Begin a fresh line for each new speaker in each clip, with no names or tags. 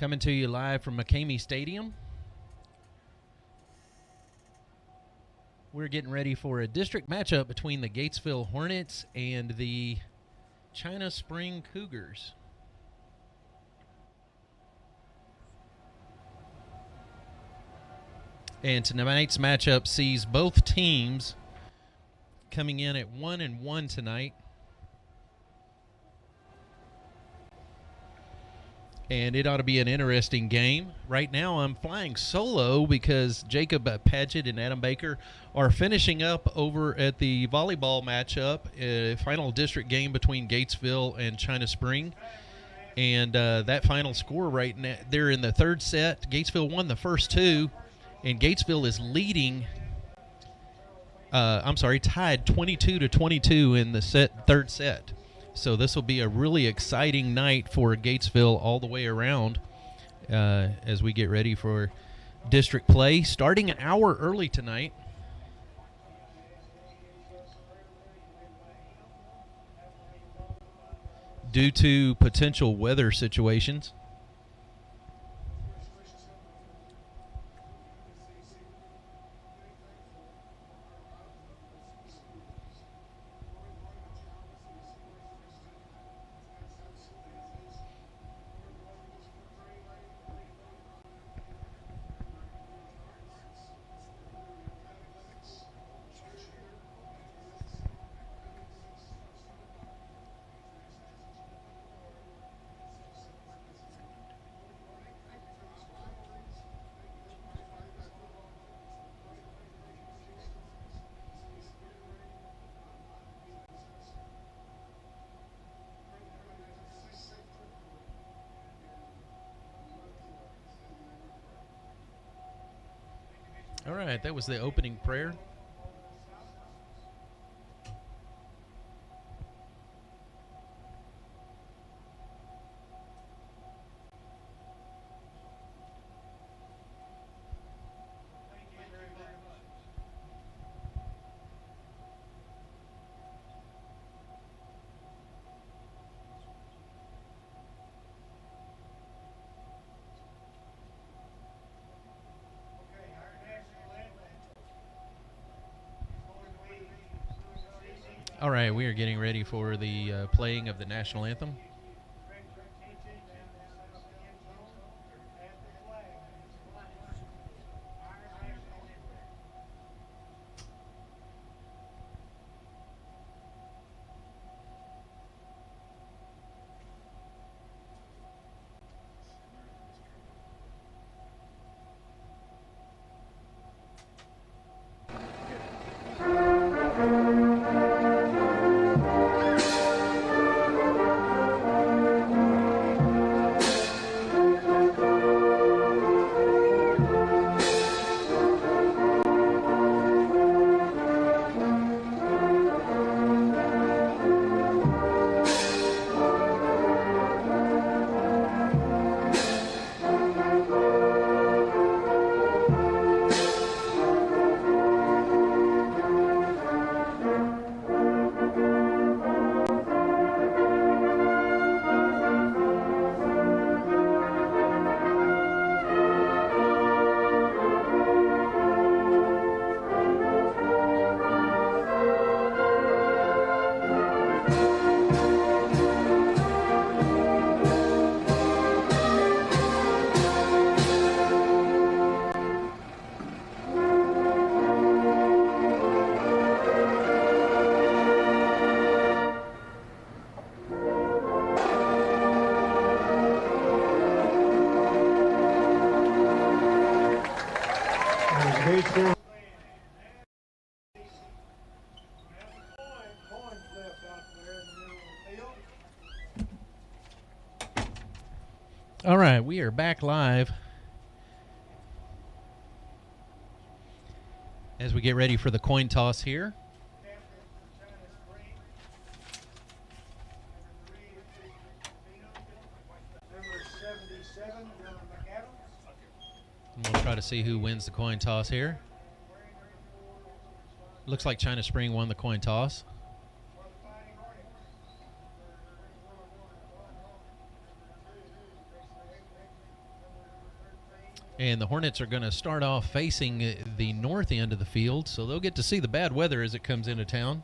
Coming to you live from McCamey Stadium. We're getting ready for a district matchup between the Gatesville Hornets and the China Spring Cougars. And tonight's matchup sees both teams coming in at 1-1 tonight. And it ought to be an interesting game. Right now I'm flying solo because Jacob Padgett and Adam Baker are finishing up over at the volleyball matchup, final district game between Gatesville and China Spring. And that final score right now, they're in the third set. Gatesville won the first two, and Gatesville is leading, tied 22-22 in the third set. So this will be a really exciting night for Gatesville all the way around as we get ready for district play, starting an hour early tonight. Due to potential weather situations. All right, that was the opening prayer. All right, we are getting ready for the playing of the national anthem. All right, we are back live as we get ready for the coin toss here. And we'll try to see who wins the coin toss here. Looks like China Spring won the coin toss. And the Hornets are going to start off facing the north end of the field, so they'll get to see the bad weather as it comes into town.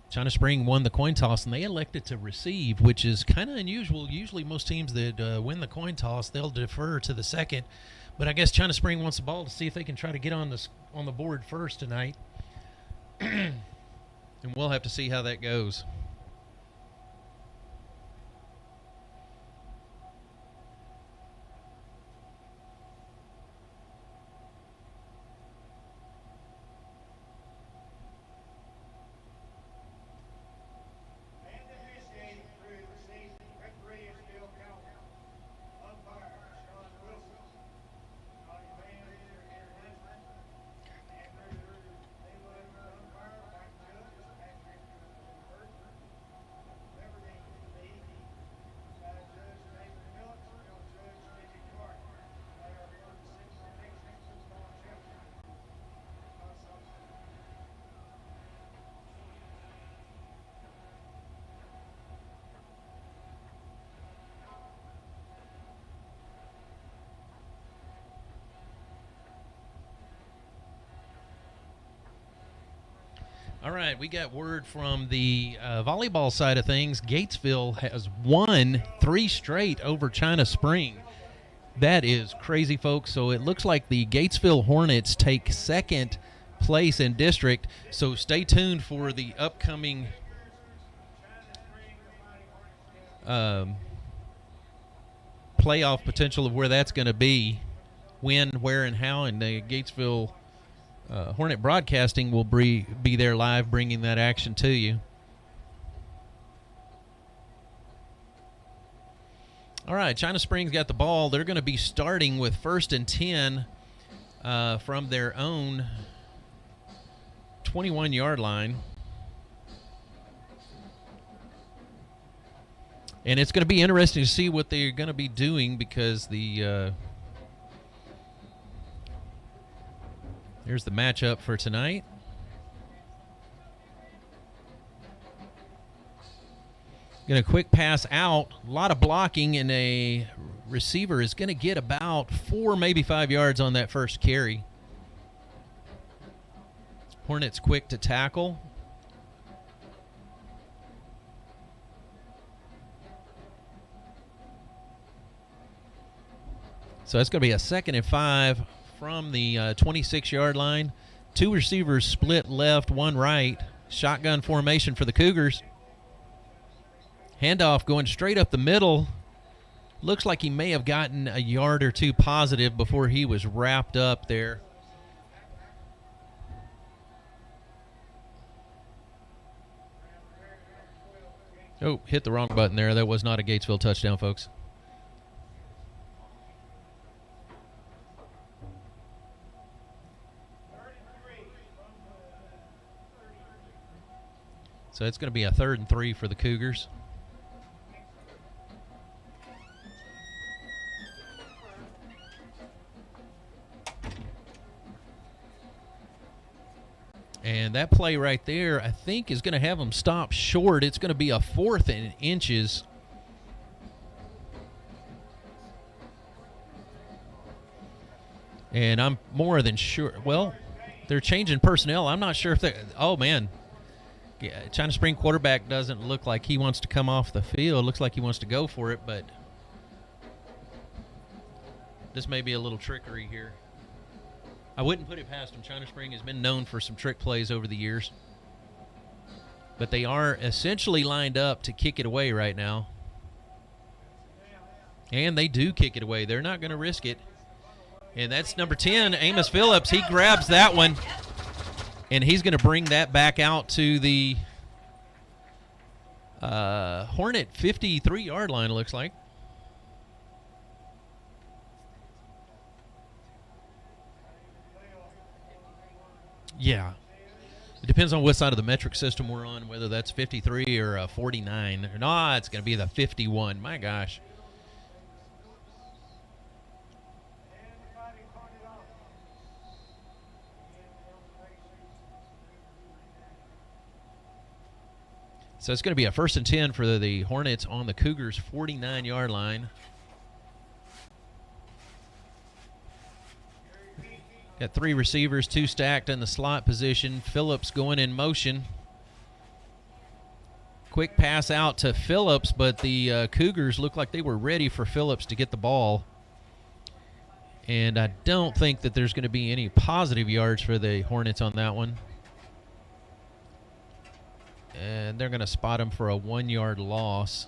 China Spring won the coin toss, and they elected to receive, which is kind of unusual. Usually most teams that win the coin toss, they'll defer to the second. But I guess China Spring wants the ball to see if they can try to get on the board first tonight. And we'll have to see how that goes. All right, we got word from the volleyball side of things. Gatesville has won 3 straight over China Spring. That is crazy, folks. So it looks like the Gatesville Hornets take second place in district. So stay tuned for the upcoming playoff potential of where that's going to be, when, where, and how. And the Gatesville Hornet Broadcasting will be there live bringing that action to you. All right, China Springs got the ball. They're going to be starting with 1st and 10 from their own 21-yard line. And it's going to be interesting to see what they're going to be doing, because the here's the matchup for tonight. Going to quick pass out, a lot of blocking, and a receiver is going to get about 4, maybe 5 yards on that first carry. Hornets quick to tackle. So it's going to be a 2nd and 5 from the 26-yard line. 2 receivers split left, 1 right. Shotgun formation for the Cougars. Handoff going straight up the middle. Looks like he may have gotten a yard or 2 positive before he was wrapped up there. Oh, hit the wrong button there. That was not a Gatesville touchdown, folks. So it's going to be a 3rd and 3 for the Cougars. And that play right there, I think, is going to have them stop short. It's going to be a 4th and inches. And I'm more than sure. Well, they're changing personnel. I'm not sure if they're. Oh, man. Yeah, China Spring quarterback doesn't look like he wants to come off the field. Looks like he wants to go for it, but this may be a little trickery here. I wouldn't put it past him. China Spring has been known for some trick plays over the years. But they are essentially lined up to kick it away right now. And they do kick it away. They're not going to risk it. And that's number 10, Amos Phillips. He grabs that one. And he's going to bring that back out to the Hornet 53-yard line, it looks like. Yeah. It depends on what side of the metric system we're on, whether that's 53 or 49. No, it's going to be the 51. My gosh. So it's going to be a 1st and 10 for the Hornets on the Cougars' 49-yard line. Got 3 receivers, 2 stacked in the slot position. Phillips going in motion. Quick pass out to Phillips, but the Cougars looked like they were ready for Phillips to get the ball. And I don't think that there's going to be any positive yards for the Hornets on that one. And they're going to spot him for a 1-yard loss.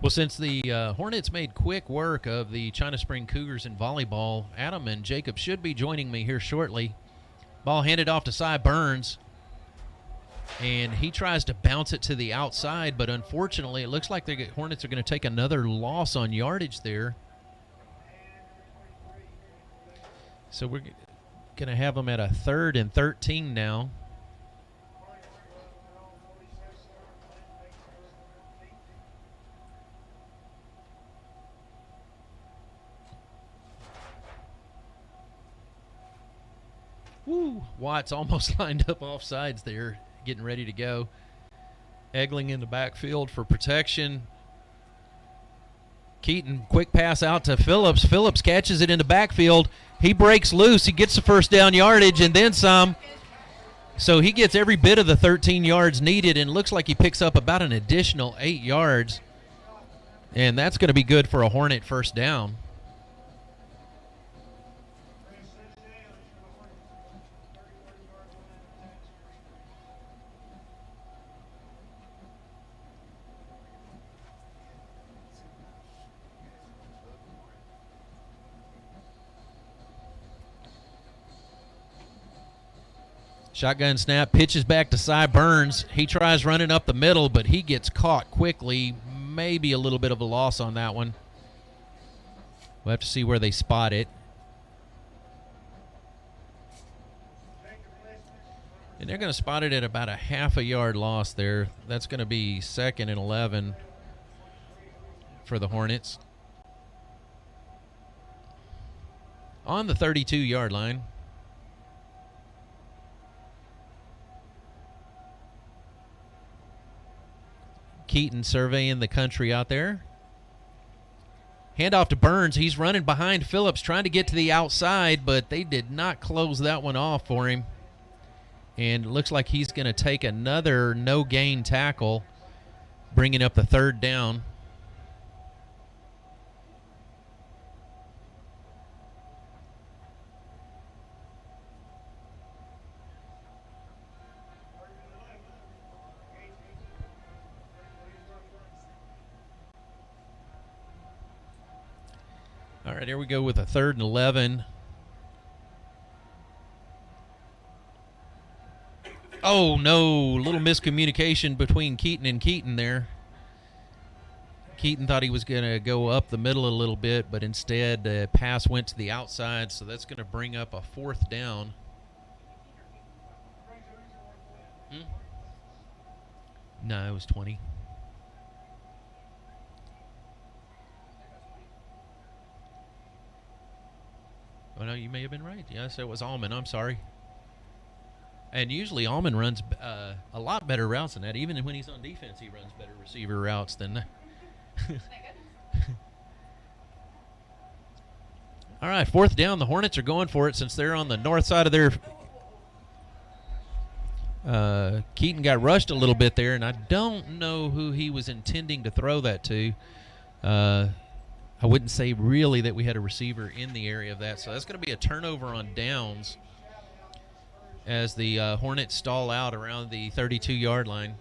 Well, since the Hornets made quick work of the China Spring Cougars in volleyball, Adam and Jacob should be joining me here shortly. Ball handed off to Cy Burns, and he tries to bounce it to the outside, but unfortunately it looks like the Hornets are going to take another loss on yardage there. So we're going to have them at a 3rd and 13 now. Woo! Watts almost lined up off sides there, getting ready to go. Egling in the backfield for protection. Keaton, quick pass out to Phillips. Phillips catches it in the backfield. He breaks loose. He gets the 1st down yardage and then some. So he gets every bit of the 13 yards needed and looks like he picks up about an additional 8 yards. And that's going to be good for a Hornet 1st down. Shotgun snap, pitches back to Cy Burns. He tries running up the middle, but he gets caught quickly. Maybe a little bit of a loss on that one. We'll have to see where they spot it. And they're going to spot it at about a half a yard loss there. That's going to be 2nd and 11 for the Hornets. On the 32-yard line. Keaton surveying the country out there. Handoff to Burns. He's running behind Phillips, trying to get to the outside, but they did not close that one off for him. And it looks like he's going to take another no-gain tackle, bringing up the 3rd down. All right, here we go with a 3rd and 11. Oh, no, little miscommunication between Keaton and Keaton there. Keaton thought he was going to go up the middle a little bit, but instead the pass went to the outside, so that's going to bring up a 4th down. No, it was 20. Oh, no, you may have been right. Yes, it was Allman. I'm sorry. And usually Allman runs a lot better routes than that. Even when he's on defense, he runs better receiver routes than that. All right, 4th down. The Hornets are going for it since they're on the north side of their Keaton got rushed a little bit there, and I don't know who he was intending to throw that to. I wouldn't say really that we had a receiver in the area of that. So that's going to be a turnover on downs as the Hornets stall out around the 32-yard line.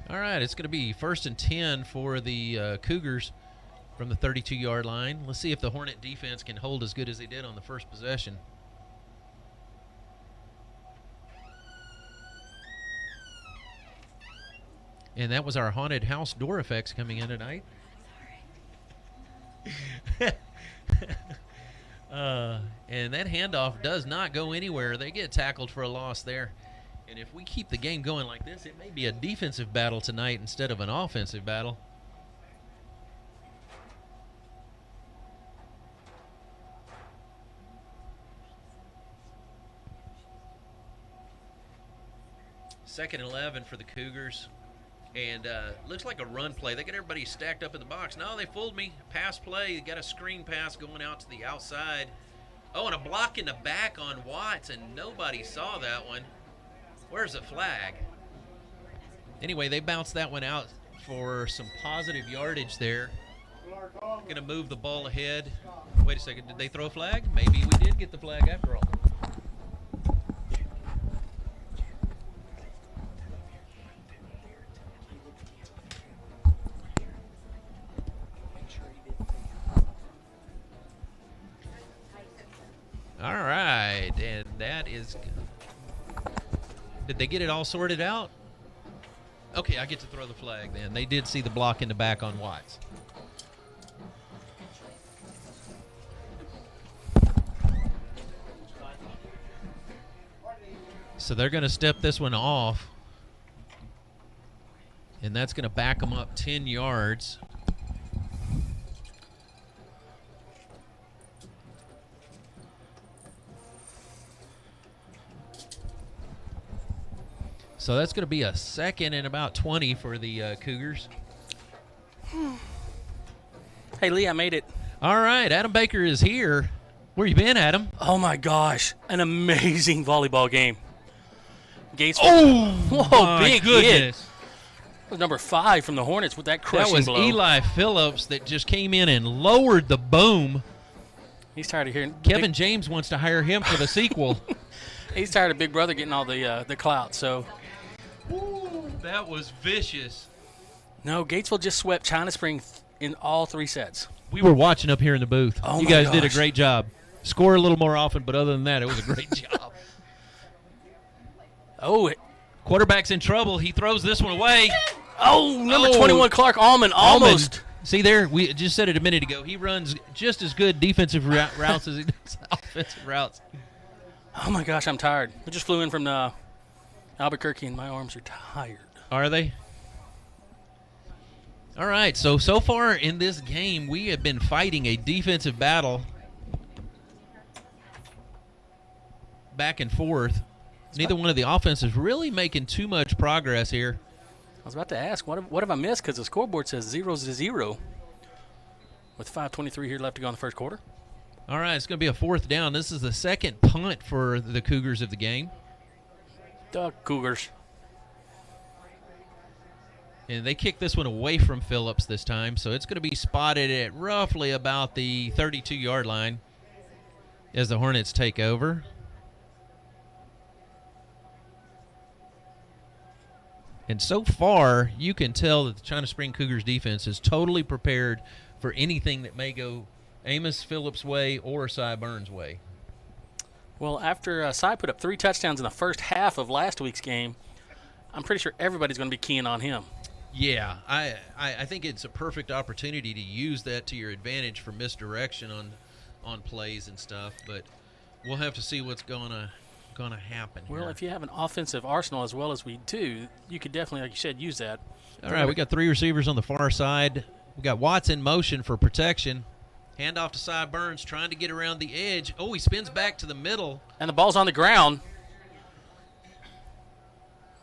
All right, it's going to be 1st and 10 for the Cougars from the 32-yard line. Let's see if the Hornet defense can hold as good as they did on the first possession. And that was our haunted house door effects coming in tonight. And that handoff does not go anywhere. They get tackled for a loss there. And if we keep the game going like this, it may be a defensive battle tonight instead of an offensive battle. Second and 11 for the Cougars. And looks like a run play. They got everybody stacked up in the box. No, they fooled me. Pass play. Got a screen pass going out to the outside. Oh, and a block in the back on Watts, and nobody saw that one. Where's the flag? Anyway, they bounced that one out for some positive yardage there. Going to move the ball ahead. Wait a second. Did they throw a flag? Maybe we did get the flag after all. All right, and that is – did they get it all sorted out? Okay, I get to throw the flag then. They did see the block in the back on Watts. So they're going to step this one off, and that's going to back them up 10 yards. So that's going to be a second and about 20 for the Cougars.
Hey, Lee, I made it.
All right, Adam Baker is here. Where you been, Adam?
Oh, my gosh. An amazing volleyball game. Gatesville.
Oh,
whoa, big
goodness.
hit. That was number 5 from the Hornets with that crushing blow.
That was Eli Phillips that just came in and lowered the boom.
He's tired of hearing.
Kevin James wants to hire him for the sequel.
He's tired of Big Brother getting all the clout, so.
Ooh, that was vicious.
No, Gatesville just swept China Springs in all 3 sets.
We were watching up here in the booth.
Oh,
you guys did a great job. Score a little more often, but other than that, it was a great job.
Oh,
quarterback's in trouble. He throws this one away.
Oh, number 21, Clark Allman, almost.
See there, we just said it a minute ago. He runs just as good defensive routes as he does offensive routes.
Oh, my gosh, I'm tired. I just flew in from Albuquerque, and my arms are tired.
Are they? All right, so far in this game, we have been fighting a defensive battle back and forth. Neither one of the offenses really making too much progress here.
I was about to ask, what have I missed? Because the scoreboard says 0-0 with 5:23 here left to go in the first quarter.
All right, it's going to be a 4th down. This is the second punt for the Cougars of the game.
The Cougars.
And they kick this one away from Phillips this time, so it's going to be spotted at roughly about the 32-yard line as the Hornets take over. And so far, you can tell that the China Spring Cougars defense is totally prepared for anything that may go Amos Phillips' way or Cy Burns' way.
Well, after Cy put up 3 touchdowns in the first half of last week's game, I'm pretty sure everybody's going to be keying on him.
Yeah, I think it's a perfect opportunity to use that to your advantage for misdirection on plays and stuff, but we'll have to see what's going to happen here.
Well, if you have an offensive arsenal as well as we do, you could definitely, like you said, use that.
All right, we got 3 receivers on the far side. We got Watts in motion for protection. Handoff to Cy Burns, trying to get around the edge. Oh, he spins back to the middle.
And the ball's on the ground.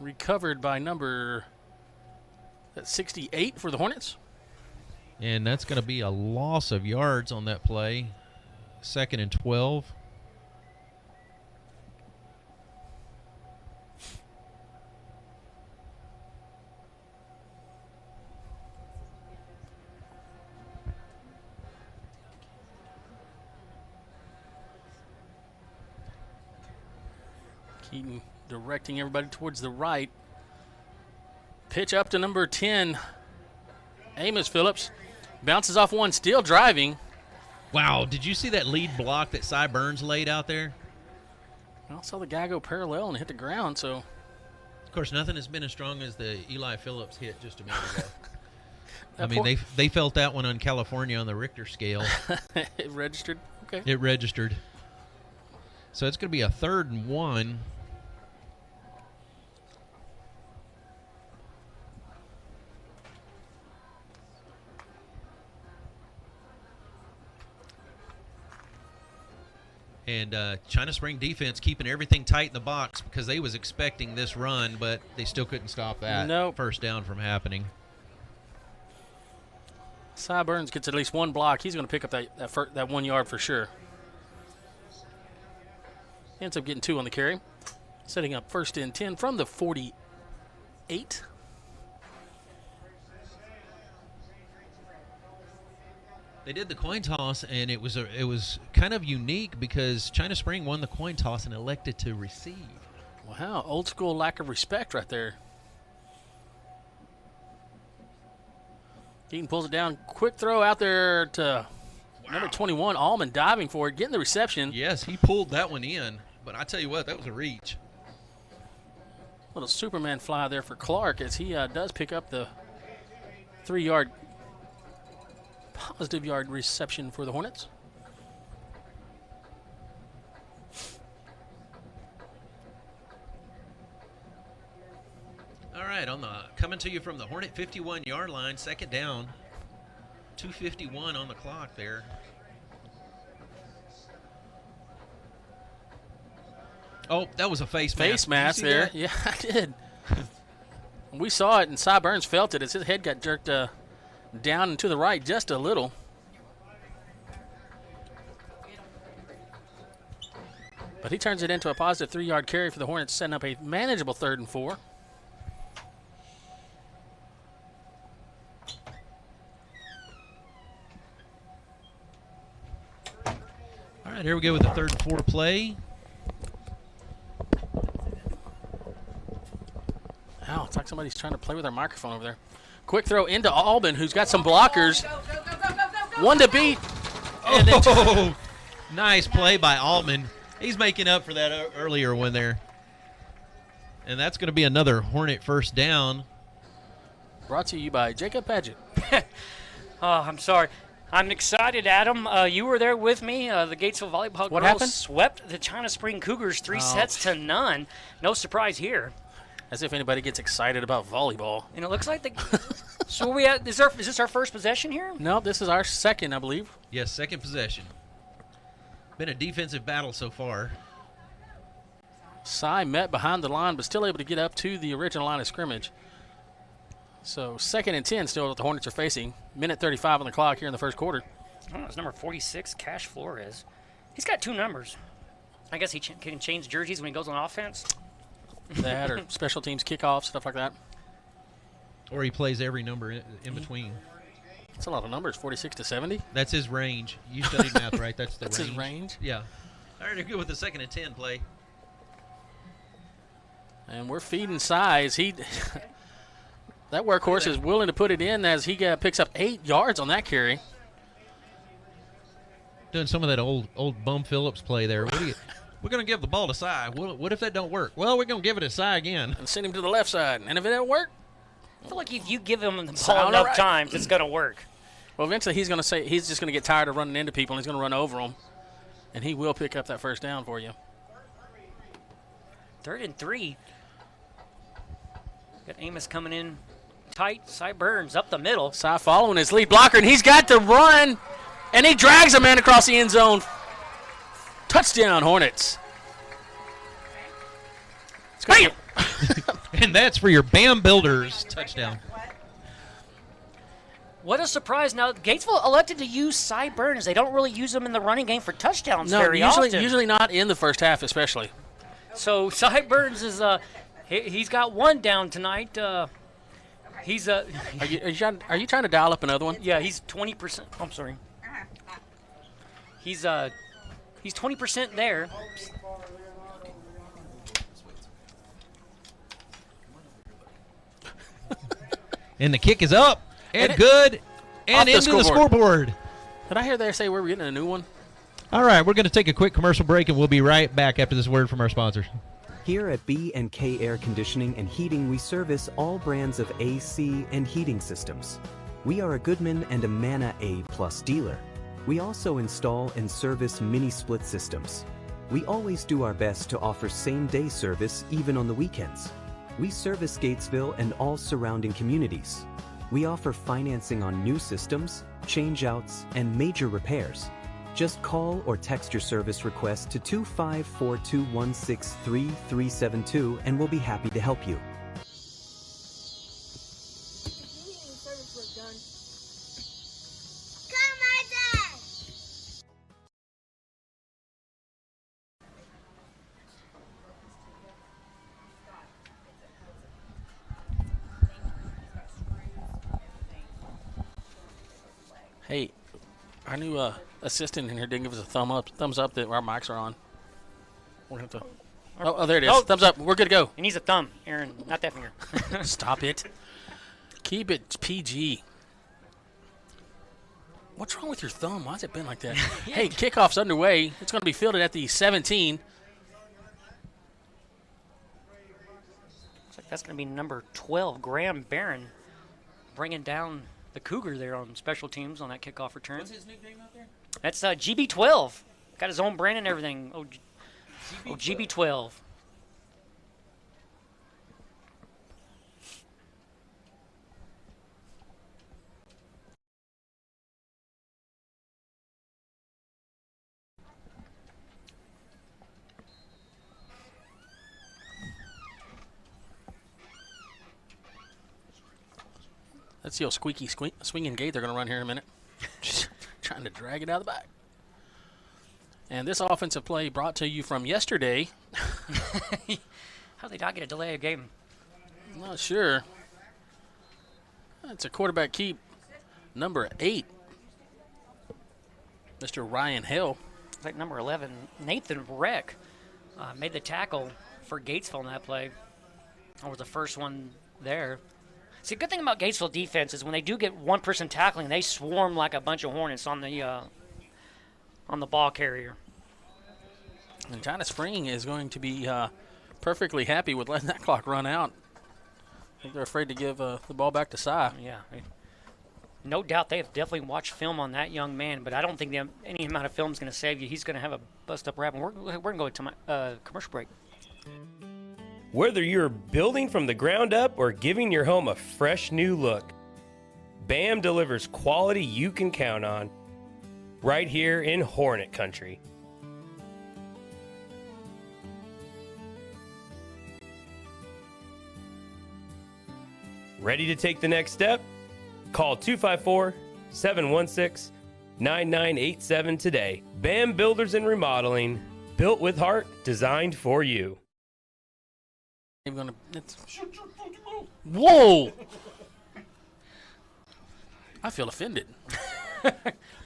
Recovered by number 68 for the Hornets.
And that's going to be a loss of yards on that play. 2nd and 12.
Keaton directing everybody towards the right. Pitch up to number 10, Amos Phillips. Bounces off one, still driving.
Wow, did you see that lead block that Cy Burns laid out there?
I saw the guy go parallel and hit the ground, so.
course, nothing has been as strong as the Eli Phillips hit just a minute ago. I mean, they felt that one on California on the Richter scale.
It registered? Okay.
It registered. So it's going to be a 3rd and 1. And China Spring defense keeping everything tight in the box because they was expecting this run, but they still couldn't stop that first down from happening.
Cy Burns gets at least one block. He's going to pick up that 1 yard for sure. Ends up getting 2 on the carry. Setting up 1st and 10 from the 48.
They did the coin toss, and it was kind of unique because China Spring won the coin toss and elected to receive.
Wow, old school lack of respect right there. Keaton pulls it down. Quick throw out there to number 21, Allman, diving for it, getting the reception.
Yes, he pulled that one in, but I tell you what, that was a reach.
Little Superman fly there for Clark as he does pick up the 3-yard positive yard reception for the Hornets.
All right, coming to you from the Hornet 51-yard line, 2nd down, 2:51 on the clock there. Oh, that was a face mask.
Face mask there. Yeah, I did. We saw it, and Cy Burns felt it as his head got jerked down and to the right just a little. But he turns it into a positive 3-yard carry for the Hornets, setting up a manageable 3rd and 4.
All right, here we go with the 3rd and 4 play.
Wow, it's like somebody's trying to play with their microphone over there. Quick throw into Alban, who's got some blockers. One to beat.
Oh, nice play by Altman. He's making up for that earlier one there. And that's going to be another Hornet 1st down.
Brought to you by Jacob Paget.
Oh, I'm sorry. I'm excited, Adam. You were there with me. The Gatesville volleyball girls
happened?
swept the China Spring Cougars 3 sets to none. No surprise here.
As if anybody gets excited about volleyball.
And it looks like so we at, is this our first possession here?
No, this is our 2nd, I believe.
Yes, 2nd possession. Been a defensive battle so far.
Cy met behind the line, but still able to get up to the original line of scrimmage. So 2nd and 10 still what the Hornets are facing. 1:35 on the clock here in the 1st quarter.
Oh, it's number 46, Cash Flores. He's got 2 numbers. I guess he can change jerseys when he goes on offense.
That or special teams kickoff, stuff like that.
Or he plays every number in between.
That's a lot of numbers, 46 to 70.
That's his range. You studied math, right? That's the
That's
range.
his range?
Yeah. All right, they're good with the 2nd and 10 play.
And we're feeding Cy. That workhorse is willing to put it in as he picks up 8 yards on that carry.
Doing some of that old Bum Phillips play there. We're going to give the ball to Cy. What if that don't work? Well, we're going to give it to Cy again.
And send him to the left side. And if it don't work,
I feel like if you give him the ball enough times, it's going to work.
Well, eventually he's just going to get tired of running into people, and he's going to run over them. And he will pick up that 1st down for you.
3rd and 3. Got Amos coming in tight. Cy Burns up the middle.
Cy following his lead blocker, and he's got to run. And he drags a man across the end zone. Touchdown, Hornets.
Bam! And that's for your Bam Builders touchdown.
What a surprise. Now, Gatesville elected to use Cy Burns. They don't really use him in the running game for touchdowns very often.
Usually not in the 1st half especially.
So Cy Burns is he's got 1 down tonight. He's
Are you trying to dial up another one?
Yeah, he's 20%. I'm sorry. He's 20% there.
And the kick is up and good and into the scoreboard.
Did I hear they say we're getting a new one?
All right, we're going to take a quick commercial break, and we'll be right back after this word from our sponsors.
Here at B&K Air Conditioning and Heating, we service all brands of AC and heating systems. We are a Goodman and a Manna A+ dealer. We also install and service mini split systems. We always do our best to offer same-day service even on the weekends. We service Gatesville and all surrounding communities. We offer financing on new systems, change-outs, and major repairs. Just call or text your service request to 254-216-3372 and we'll be happy to help you.
Hey, our new assistant in here didn't give us a thumbs up that our mics are on. We're gonna have to. Oh, there it is.
Oh.
Thumbs up. We're good to go.
He needs a thumb, Aaron, not that finger.
Stop it. Keep it PG. What's wrong with your thumb? Why's it been like that? Hey, kickoff's underway. It's going to be fielded at the 17.
Looks like that's going to be number 12, Graham Barron, bringing down the Cougar there on special teams on that kickoff return.
What's his nickname out there?
That's GB12. Got his own brand and everything. GB12.
Let's see how squeaky swinging gate they're going to run here in a minute. Just trying to drag it out of the back. And this offensive play brought to you from yesterday.
How did they not get a delay of game?
I'm not sure. It's a quarterback keep, number 8, Mr. Ryan Hill.
It's like number 11, Nathan Reck, made the tackle for Gatesville in that play. I was the first one there. See, the good thing about Gatesville defense is when they do get one person tackling, they swarm like a bunch of Hornets on the ball carrier.
And China Spring is going to be perfectly happy with letting that clock run out. I think they're afraid to give the ball back to Cy.
Yeah. No doubt they have definitely watched film on that young man, but I don't think any amount of film is going to save you. He's going to have a bust-up rap, and we're going to go to my commercial break.
Whether you're building from the ground up or giving your home a fresh new look, BAM delivers quality you can count on right here in Hornet Country. Ready to take the next step? Call 254-716-9987 today. BAM Builders and Remodeling, built with heart, designed for you.
Whoa! I feel offended.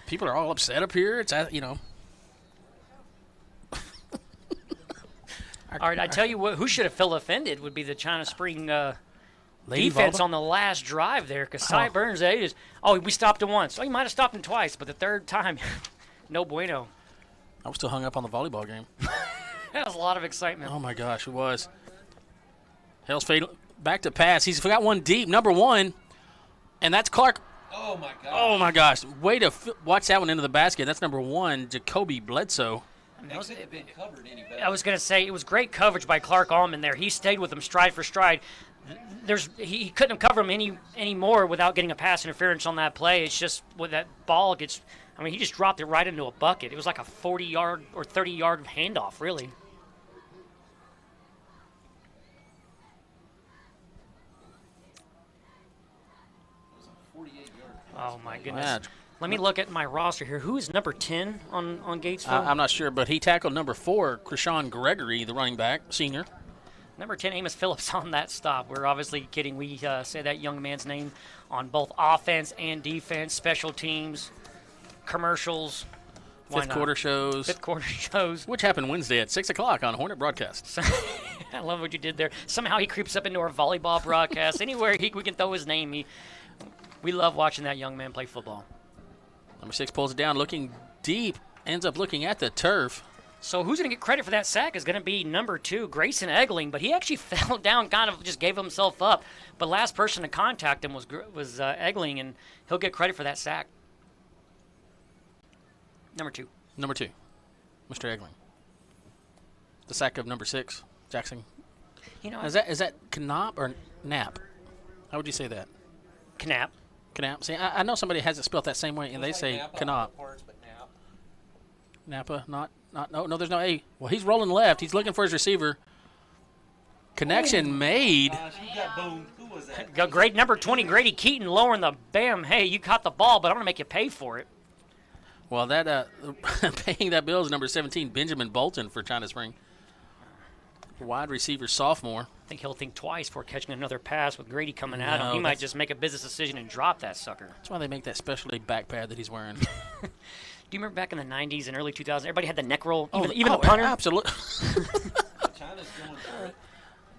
People are all upset up here. It's, you know.
All right, I tell you what, who should have felt offended would be the China Spring
Lady
defense
Volva?
on the last drive there, because Cy Burns, we stopped him once. Oh, you might have stopped him twice, but the third time, no bueno.
I was still hung up on the volleyball game.
That was a lot of excitement.
Oh, my gosh, it was. Hell's fade back to pass. He's got one deep, number 1, and that's Clark.
Oh, my God.
Oh, my gosh. Way to watch that one into the basket. That's number 1, Jacoby Bledsoe.
I was going to say, it was great coverage by Clark Allman there. He stayed with him stride for stride. He couldn't have covered him any more without getting a pass interference on that play. It's just when that ball gets, he just dropped it right into a bucket. It was like a 40-yard or 30-yard handoff, really. Oh, my goodness.
Yeah.
Let me look at my roster here. Who is number 10 on Gatesville?
I'm not sure, but he tackled number 4, Krishawn Gregory, the running back, senior.
Number 10, Amos Phillips on that stop. We're obviously kidding. We say that young man's name on both offense and defense, special teams, commercials.
Fifth quarter shows.
Fifth quarter shows.
Which happened Wednesday at 6 o'clock on Hornet Broadcast.
I love what you did there. Somehow he creeps up into our volleyball broadcast. Anywhere we can throw his name, we love watching that young man play football.
Number 6 pulls it down, looking deep, ends up looking at the turf.
So who's going to get credit for that sack is going to be number 2, Grayson Egling, but he actually fell down, kind of just gave himself up. But last person to contact him was Egling, and he'll get credit for that sack. Number 2.
Number 2, Mr. Egling. The sack of number 6, Jackson.
You know,
Is that Knapp or Knapp? How would you say that?
Knapp.
Knapp. See, I know somebody has it spelled that same way, and they say Knapp. Napa, no, there's no A. Well, he's rolling left. He's looking for his receiver. Connection made.
Gosh, he got boomed. Who was that?
Go great number 20, Grady Keaton, lowering the bam. Hey, you caught the ball, but I'm going to make you pay for it.
Well, that paying that bill is number 17, Benjamin Bolton for China Spring. Wide receiver sophomore.
I think he'll think twice before catching another pass with Grady coming at him. He might just make a business decision and drop that sucker.
That's why they make that specialty back pad that he's wearing.
Do you remember back in the 90s and early 2000s, everybody had the neck roll, even the punter?
Absolutely.
China's going for it.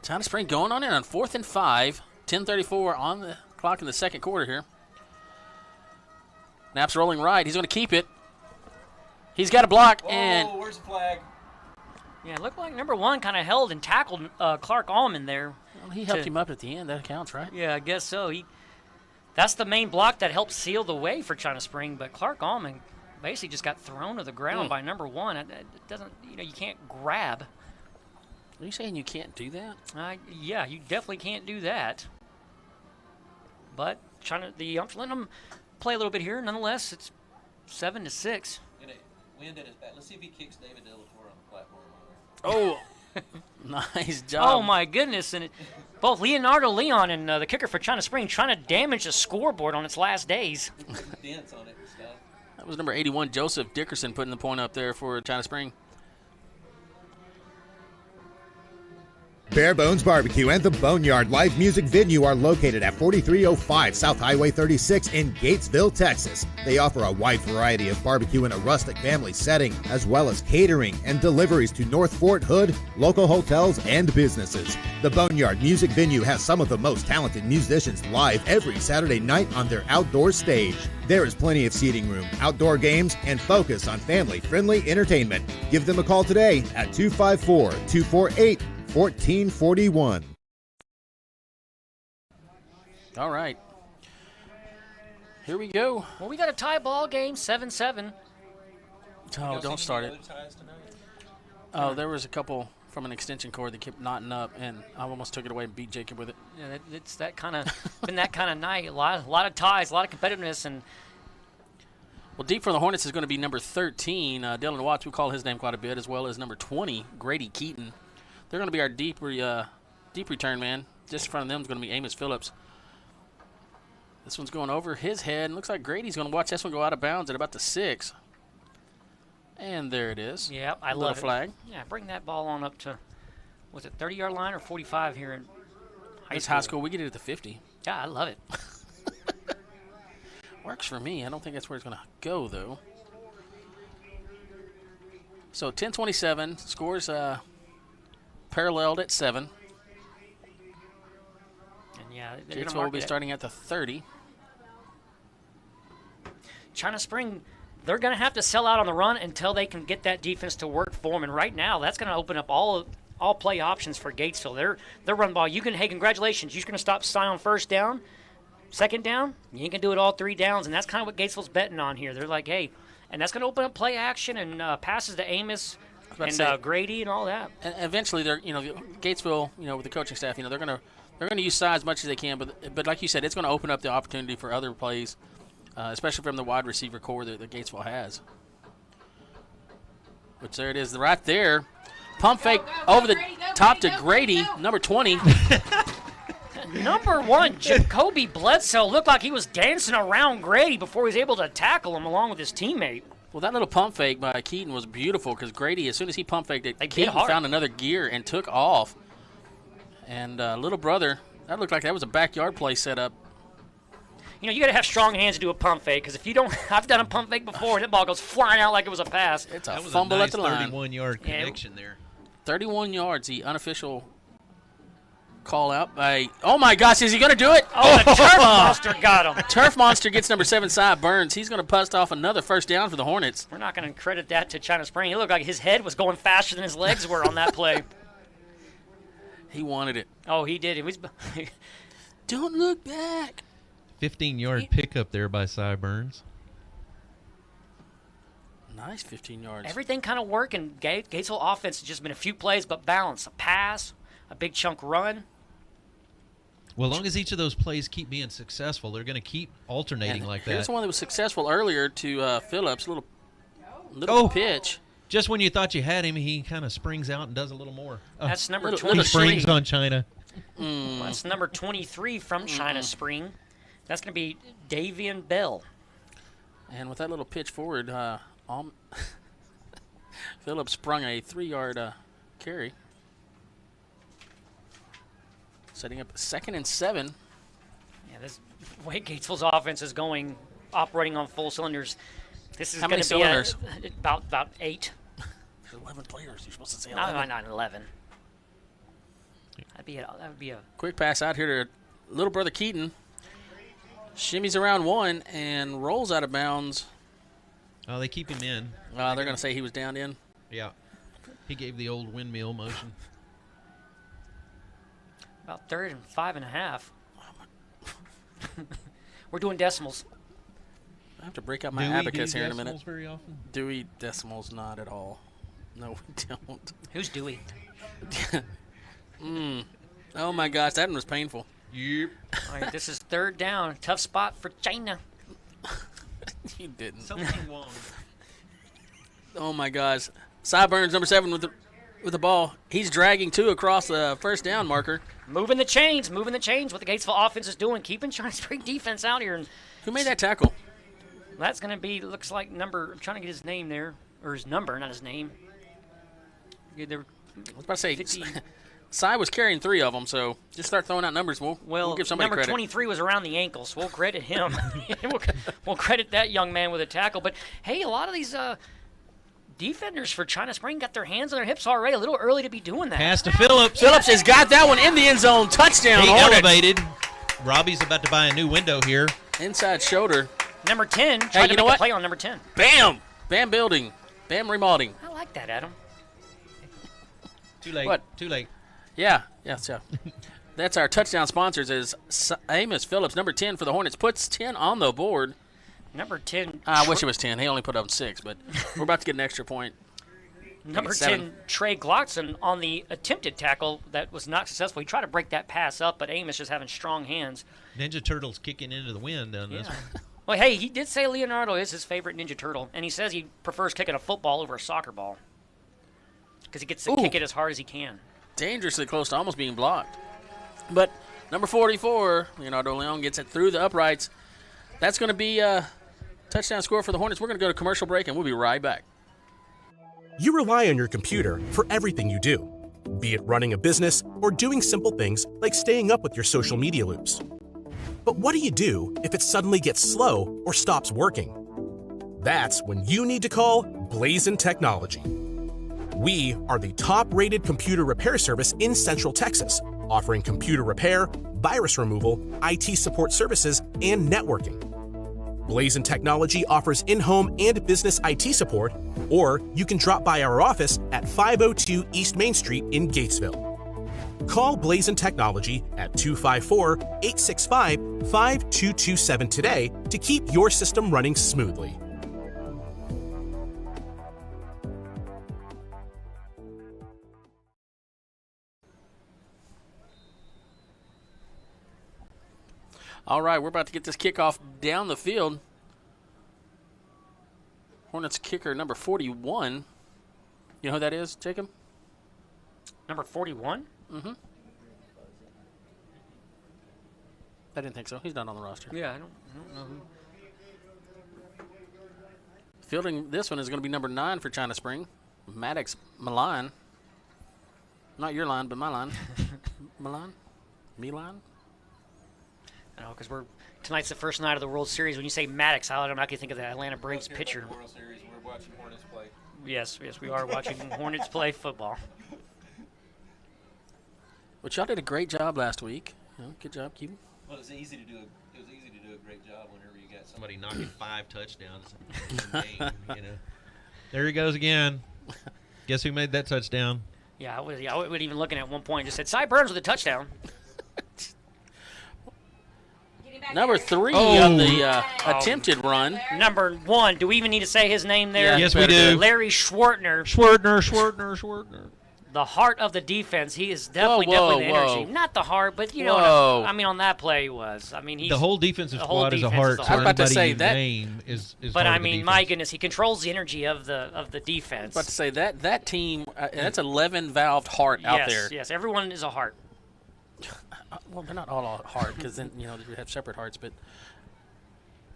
China Spring going on in on 4th and 5. 10:34 on the clock in the second quarter here. Knapp's rolling right. He's going to keep it. He's got a block. And
where's the flag?
Yeah, it looked like number 1 kind of held and tackled Clark Allman there.
Well, he helped him up at the end. That counts, right?
Yeah, I guess so. That's the main block that helped seal the way for China Spring, but Clark Allman basically just got thrown to the ground by number 1. It doesn't, you can't grab.
Are you saying you can't do that?
Yeah, you definitely can't do that. But I'm letting them play a little bit here. Nonetheless, it's 7-6.
Wind at his back. Let's see if he kicks David Delatorre on the platform.
Oh, nice job.
Oh, my goodness. And both Leonardo Leon and the kicker for China Spring trying to damage the scoreboard on its last days.
Dents on it and stuff.
That was number 81, Joseph Dickerson, putting the point up there for China Spring.
Bare Bones Barbecue and the Boneyard Live Music Venue are located at 4305 South Highway 36 in Gatesville, Texas. They offer a wide variety of barbecue in a rustic family setting, as well as catering and deliveries to North Fort Hood, local hotels, and businesses. The Boneyard Music Venue has some of the most talented musicians live every Saturday night on their outdoor stage. There is plenty of seating room, outdoor games, and focus on family-friendly entertainment. Give them a call today at 254-248-1441.
All right. Here we go.
Well, we got a tie ball game, 7-7.
Oh, don't start it. Oh, there was a couple from an extension cord that kept knotting up, and I almost took it away and beat Jacob with it.
Yeah, it's that kind of been that kind of night. A lot of ties, a lot of competitiveness, and
well, deep for the Hornets is going to be number 13, Dylan Watts. We call his name quite a bit, as well as number 20, Grady Keaton. They're going to be our deep return man. Just in front of them is going to be Amos Phillips. This one's going over his head, and looks like Grady's going to watch this one go out of bounds at about the 6. And there it is.
Yeah, I love it.
Flag.
Yeah, bring that ball on up to, was it 30-yard line or 45 here in
high school? We get it at the 50.
Yeah, I love it.
Works for me. I don't think that's where it's going to go, though. So 10-27, scores paralleled at 7.
And yeah,
Gatesville will be starting at the 30.
China Spring, they're going to have to sell out on the run until they can get that defense to work for them. And right now, that's going to open up all play options for Gatesville. Their run ball, hey, congratulations, you're going to stop sign on first down, second down, you can do it all 3 downs. And that's kind of what Gatesville's betting on here. They're like, hey, and that's going to open up play action and passes to Amos and Grady and all that.
And eventually, Gatesville, with the coaching staff, they're going to use size as much as they can. But like you said, it's going to open up the opportunity for other plays, especially from the wide receiver core that Gatesville has. Which there it is, right there. Pump fake over the top to Grady, number 20.
Number 1, Jacoby Bledsoe looked like he was dancing around Grady before he was able to tackle him along with his teammate.
Well, that little pump fake by Keaton was beautiful because Grady, as soon as he pump faked it, Keaton found another gear and took off. And little brother, that looked like that was a backyard play set up.
You got to have strong hands to do a pump fake because if you don't, I've done a pump fake before and that ball goes flying out like it was a pass.
It's a fumble at the line.
31-yard connection there.
31 yards, the unofficial call out by, oh my gosh, is he going to do it?
Oh, the turf monster got him.
Turf Monster gets number 7, Cy Burns. He's going to bust off another first down for the Hornets.
We're not going to credit that to China Spring. It looked like his head was going faster than his legs were on that play.
He wanted it.
Oh, he did. It was.
Don't look back.
15-yard pickup there by Cy Burns.
Nice 15 yards.
Everything kind of working. Gatesville offense has just been a few plays, but balance. A pass, a big chunk run.
Well, as long as each of those plays keep being successful, they're going to keep alternating like that.
Here's the one that was successful earlier to Phillips. Little pitch.
Just when you thought you had him, he kind of springs out and does a little more.
That's number
He
23.
springs on China.
Well, that's number 23 from China Spring. That's going to be Davian Bell.
And with that little pitch forward, Phillips sprung a 3-yard carry. Setting up 2nd and 7.
Yeah, this way Gatesville's offense is going, operating on full cylinders. This is
How
going
many
to be
cylinders?
About 8.
There's 11 players. You're supposed to say
No,
11.
not 11. That would be a
Quick pass out here to little brother Keaton. Shimmies around one and rolls out of bounds.
Oh, they keep him in.
They're going to say he was down in.
Yeah. He gave the old windmill motion.
about 3rd and 5.5. We're doing decimals.
I have to break out my
Do we
abacus
do
here in a minute.
decimals very often?
Dewey decimals, not at all. No, we don't.
Who's Dewey?
Oh my gosh, that one was painful.
Yep.
All right, this is 3rd down. Tough spot for China.
You didn't.
Something wrong.
Oh my gosh. Cy Burns, number 7 with the ball. He's dragging 2 across the first down marker.
Moving the chains. What the Gatesville offense is doing, keeping China Spring defense out here. And
Who made that tackle?
that's going to be, looks like number, I'm trying to get his name there, or his number, not his name. Yeah,
I was about to say,
50.
Cy was carrying 3 of them, so just start throwing out numbers. We'll give somebody
number
credit.
23 was around the ankles. We'll credit him. we'll credit that young man with a tackle. But, hey, a lot of these defenders for China Spring got their hands on their hips already. A little early to be doing that.
Pass to Phillips.
Phillips has got that one in the end zone. Touchdown,
He
Hornets.
elevated. Robbie's about to buy a new window here.
Inside shoulder.
Number 10,
Hey,
trying to
you know
make a
what?
play on number 10.
Bam! Bam building. Bam remodeling.
I like that, Adam.
Too late.
What?
Too late.
Yeah. That's our touchdown sponsors is Amos Phillips, number 10 for the Hornets, puts 10 on the board.
Number 10.
I wish it was 10. He only put up 6, but we're about to get an extra point.
Number
7.
10, Trey Glockson on the attempted tackle that was not successful. He tried to break that pass up, but Amos just having strong hands.
Ninja Turtle's kicking into the wind on this
Yeah.
one.
Well, hey, he did say Leonardo is his favorite Ninja Turtle, and he says he prefers kicking a football over a soccer ball because he gets to kick it as hard as he can.
Dangerously close to almost being blocked. But number 44, Leonardo Leon, gets it through the uprights. That's going to be a touchdown score for the Hornets. We're going to go to commercial break, and we'll be right back.
You rely on your computer for everything you do, be it running a business or doing simple things like staying up with your social media loops. But what do you do if it suddenly gets slow or stops working? That's when you need to call Blazin Technology. We are the top-rated computer repair service in Central Texas, offering computer repair, virus removal, IT support services, and networking. Blazin Technology offers in-home and business IT support, or you can drop by our office at 502 East Main Street in Gatesville. Call Blazin Technology at 254-865-5227 today to keep your system running smoothly.
All right, we're about to get this kickoff down the field. Hornets kicker number 41. You know who that is, Jacob?
Number 41?
Mm-hmm. I didn't think so. He's not on the roster.
Yeah, I don't know who.
Fielding this one is going to be number 9 for China Spring, Maddox Milan. Not your line, but my line. Milan? Milan?
I know, because tonight's the first night of the World Series. When you say Maddox, I automatically think of the Atlanta Braves pitcher.
World Series, we're watching Hornets play.
Yes, we are watching Hornets play football.
But y'all did a great job last week. Good job, keep.
Well, it was easy to do a great job whenever you got
Somebody knocking 5 touchdowns in the game, you know. There he goes again. Guess who made that touchdown?
Yeah, I would even looking at one point just said, Cy Burns with a touchdown.
Number 3 on the attempted run.
Number 1, do we even need to say his name there?
Yeah,
yes, we do.
Larry Schwartner.
Schwartner.
The heart of the defense. He is definitely the energy. Not the heart, but you know what I mean, on that play he was. I mean,
The whole defensive squad is a
defense
heart.
is a
So
I was about to
everybody
say
you
that-
name is
But
part
I
of the
mean,
defense.
my goodness, he controls the energy of the defense.
About to say that team. That's 11 valved heart out there.
Yes, everyone is a heart.
Well, they're not all heart because then you have separate hearts, but.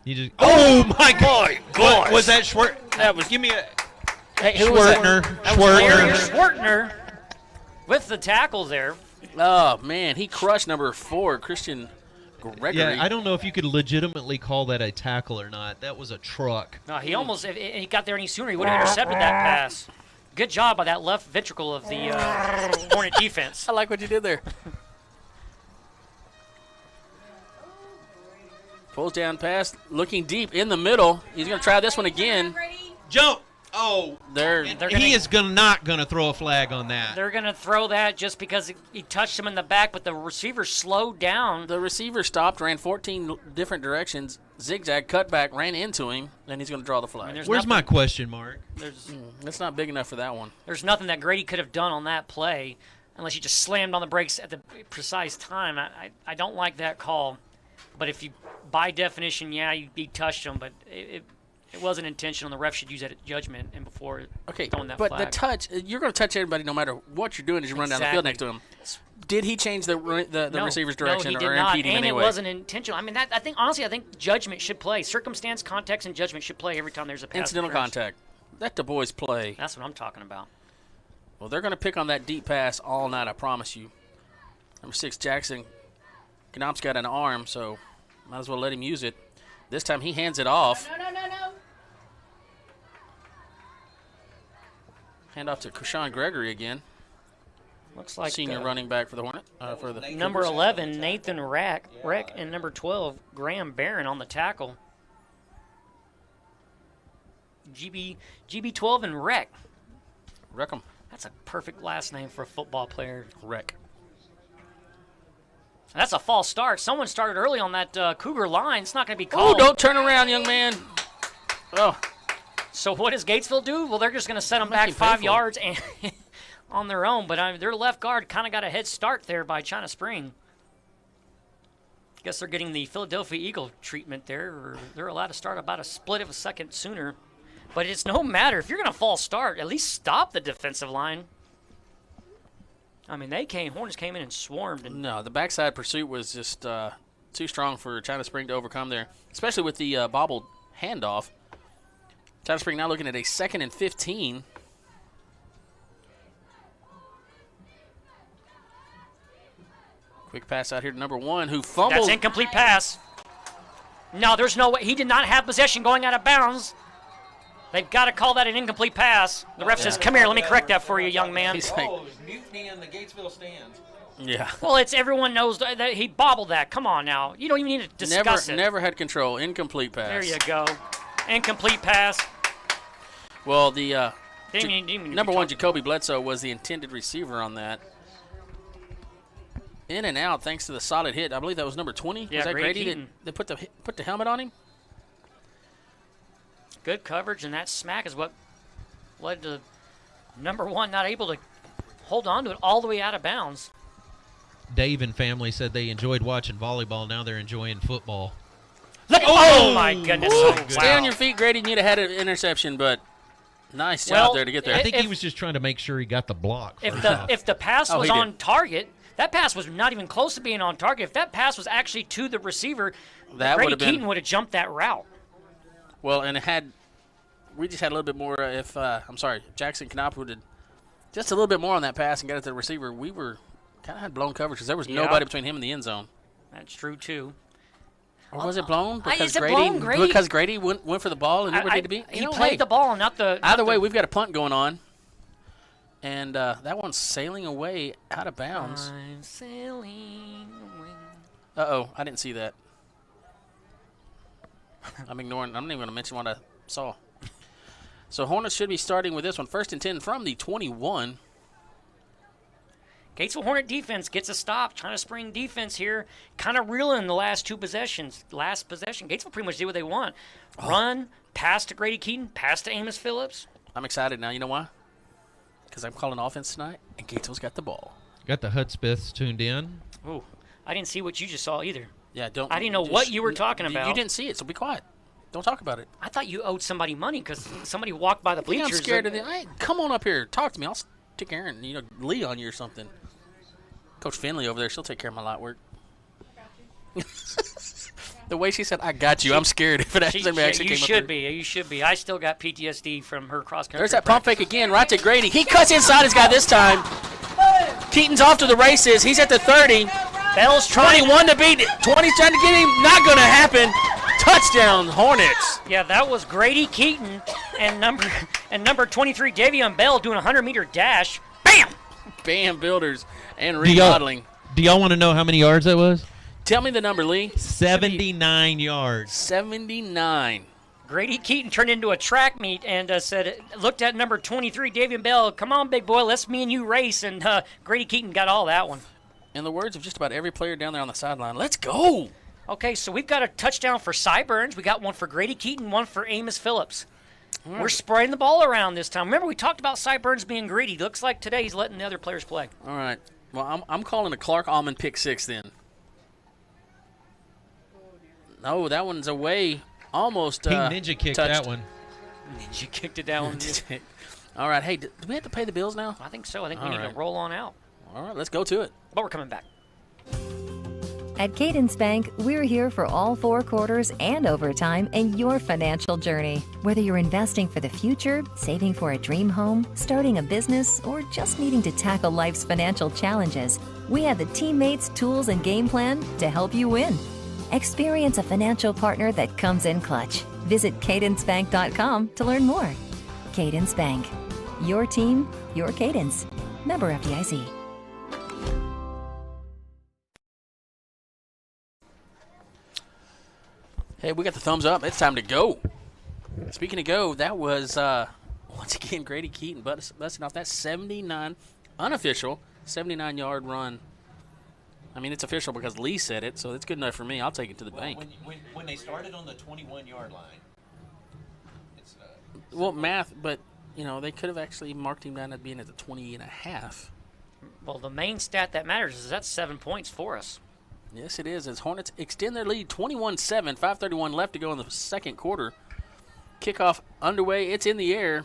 You just, oh my God!
gosh.
Was that Schwartner?
That was.
Give me a
Hey, who was that?
Larry
Schwartner.
Schwartner with the tackle there.
Oh man, he crushed number 4, Christian Gregory.
Yeah, I don't know if you could legitimately call that a tackle or not. That was a truck.
No, he almost if he got there any sooner, he would have intercepted that pass. Good job by that left ventricle of the Hornet defense.
I like what you did there. Pulls down pass, looking deep in the middle. He's going to try this one again.
Jump! Oh,
He
is not going to throw a flag on that.
They're going to throw that just because he touched him in the back, but the receiver slowed down.
The receiver stopped, ran 14 different directions, zigzag, cut back, ran into him, and he's going to draw the flag.
Where's my question mark?
That's not big enough for that one.
There's nothing that Grady could have done on that play unless he just slammed on the brakes at the precise time. I don't like that call. But if you, by definition, he touched him, but it wasn't intentional. The ref should use that judgment and before throwing that
but
flag.
the touch, you're going to touch everybody no matter what you're doing as you run down the field next to him. Did he change the receiver's direction or impede him
and
anyway?
It wasn't intentional. I mean, I think judgment should play. Circumstance, context, and judgment should play every time there's a pass.
Incidental contact. Let the boys play.
That's what I'm talking about.
Well, they're going to pick on that deep pass all night, I promise you. Number 6, Jackson Knopp's got an arm, so might as well let him use it. This time he hands it off.
No.
Hand off to Krishan Gregory again.
Looks like
senior running back for the Hornet. For the
number 11, Nathan Reck, and number 12, Graham Barron on the tackle. GB12 and Reck.
Wreck 'em.
That's a perfect last name for a football player.
Wreck.
That's a false start. Someone started early on that Cougar line. It's not going to be called.
Oh, don't turn around, young man. Oh.
So what does Gatesville do? Well, they're just going to set them back 5 yards and on their own. But their left guard kind of got a head start there by China Spring. Guess they're getting the Philadelphia Eagle treatment there. Or they're allowed to start about a split of a second sooner. But it's no matter. If you're going to false start, at least stop the defensive line. I mean, Hornets came in and swarmed. And
no, the backside pursuit was just too strong for China Spring to overcome there, especially with the bobbled handoff. China Spring now looking at a 2nd and 15. Quick pass out here to number 1, who fumbled.
That's incomplete pass. No, there's no way. He did not have possession going out of bounds. They've got to call that an incomplete pass. The ref says, come here, let me correct that for you, young man.
He's like,
mutiny in the Gatesville stands.
Yeah.
Well, everyone knows that he bobbled that. Come on now. You don't even need to discuss it.
Never had control. Incomplete pass.
There you go. Incomplete pass.
Well, the
number
1, Jacoby Bledsoe, was the intended receiver on that. In and out thanks to the solid hit. I believe that was number 20.
Yeah,
was that
Grady
that put the helmet on him?
Good coverage, and that smack is what led to number 1 not able to hold on to it all the way out of bounds.
Dave and family said they enjoyed watching volleyball. Now they're enjoying football.
Oh my goodness.
Stay on your feet, Grady. You'd have had an interception, but nice job there to get there.
I think he was just trying to make sure he got the block.
If the pass was on target, that pass was not even close to being on target. If that pass was actually to the receiver, Grady Keaton would have jumped that route.
Well, and we just had a little bit more. Jackson Knopp would have just a little bit more on that pass and got it to the receiver. We were kind of had blown coverage because there was nobody between him and the end zone.
That's true too.
Or was it blown because
Grady?
Because Grady went for the ball and knew where it needed to be.
He played the ball, not the.
Either way, we've got a punt going on, And that one's sailing away out of bounds.
I'm sailing away.
Uh-oh, I didn't see that. I'm ignoring. I'm not even going to mention what I saw. So Hornets should be starting with this one. 1st and 10 from the 21.
Gatesville Hornet defense gets a stop, trying to spring defense here. Kind of reeling the last two possessions. Last possession, Gatesville pretty much did what they want. Run, pass to Grady Keaton, pass to Amos Phillips.
I'm excited now. You know why? Because I'm calling offense tonight, and Gatesville's got the ball.
Got the Hudspeths tuned in.
Ooh, I didn't see what you just saw either.
Yeah, don't.
I didn't know what you were talking about.
You didn't see it, so be quiet. Don't talk about it.
I thought you owed somebody money because somebody walked by the bleachers.
I'm scared of the. Come on up here, talk to me. I'll stick Aaron, Lee on you or something. Coach Finley over there, she'll take care of my light work. The way she said, "I got you," I'm scared if it actually came up.
You should be. I still got PTSD from her cross country.
There's that pump fake again, right to Grady. He cuts inside his guy this time. Keaton's off to the races. He's at the 30.
Bell's trying
21 to beat. 20's trying to get him. Not going to happen. Touchdown, Hornets.
Yeah, that was Grady Keaton and number 23 Davion Bell doing a 100-meter dash. Bam!
Bam builders and remodeling.
Do y'all want to know how many yards that was?
Tell me the number, Lee.
79 yards.
79.
Grady Keaton turned into a track meet and looked at number 23, Davion Bell. Come on, big boy, let's me and you race. And Grady Keaton got all that one.
In the words of just about every player down there on the sideline, let's go.
Okay, so we've got a touchdown for Cy Burns. We got one for Grady Keaton, one for Amos Phillips. Right. We're spraying the ball around this time. Remember, we talked about Cy Burns being greedy. Looks like today he's letting the other players play.
All right. Well, I'm calling a Clark Allman pick 6 then. No, that one's away. Almost
he ninja kicked
touched.
That one.
Ninja kicked it down.
All right. Hey, do we have to pay the bills now?
I think so. I think we need to roll on out.
All right, let's go to it.
But we're coming back.
At Cadence Bank, we're here for all 4 quarters and overtime in your financial journey. Whether you're investing for the future, saving for a dream home, starting a business, or just needing to tackle life's financial challenges, we have the teammates, tools, and game plan to help you win. Experience a financial partner that comes in clutch. Visit cadencebank.com to learn more. Cadence Bank. Your team, your cadence. Member FDIC.
Hey, we got the thumbs up. It's time to go. Speaking of go, that was, once again, Grady Keaton busting off that 79, unofficial, 79-yard run. I mean, it's official because Lee said it, so it's good enough for me. I'll take it to the bank.
When they started on the 21-yard line, it's
well, math, but, they could have actually marked him down as being at the 20.5.
Well, the main stat that matters is that's 7 points for us.
Yes, it is, as Hornets extend their lead 21-7, 5:31 left to go in the second quarter. Kickoff underway. It's in the air.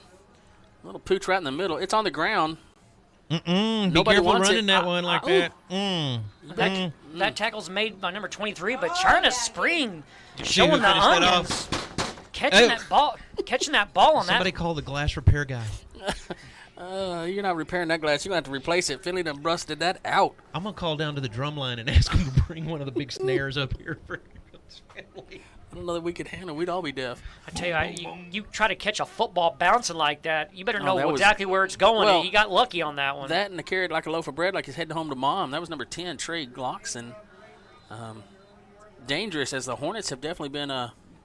A little pooch right in the middle. It's on the ground.
Be careful running that one like that.
That tackle's made by number 23, but trying to spring, showing the onions, catching that ball on that.
Somebody call the glass repair guy.
You're not repairing that glass. You're going to have to replace it. Finley done busted that out.
I'm going to call down to the drum line and ask them to bring one of the big snares up here for his family.
I don't know that we could handle. We'd all be deaf.
I tell you, you try to catch a football bouncing like that, you better know exactly where it's going. Well, he got lucky on that one.
That and the carried like a loaf of bread, like he's heading home to mom. That was number 10, Trey Glockson. Dangerous, as the Hornets have definitely been.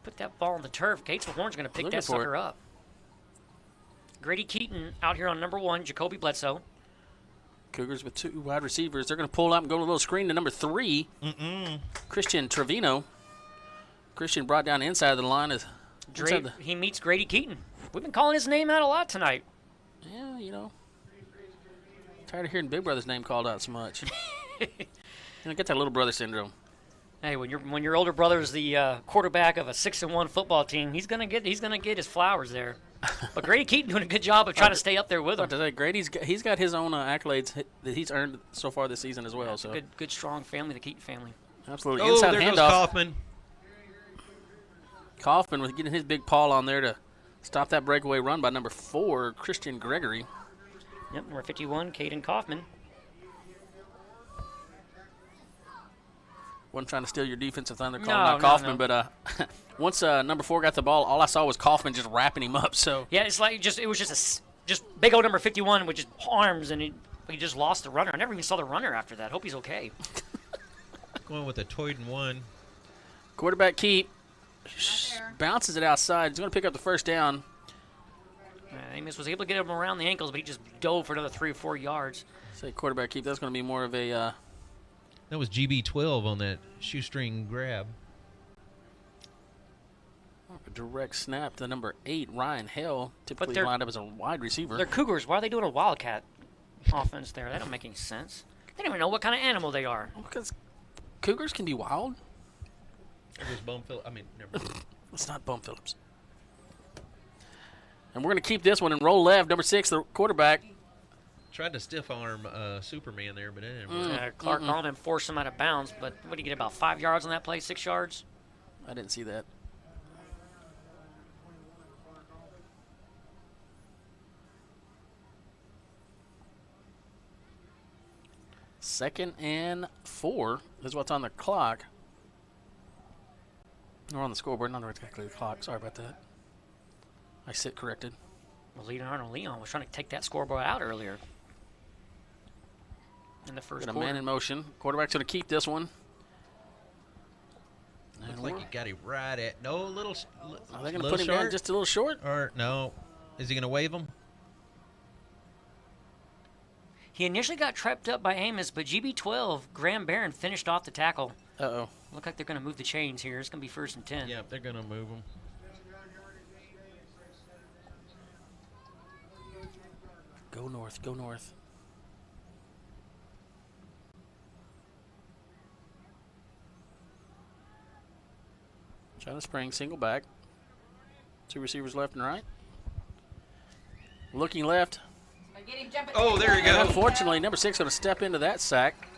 Put that ball on the turf. Gatesville Hornets going to pick that sucker up. Grady Keaton out here on number 1, Jacoby Bledsoe.
Cougars with 2 wide receivers. They're going to pull up and go to a little screen to number 3, Christian Trevino. Christian brought down inside the line.
He meets Grady Keaton. We've been calling his name out a lot tonight.
Yeah, tired of hearing Big Brother's name called out so much. Get that little brother syndrome.
Hey, when your older brother is the quarterback of a 6-1 football team, he's gonna get his flowers there. But Grady Keaton doing a good job of trying to stay up there with him.
He's got his own accolades that he's earned so far this season as well.
Yeah,
so
good, strong family, the Keaton family.
Absolutely. Inside
there
handoff.
Goes Kaufman.
Kaufman was getting his big paw on there to stop that breakaway run by number 4, Christian Gregory.
Yep, number 51, Caden Kaufman.
Wasn't trying to steal your defensive thunder, calling out Kaufman, but once number 4 got the ball, all I saw was Kaufman just wrapping him up. So
yeah, it's like it was just just big old number 51 with just arms, and he just lost the runner. I never even saw the runner after that. Hope he's okay.
Going with a Toyden 1.
Quarterback keep. Bounces it outside. He's going to pick up the first down.
Amos was able to get him around the ankles, but he just dove for another 3 or 4 yards.
Say quarterback keep. That's going to be more of a...
That was GB12 on that shoestring grab.
A direct snap to number 8, Ryan Hale, typically lined up as a wide receiver.
They're Cougars. Why are they doing a Wildcat offense there? That don't make any sense. They don't even know what kind of animal they are.
Because Cougars can be wild.
It was Bone Phillips. I mean, never mind.
It's not Bone Phillips. And we're going to keep this one and roll left. Number 6, the quarterback.
Tried to stiff arm Superman there, but it didn't work.
Clark Allman forced him out of bounds, but what did he get, about 5 yards on that play, 6 yards?
I didn't see that. Second and 4 is what's on the clock. We're on the scoreboard, not exactly the clock. Sorry about that. I sit corrected.
Well, Leonardo Leon was trying to take that scoreboard out earlier in the first quarter.
A man in motion. Quarterback's going to keep this one.
Looks like you got him right at little.
Are they going to put him down just a little short?
Or no? Is he going to wave him?
He initially got tripped up by Amos, but GB12, Graham Barron, finished off the tackle.
Uh-oh.
Look like they're going to move the chains here. It's going to be 1st and 10.
Yeah, they're going to move them.
Go north, go north. China Spring, single back. 2 receivers left and right. Looking left.
Oh, there you go.
Unfortunately, number 6 going to step into that sack.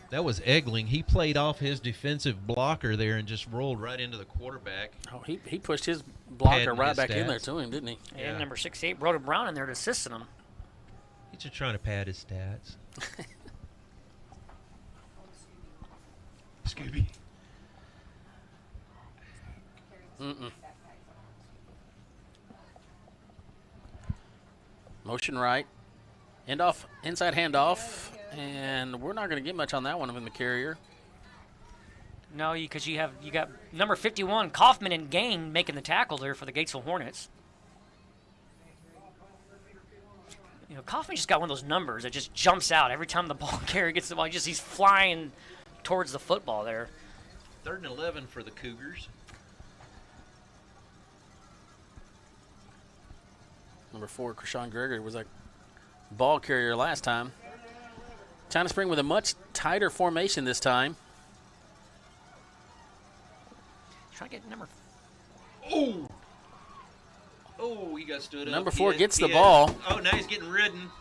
That was Egling. He played off his defensive blocker there and just rolled right into the quarterback.
Oh, he pushed his blocker
Padding
right
his
back in
stats.
there to him, didn't he?
And
Yeah.
number 68, Broden Brown, in there to assist him.
He's just trying to pad his stats. Scooby.
Motion right. Inside handoff. And we're not going to get much on that one in the carrier.
No, because you got number 51, Kaufman, and Gang making the tackle there for the Gatesville Hornets. You know, Kaufman just got one of those numbers that just jumps out every time the ball carrier gets the ball. He's flying towards the football there.
3rd and 11 for the Cougars.
Number 4, Krishan Gregory, was a ball carrier last time. China Spring with a much tighter formation this time.
Trying to get number.
Oh, he got stood up.
Number 4 gets the ball.
Oh, now he's getting ridden.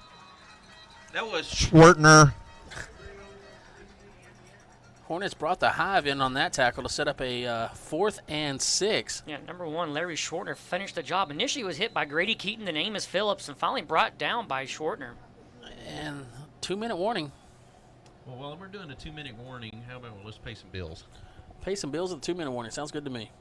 That was Schwertner.
Hornets brought the hive in on that tackle to set up a 4th and 6.
Yeah, number 1, Larry Schwartner finished the job. Initially was hit by Grady Keaton, then Amos Phillips, and finally brought down by Schwartner.
And 2-minute warning.
Well, while we're doing a 2-minute warning, how about let's pay some bills?
Pay some bills with a 2-minute warning. Sounds good to me.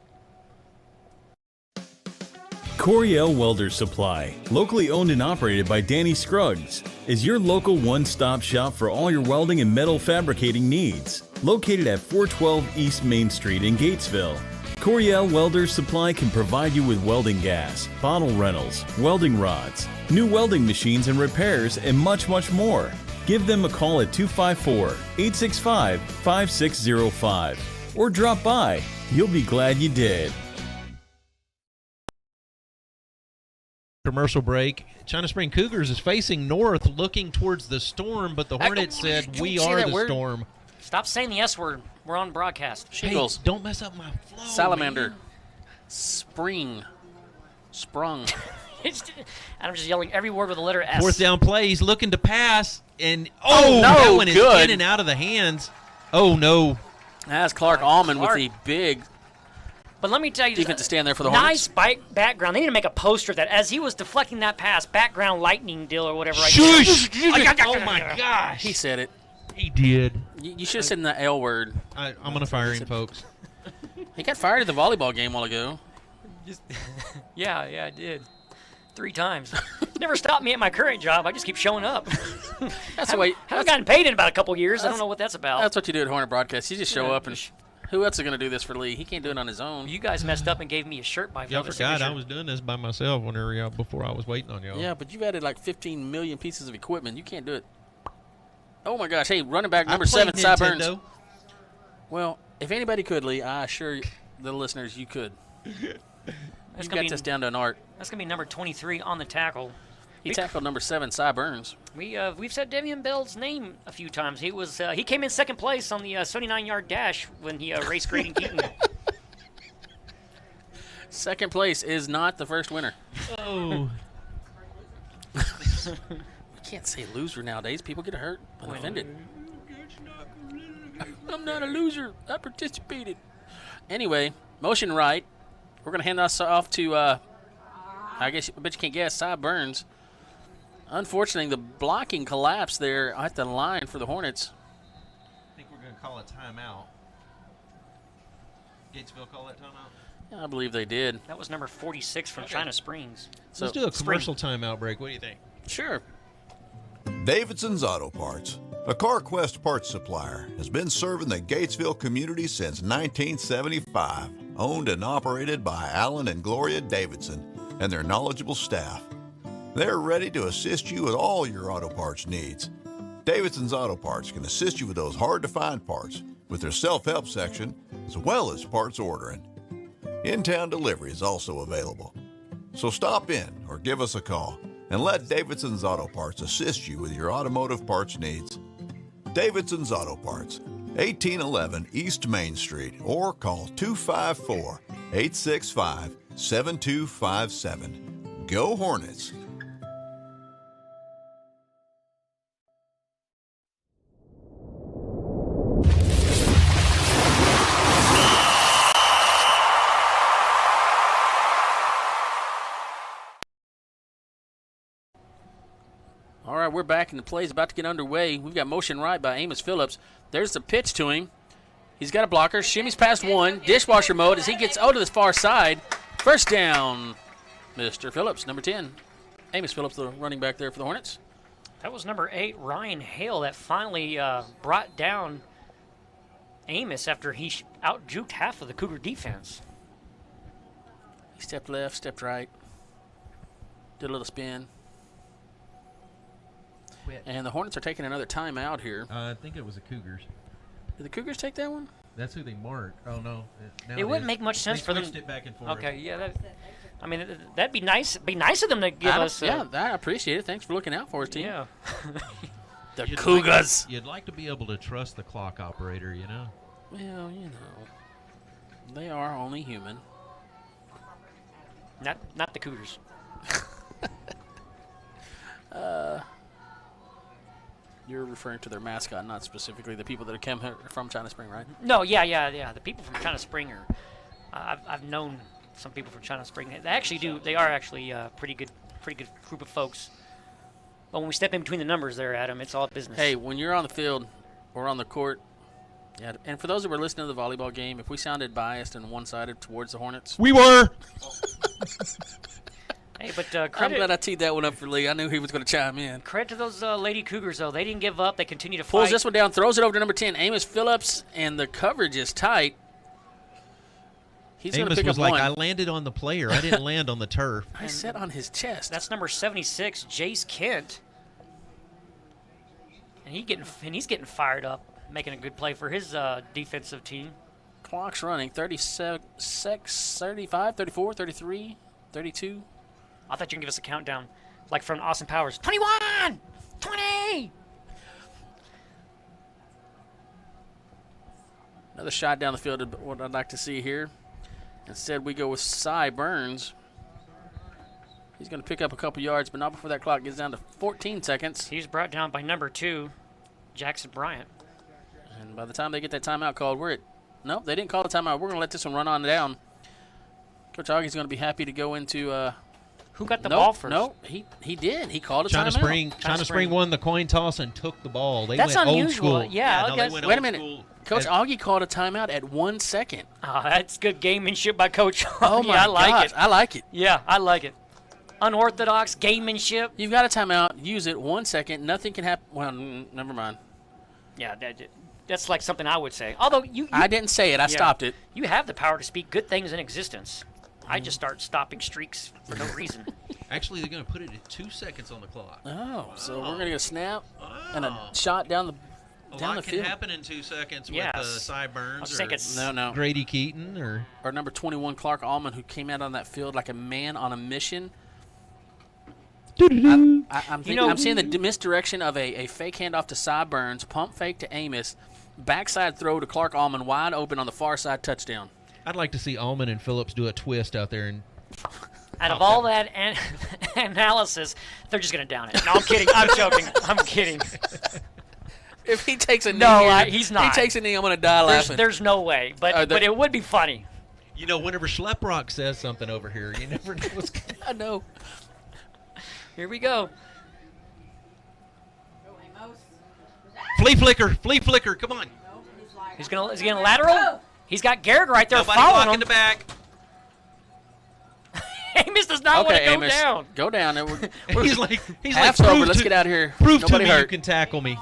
Coriel Welders Supply, locally owned and operated by Danny Scruggs, is your local one-stop shop for all your welding and metal fabricating needs. Located at 412 East Main Street in Gatesville, Coriel Welders Supply can provide you with welding gas, bottle rentals, welding rods, new welding machines and repairs, and much, much more. Give them a call at 254-865-5605 or drop by. You'll be glad you did.
Commercial break. China Spring Cougars is facing north, looking towards the storm, but the Hornets said, we are the storm.
Stop saying the S word. We're on broadcast.
Shingles.
Hey, don't mess up my flow,
Salamander.
man.
Spring. Sprung.
I'm just yelling every word with the letter S.
4th down play. He's looking to pass, and
no,
that one is
good.
in and out of the hands. Oh, no.
That's Clark Allman with the big
But let me tell you,
defensive stand there for the
nice
Hornets.
background. They need to make a poster of that as he was deflecting that pass, background lightning deal or whatever.
Shush! Oh, my gosh.
He said it.
He did.
You should have said the L word.
I'm going to fire him, folks.
He got fired at the volleyball game a while ago.
Yeah, I did. 3 times. Never stopped me at my current job. I just keep showing up.
That's why.
I haven't gotten paid in about a couple years. I don't know what that's about.
That's what you do at Hornet Broadcast. You just show up and. Who else is going to do this for Lee? He can't do it on his own.
You guys messed up and gave me a shirt by
Y'all forgot I was doing this by myself before I was waiting on y'all.
Yeah, but you've added like 15 million pieces of equipment. You can't do it. Oh, my gosh. Hey, running back number 7, Cy Burns. Well, if anybody could, Lee, I assure the listeners you could. You've got this down to an art.
That's going to be number 23 on the tackle.
He tackled number 7, Cy Burns.
We've said Devian Bell's name a few times. He came in second place on the 79-yard dash when he raced Grady Keaton.
Second place is not the first winner.
Oh.
You can't say loser nowadays. People get hurt and offended. I'm not a loser. I participated. Anyway, motion right. We're going to hand us off to, I bet you can't guess, Cy Burns. Unfortunately, the blocking collapsed there at the line for the Hornets.
I think we're going to call it timeout. Gatesville call that timeout?
Yeah, I believe they did.
That was number 46 from China Springs.
So let's do a commercial timeout break. What do you think?
Sure.
Davidson's Auto Parts, a CarQuest parts supplier, has been serving the Gatesville community since 1975. Owned and operated by Alan and Gloria Davidson and their knowledgeable staff. They're ready to assist you with all your auto parts needs. Davidson's Auto Parts can assist you with those hard-to-find parts with their self-help section, as well as parts ordering. In-town delivery is also available. So stop in or give us a call and let Davidson's Auto Parts assist you with your automotive parts needs. Davidson's Auto Parts, 1811 East Main Street, or call 254-865-7257. Go Hornets!
All right, we're back, and the play is about to get underway. We've got motion right by Amos Phillips. There's the pitch to him. He's got a blocker. Shimmy's past one. Dishwasher mode as he gets out to the far side. First down, Mr. Phillips, number 10. Amos Phillips, the running back there for the Hornets.
That was number 8, Ryan Hale, that finally brought down Amos after he out-juked half of the Cougar defense.
He stepped left, stepped right, did a little spin. And the Hornets are taking another timeout here.
I think it was the Cougars.
Did the Cougars take that one?
That's who they marked. Oh, no.
It wouldn't make much sense for them.
They switched it back and forth.
Okay, yeah. That'd be nice. It'd be nice of them to give us.
Yeah, I appreciate it. Thanks for looking out for us, team.
Yeah.
The Cougars.
You'd like to be able to trust the clock operator, you know?
Well, you know. They are only human.
Not the Cougars.
You're referring to their mascot, not specifically the people that have come here from China Spring, right?
No, yeah. The people from China Spring are. I've known some people from China Spring. They actually do. They are actually pretty good group of folks. But when we step in between the numbers there, Adam, it's all business.
Hey, when you're on the field or on the court, yeah. And for those that were listening to the volleyball game, if we sounded biased and one-sided towards the Hornets,
we were.
Hey, but
I'm glad I teed that one up for Lee. I knew he was going to chime in.
Credit to those Lady Cougars, though. They didn't give up. They continue to fight.
Pulls this one down, throws it over to number 10, Amos Phillips, and the coverage is tight. He's going to pick up
one.
one.
I landed on the player. I didn't land on the turf.
I sat on his chest.
That's number 76, Jace Kent. And he's getting fired up, making a good play for his defensive team.
Clock's running, 36, 35, 34, 33, 32.
I thought you were going to give us a countdown, like from Austin Powers. 21! 20!
Another shot down the field, what I'd like to see here. Instead, we go with Cy Burns. He's going to pick up a couple yards, but not before that clock gets down to 14 seconds.
He's brought down by number 2, Jackson Bryant.
And by the time they get that timeout called, nope, they didn't call the timeout. We're going to let this one run on down. Coach Augie's going to be happy to go into
who got the ball first?
No, he did. He called a timeout.
China Spring won the coin toss and took the ball. They
That's
went
unusual.
old school.
Yeah,
they went
wait a
old
minute.
school.
Coach Augie called a timeout at 1 second.
Oh, that's good gamemanship by Coach Augie.
Oh, my
I like
gosh.
it.
I like it.
Yeah, I like it. Unorthodox gamemanship.
You've got a timeout. Use it 1 second. Nothing can happen. Well, never mind.
Yeah, that's like something I would say. Although
I didn't say it. I stopped it.
You have the power to speak good things in existence. I just start stopping streaks for no reason.
Actually, they're going to put it at 2 seconds on the clock.
Oh, so we're going to get a snap and a shot down the down the
can
field.
Happen in 2 seconds with Cy Burns
no.
Grady Keaton
or number 21 Clark Allman, who came out on that field like a man on a mission. I'm seeing the misdirection of a fake handoff to Cy Burns, pump fake to Amos, backside throw to Clark Allman, wide open on the far side, touchdown.
I'd like to see Allman and Phillips do a twist out there. And
out of all that analysis, they're just going to down it. No, I'm kidding. I'm joking. I'm kidding.
If he takes a knee,
he's not.
If he takes a knee, I'm going to die laughing.
There's no way, but it would be funny.
You know, whenever Schleprock says something over here, you never know what's going on.
I know.
Here we go.
Flea flicker, come on.
Is he gonna lateral? He's got Garrett right there
Nobody
following him.
in the back.
Amos does not want to go
Amos,
down.
Go down.
He's like,
over. Let's get out of here.
Prove
Nobody
to me
hurt.
you can tackle me.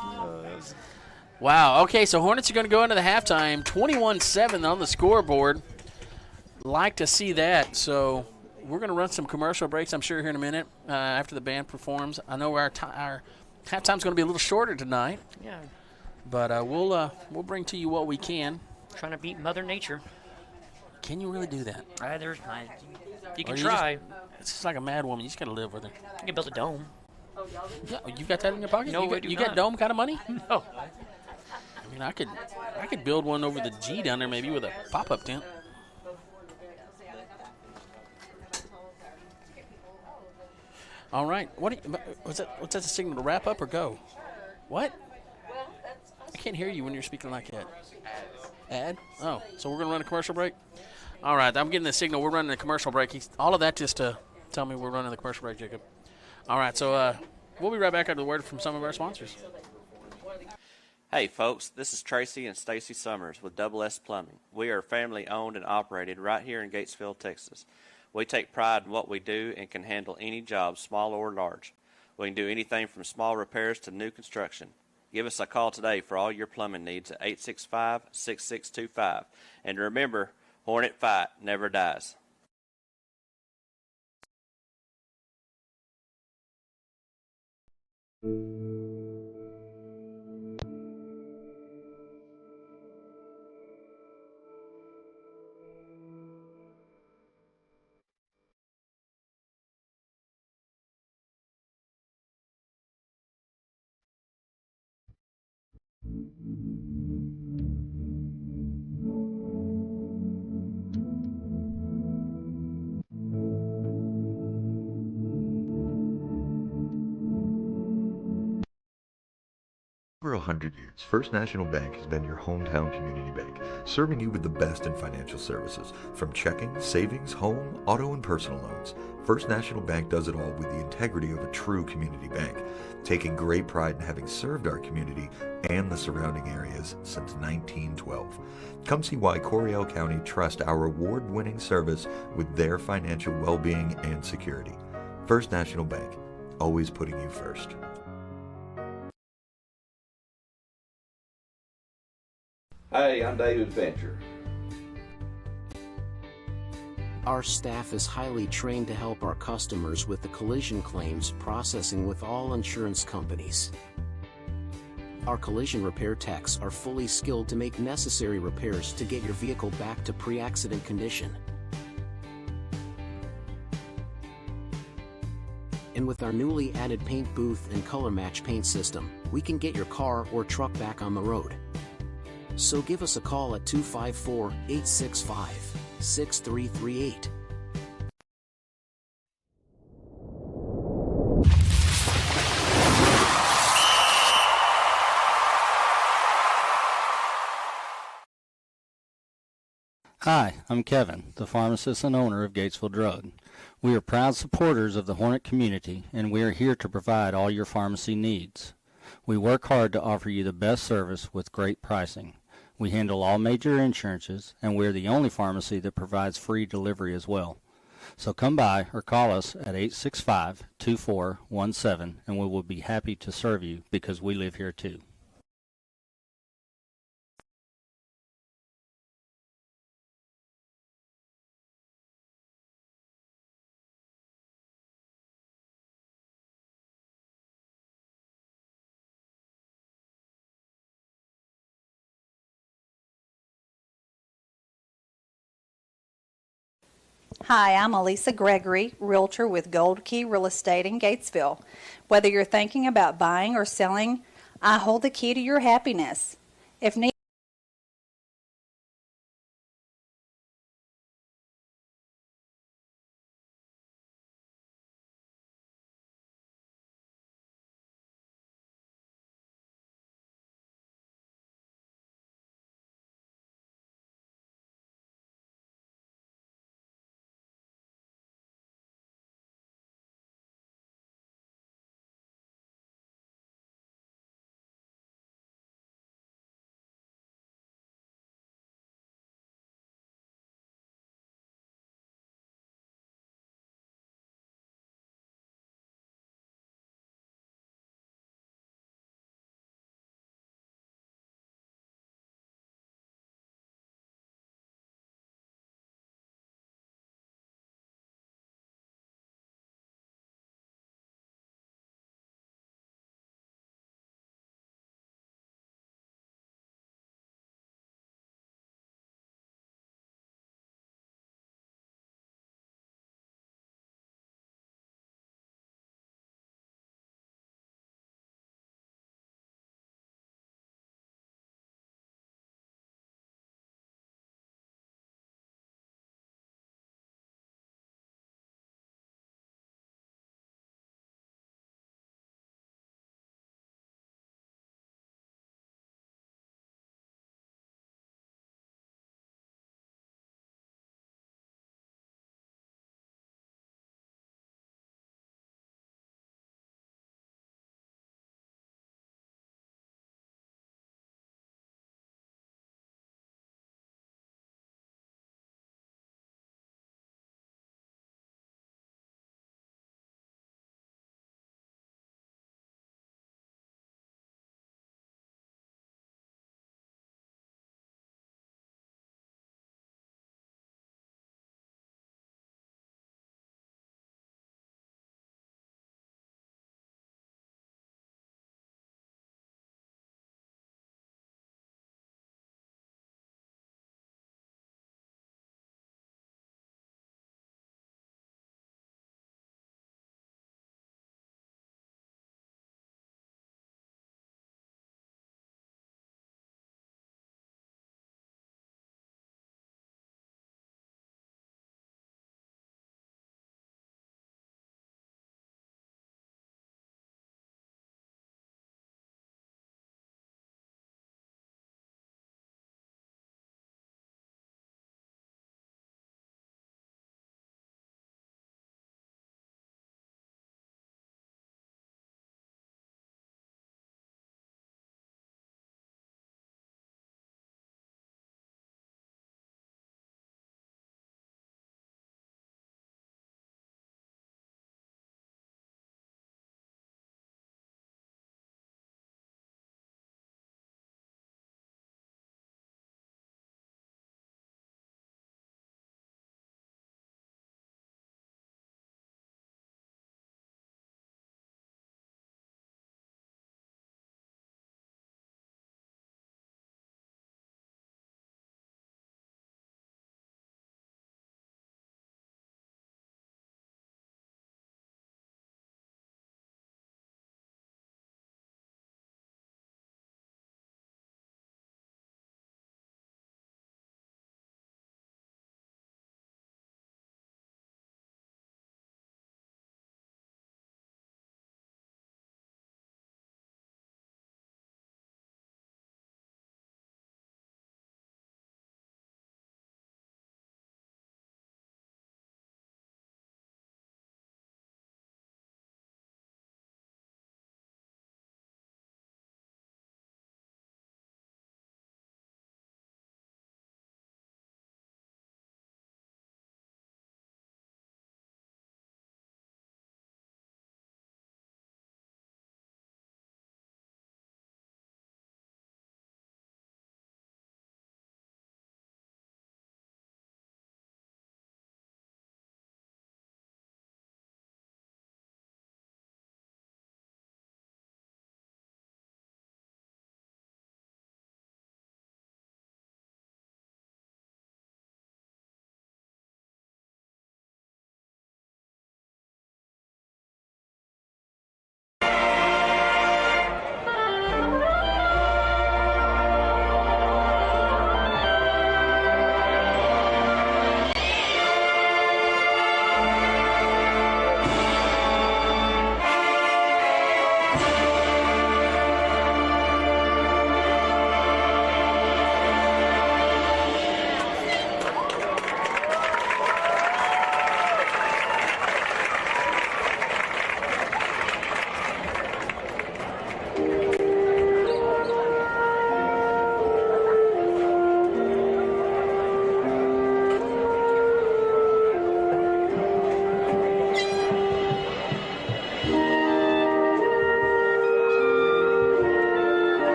Wow. Okay, so Hornets are going to go into the halftime, 21-7 on the scoreboard. Like to see that. So we're going to run some commercial breaks, I'm sure, here in a minute after the band performs. I know our halftime's going to be a little shorter tonight.
Yeah.
But we'll bring to you what we can.
Trying to beat Mother Nature.
Can you really do that?
You can try.
It's just like a mad woman. You just got to live with her.
You can build a dome.
Yeah, you got that in your pocket?
No,
you got dome kind of money?
No.
I mean, I could build one over the G down there maybe with a pop-up tent. All right. What's that a signal to wrap up or go? What? I can't hear you when you're speaking like that. Ad? Oh, so we're going to run a commercial break? All right, I'm getting the signal. We're running a commercial break. All of that just to tell me we're running the commercial break, Jacob. All right, so we'll be right back after the word from some of our sponsors.
Hey, folks, this is Tracy and Stacy Summers with Double S Plumbing. We are family owned and operated right here in Gatesville, Texas. We take pride in what we do and can handle any job, small or large. We can do anything from small repairs to new construction. Give us a call today for all your plumbing needs at 865-6625. And remember, Hornet Fight never dies.
For 100 years, First National Bank has been your hometown community bank, serving you with the best in financial services, from checking, savings, home, auto, and personal loans. First National Bank does it all with the integrity of a true community bank, taking great pride in having served our community and the surrounding areas since 1912. Come see why Coryell County trusts our award-winning service with their financial well-being and security. First National Bank, always putting you first.
Hey, I'm David Venture.
Our staff is highly trained to help our customers with the collision claims processing with all insurance companies. Our collision repair techs are fully skilled to make necessary repairs to get your vehicle back to pre-accident condition. And with our newly added paint booth and color match paint system, we can get your car or truck back on the road. So give us a call at 254-865-6338.
Hi, I'm Kevin, the pharmacist and owner of Gatesville Drug. We are proud supporters of the Hornet community, and we are here to provide all your pharmacy needs. We work hard to offer you the best service with great pricing. We handle all major insurances, and we're the only pharmacy that provides free delivery as well. So come by or call us at 865-2417, and we will be happy to serve you because we live here too.
Hi, I'm Elisa Gregory, Realtor with Gold Key Real Estate in Gatesville. Whether you're thinking about buying or selling, I hold the key to your happiness. If need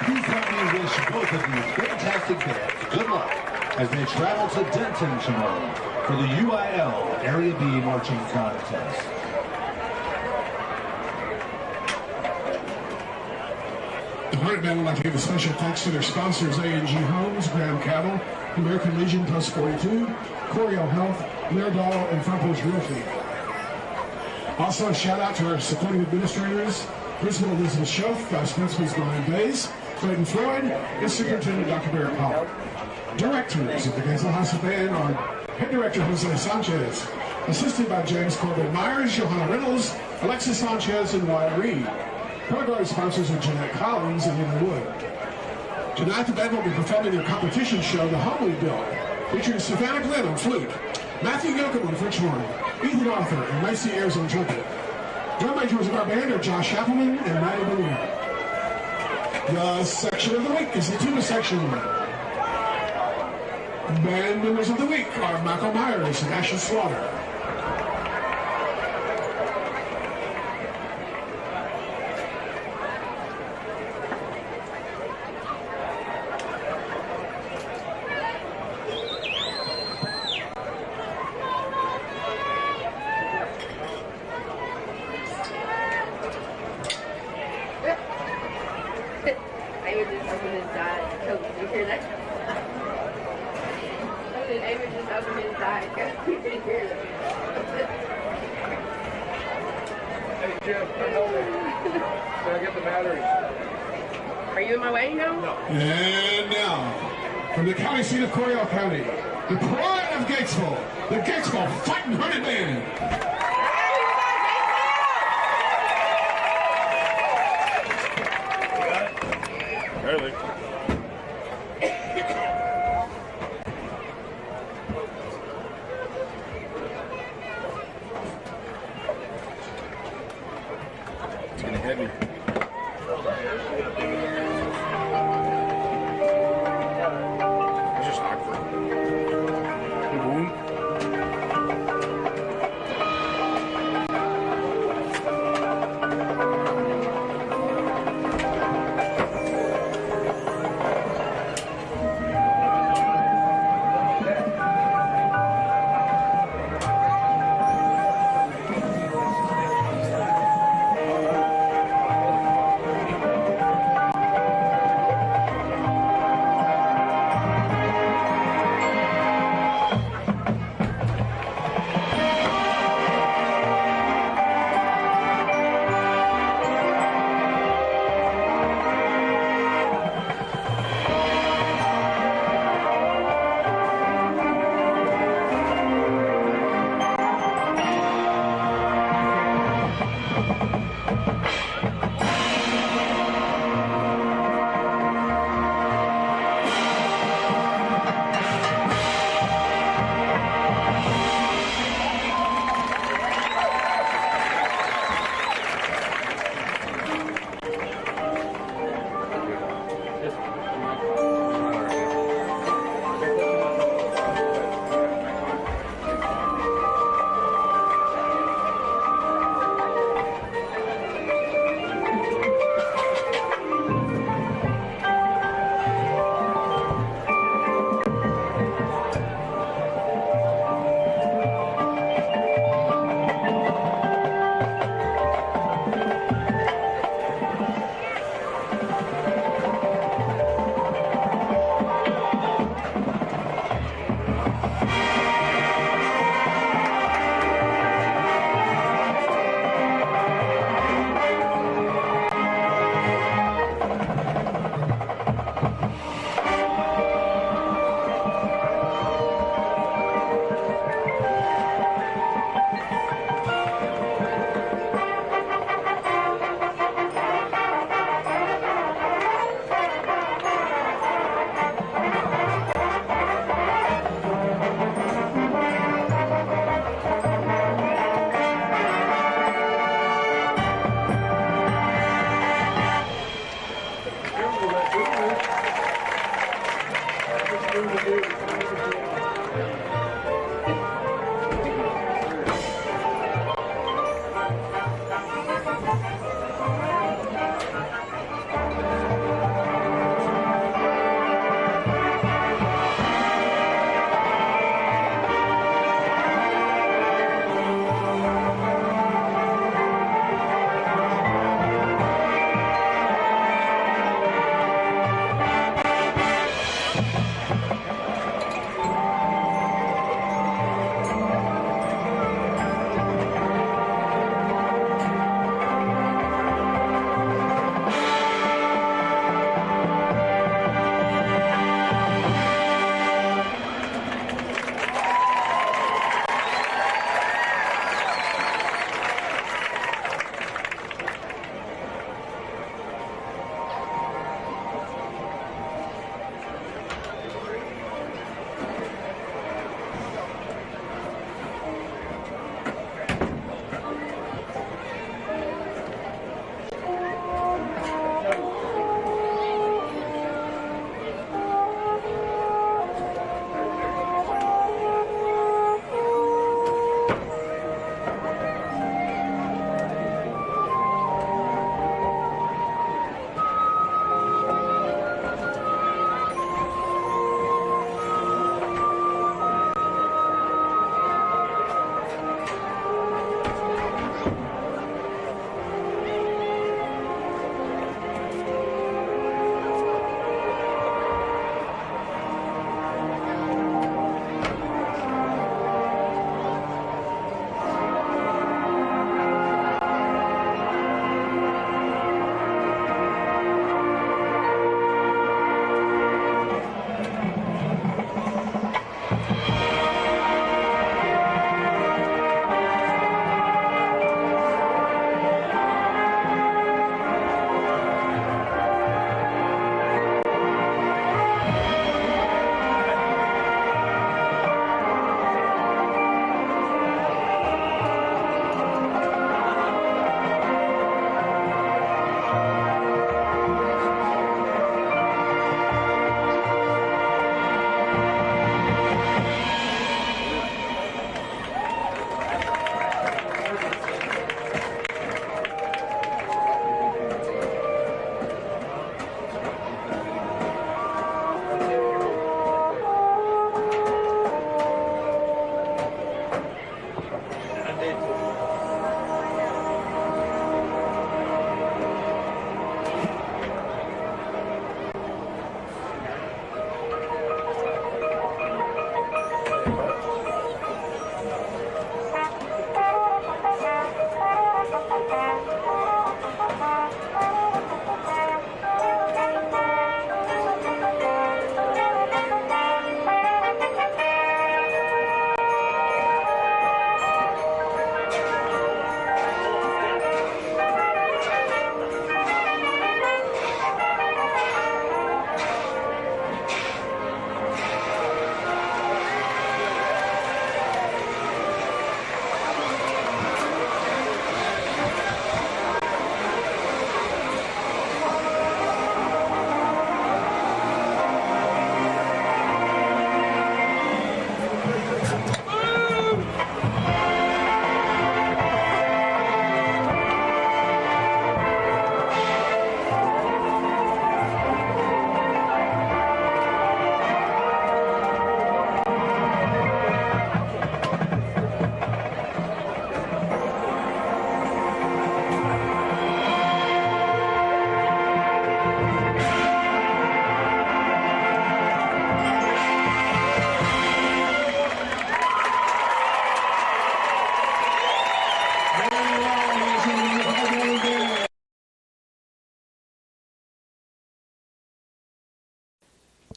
Peace Company wish both of you fantastic dads good luck as they travel to Denton tomorrow for the UIL Area B Marching Contest.
The Hornet Band would like to give a special thanks to their sponsors, A&G Homes, Graham Cattle, American Legion Post 42, Coriel Health, Miradol, and Front Porch Realty. Also a shout out to our supporting administrators, Principal Elizabeth Schoaf, Vice Principals Brian Bays, Clayton Floyd, and Superintendent Dr. Barrett Powell. Directors of the Gatesville House of Band are Head Director Jose Sanchez, assisted by James Corbin Myers, Johanna Reynolds, Alexis Sanchez, and Wyatt Reed. Program sponsors are Jeanette Collins and Henry Wood. Tonight the band will be performing their competition show, The Home We Built, featuring Savannah Glenn on flute, Matthew Yoakum on French horn, Ethan Arthur, and Lacey Ayers on trumpet. Drum majors of our band are Josh Appleman and Maddie Bonilla. The section of the week is the tuba section. Band members of the week are Michael Myers and Ashley Slaughter. And now, from the county seat of Coriel County, the pride of Gatesville, the Gatesville Fighting Hornet Band.
Barely. It's getting heavy.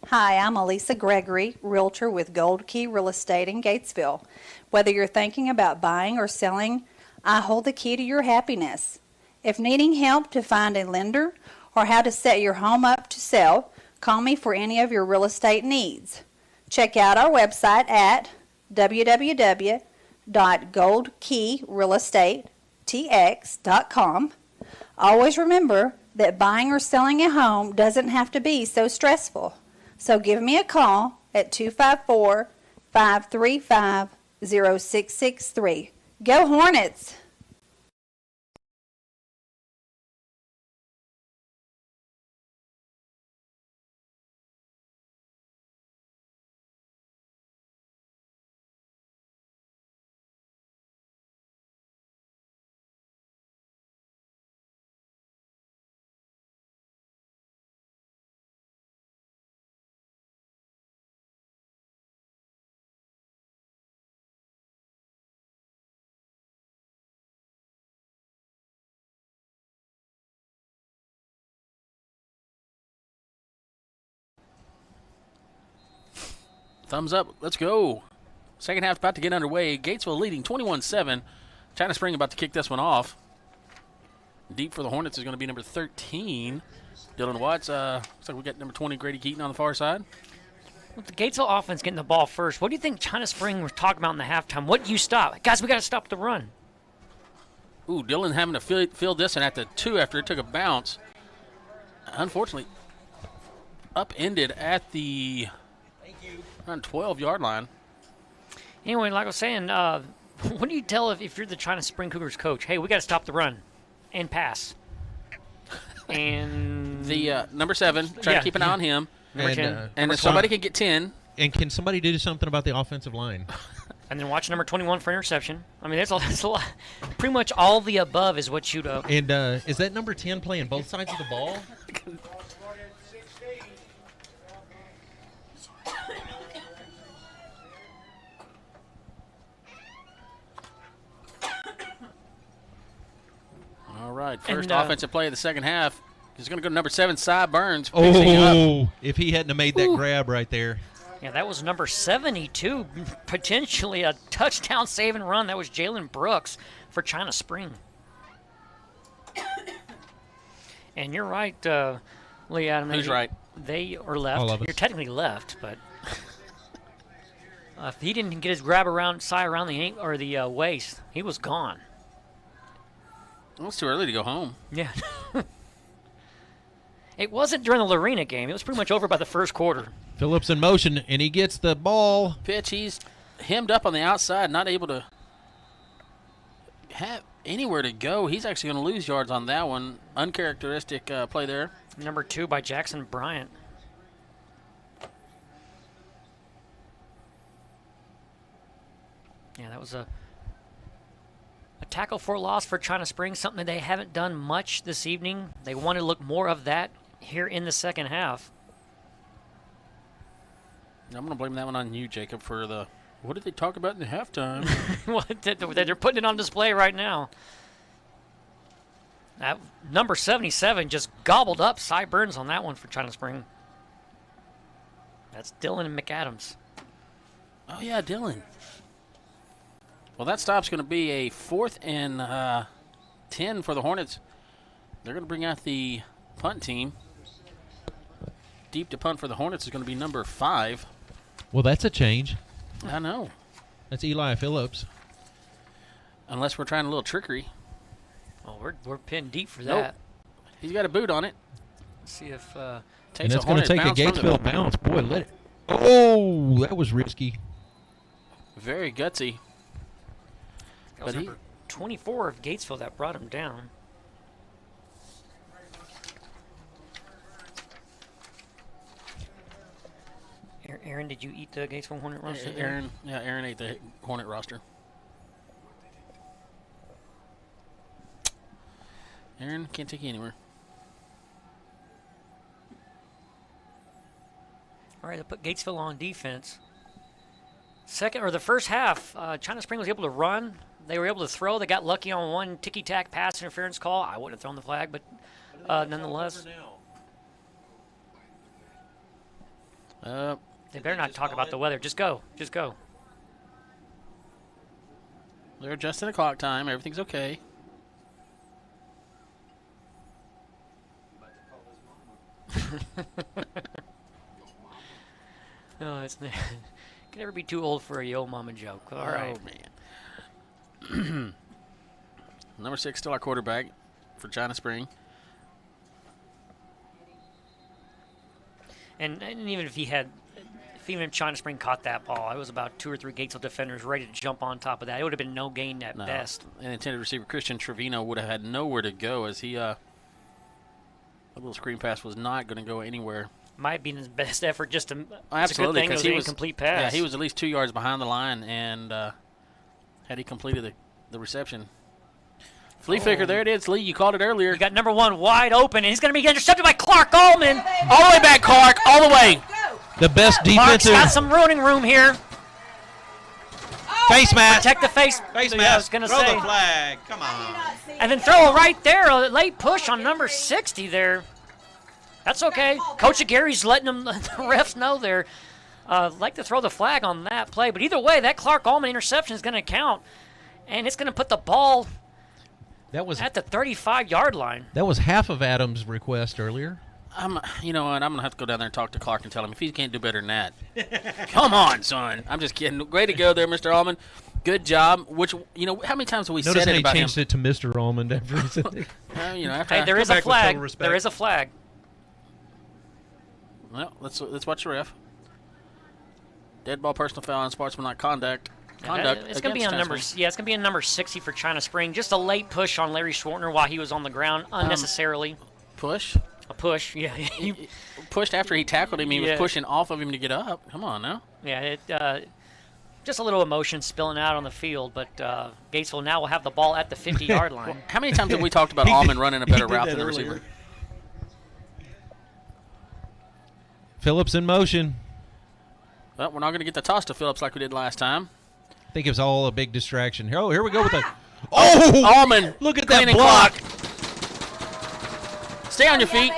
Hi, I'm Elisa Gregory, realtor with Gold Key Real Estate in Gatesville. Whether you're thinking about buying or selling, I hold the key to your happiness. If needing help to find a lender or how to set your home up to sell, call me for any of your real estate needs. Check out our website at www.goldkeyrealestatetx.com. Always remember that buying or selling a home doesn't have to be so stressful. So give me a call at 254-535-0663. Go Hornets!
Thumbs up. Let's go. Second half about to get underway. Gatesville leading 21-7. China Spring about to kick this one off. Deep for the Hornets is going to be number 13. Dylan Watts. Looks like we got number 20, Grady Keaton, on the far side.
With the Gatesville offense getting the ball first, what do you think China Spring was talking about in the halftime? What do you stop? Guys, we got to stop the run.
Ooh, Dylan having to field this and at the 2 after it took a bounce. Unfortunately, upended at the around 12-yard line.
Anyway, like I was saying, what do you tell if you're the China Spring Cougars coach? Hey, we got to stop the run and pass. And
the number 7, try to keep an eye on him. And if somebody can get 10.
And can somebody do something about the offensive line?
And then watch number 21 for interception. I mean, that's a lot. Pretty much all the above is what you'd up.
And is that number 10 playing both sides of the ball?
All right, first offensive play of the second half. He's going to go to number 7, Cy Burns.
Oh, if he hadn't have made that grab right there.
Yeah, that was number 72, potentially a touchdown save and run. That was Jalen Brooks for China Spring. And you're right, Lee Adam.
Who's right?
They are left.
All of us.
You're technically left, but if he didn't get his grab around Cy around the ankle or the waist, he was gone.
Well, it's too early to go home.
Yeah. It wasn't during the Lorena game. It was pretty much over by the first quarter.
Phillips in motion, and he gets the ball.
Pitch, he's hemmed up on the outside, not able to have anywhere to go. He's actually going to lose yards on that one. Uncharacteristic play there.
Number 2 by Jackson Bryant. Yeah, that was a tackle for loss for China Spring, something that they haven't done much this evening. They want to look more of that here in the second half.
I'm going to blame that one on you, Jacob, for the what did they talk about in the halftime?
Well, they're putting it on display right now. That number 77 just gobbled up Cy Burns on that one for China Spring. That's Dylan McAdams.
Oh, yeah, Dylan. Well, that stop's going to be a 4th and 10 for the Hornets. They're going to bring out the punt team. Deep to punt for the Hornets is going to be number 5.
Well, that's a change.
I know.
That's Eli Phillips.
Unless we're trying a little trickery.
Oh, we're pinned deep for that.
He's got a boot on it.
Let's see if
and that's going to take a Gatesville bounce. Boy, let it. Oh, that was risky.
Very gutsy.
That was number 24 of Gatesville that brought him down. Aaron, did you eat the Gatesville Hornet roster?
Aaron ate the Hornet roster. Aaron can't take you anywhere.
All right, they put Gatesville on defense. The first half, China Spring was able to run. They were able to throw. They got lucky on one ticky-tack pass interference call. I wouldn't have thrown the flag, but nonetheless. They better not talk about the weather. Just go. Just go.
They're adjusting the clock time. Everything's okay.
No, it's not. Can never be too old for a yo mama joke. All right,
man. Number 6 still our quarterback for China Spring.
And even if even if China Spring caught that ball, it was about 2 or 3 Gatesville defenders ready to jump on top of that. It would have been no gain at best.
And intended receiver Christian Trevino would have had nowhere to go as he a little screen pass was not going to go anywhere.
Might be his best effort just to.
Absolutely,
because
he
was
was
an incomplete pass.
Yeah, he was at least 2 yards behind the line, and had he completed the reception. Flea Flicker, there it is. Lee, you called it earlier.
You got number 1 wide open, and he's going to be intercepted by Clark Allman.
All the way back, Clark, all the way.
The best defensive.
Clark's got some running room here.
Face mask.
Protect the face.
Face
I
mask.
was going to
Throw
say.
the flag. Come on.
And then throw it right there. A late push on number 60 there. That's okay. Coach Gary's letting them, the refs know they're like to throw the flag on that play. But either way, that Clark Allman interception is going to count. And it's going to put the ball at the 35-yard line.
That was half of Adam's request earlier.
You know what? I'm going to have to go down there and talk to Clark and tell him if he can't do better than that. Come on, son. I'm just kidding. Way to go there, Mr. Allman. Good job. Which, you know, how many times have we said it about him?
Notice they changed it to Mr. Allman after he said it.
Hey, there is a flag. There is a flag.
Well, let's watch the ref. Dead ball, personal foul, on sportsmanlike conduct.
It's going to be on number. Yeah, it's going to be a number 60 for China Spring. Just a late push on Larry Schwartner while he was on the ground unnecessarily.
Push.
A push. Yeah.
He pushed after he tackled him. He was pushing off of him to get up. Come on now.
Yeah. Just a little emotion spilling out on the field, but Gatesville now will have the ball at the 50-yard line.
How many times have we talked about Allman running a better route than the receiver?
Phillips in motion.
Well, we're not going to get the toss to Phillips like we did last time.
I think it was all a big distraction. Oh, here we go with the.
Allman!
Look at that block!
Stay on your feet.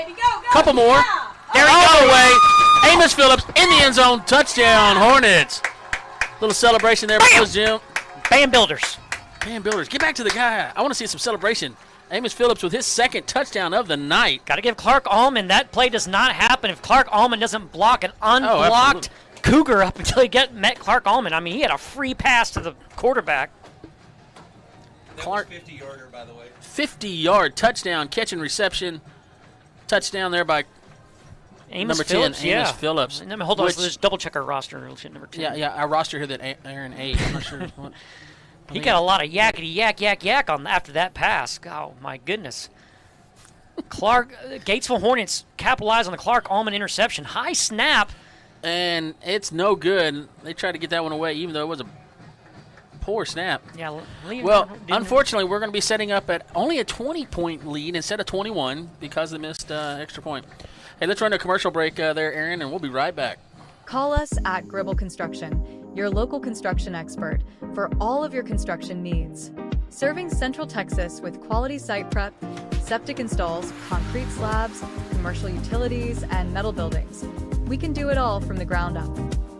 Couple more. There he goes. Away. Amos Phillips in the end zone. Touchdown, Hornets. Little celebration there, Jim.
Band builders.
Band builders. Get back to the guy. I want to see some celebration. Amos Phillips with his second touchdown of the night.
Got to give Clark Allman. That play does not happen if Clark Allman doesn't block an unblocked Cougar up until he met Clark Allman. I mean, he had a free pass to the quarterback.
Clark, 50-yarder, by the way.
50-yard touchdown, catch and reception. Touchdown there by
Amos
number
Phillips,
10, Amos Phillips.
Hold on, let's double check our roster. Number 10.
Yeah, our roster here that Aaron 8. I'm not sure what.
He got a lot of yakety yak on after that pass. Oh, my goodness. Gatesville Hornets capitalize on the Clark Allman interception. High snap.
And it's no good. They tried to get that one away, even though it was a poor snap.
Yeah.
Well, unfortunately, we're going to be setting up at only a 20-point lead instead of 21 because they missed extra point. Hey, let's run a commercial break there, Aaron, and we'll be right back.
Call us at Gribble Construction, your local construction expert, for all of your construction needs. Serving Central Texas with quality site prep, septic installs, concrete slabs, commercial utilities, and metal buildings. We can do it all from the ground up.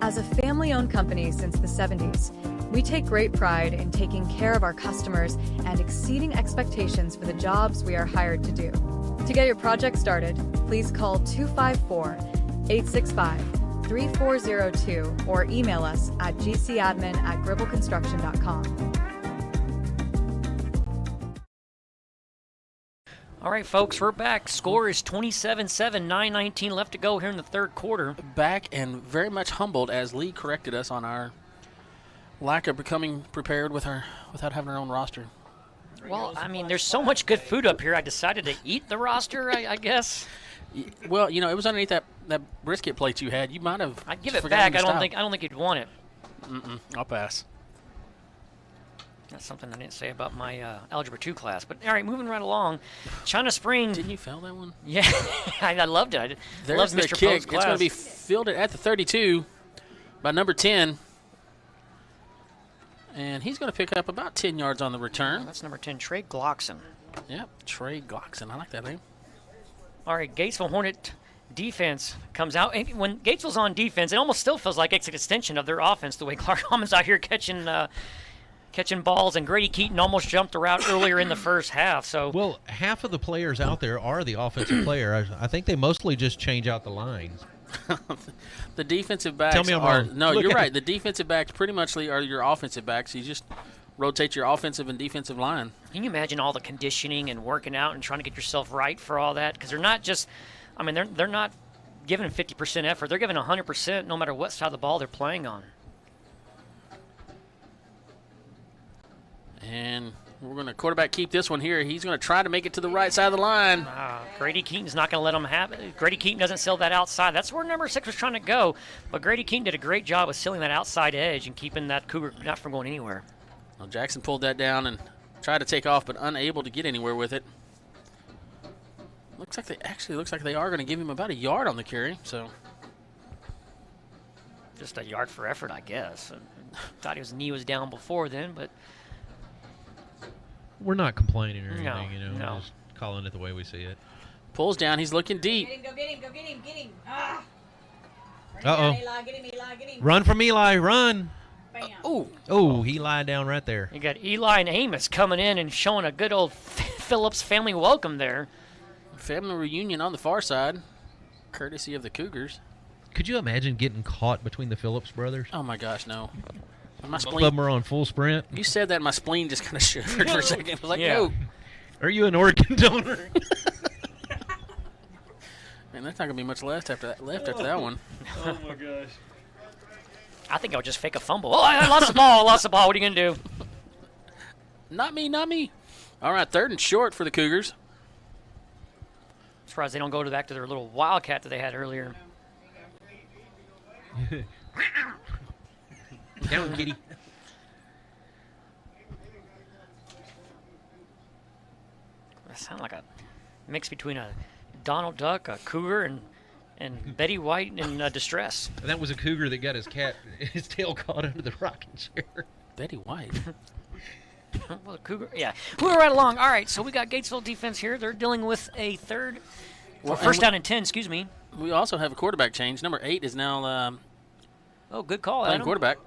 As a family-owned company since the 70s, we take great pride in taking care of our customers and exceeding expectations for the jobs we are hired to do. To get your project started, please call 254-865-3402 or email us at gcadmin@gribbleconstruction.com.
All right, folks, we're back. Score is 27-7, 9:19 left to go here in the third quarter.
Back and very much humbled as Lee corrected us on our lack of becoming prepared without having our own roster.
Well, I mean, there's so much good food up here. I decided to eat the roster, I guess.
Well, you know, it was underneath that brisket plate you had. You might have.
I'd give it back. I don't think you'd want it.
I'll pass.
That's something I didn't say about my Algebra 2 class. But, all right, moving right along. China Spring.
Didn't you fail that one?
Yeah, I loved it.
There's
loved
their
Mr.
kick.
Poe's class.
It's going to be fielded at the 32 by number 10. And he's going to pick up about 10 yards on the return.
Oh, that's number 10, Trey Glockson.
Yep, Trey Glockson. I like that name.
All right, Gatesville Hornet defense comes out. And when Gatesville's on defense, it almost still feels like it's an extension of their offense, the way Clark Almond's out here catching balls, and Grady Keaton almost jumped the route earlier in the first half. So
well, half of the players out there are the offensive player. I think they mostly just change out the lines.
The defensive backs
Tell me I'm
are
wrong.
no,
Look
you're
at
right.
it.
The defensive backs pretty much are your offensive backs. You just rotate your offensive and defensive line.
Can you imagine all the conditioning and working out and trying to get yourself right for all that? Because they're not just, I mean, they're not giving 50% effort. They're giving 100% no matter what side of the ball they're playing on.
And we're going to quarterback keep this one here. He's going to try to make it to the right side of the line.
Grady Keaton's not going to let him have it. Grady Keaton doesn't seal that outside. That's where number 6 was trying to go. But Grady Keaton did a great job of sealing that outside edge and keeping that Cougar not from going anywhere.
Well, Jackson pulled that down and tried to take off, but unable to get anywhere with it. Looks like they are going to give him about a yard on the carry. So
just a yard for effort, I guess. Thought his knee was down before then, but
we're not complaining or anything.
No.
We're just calling it the way we see it.
Pulls down. He's looking deep.
Go get him. Ah.
Uh-oh.
Get him.
Run from Eli, run.
Oh,
he lied down right there.
You got Eli and Amos coming in and showing a good old Phillips family welcome there.
Family reunion on the far side, courtesy of the Cougars.
Could you imagine getting caught between the Phillips brothers?
Oh, my gosh, no.
Both of them are on full sprint.
You said that, and my spleen just kind of shivered for a second. I was like, no.
Are you an organ donor?
Man, there's not going to be much left after that one.
Oh, my gosh.
I think I would just fake a fumble. Oh, I lost the ball. What are you going to do?
Not me. All right, 3rd and short for the Cougars.
Surprised they don't go back to their little wildcat that they had earlier.
Down, kitty.
That sounds like a mix between a Donald Duck, a cougar, and Betty White in distress.
And that was a cougar that got his tail caught under the rocking chair.
Betty White.
Well, a cougar. Yeah, moving right along. All right, so we got Gatesville defense here. They're dealing with a first down and 10. Excuse me.
We also have a quarterback change. Number 8 is now.
Good call,
playing
Adam.
Quarterback.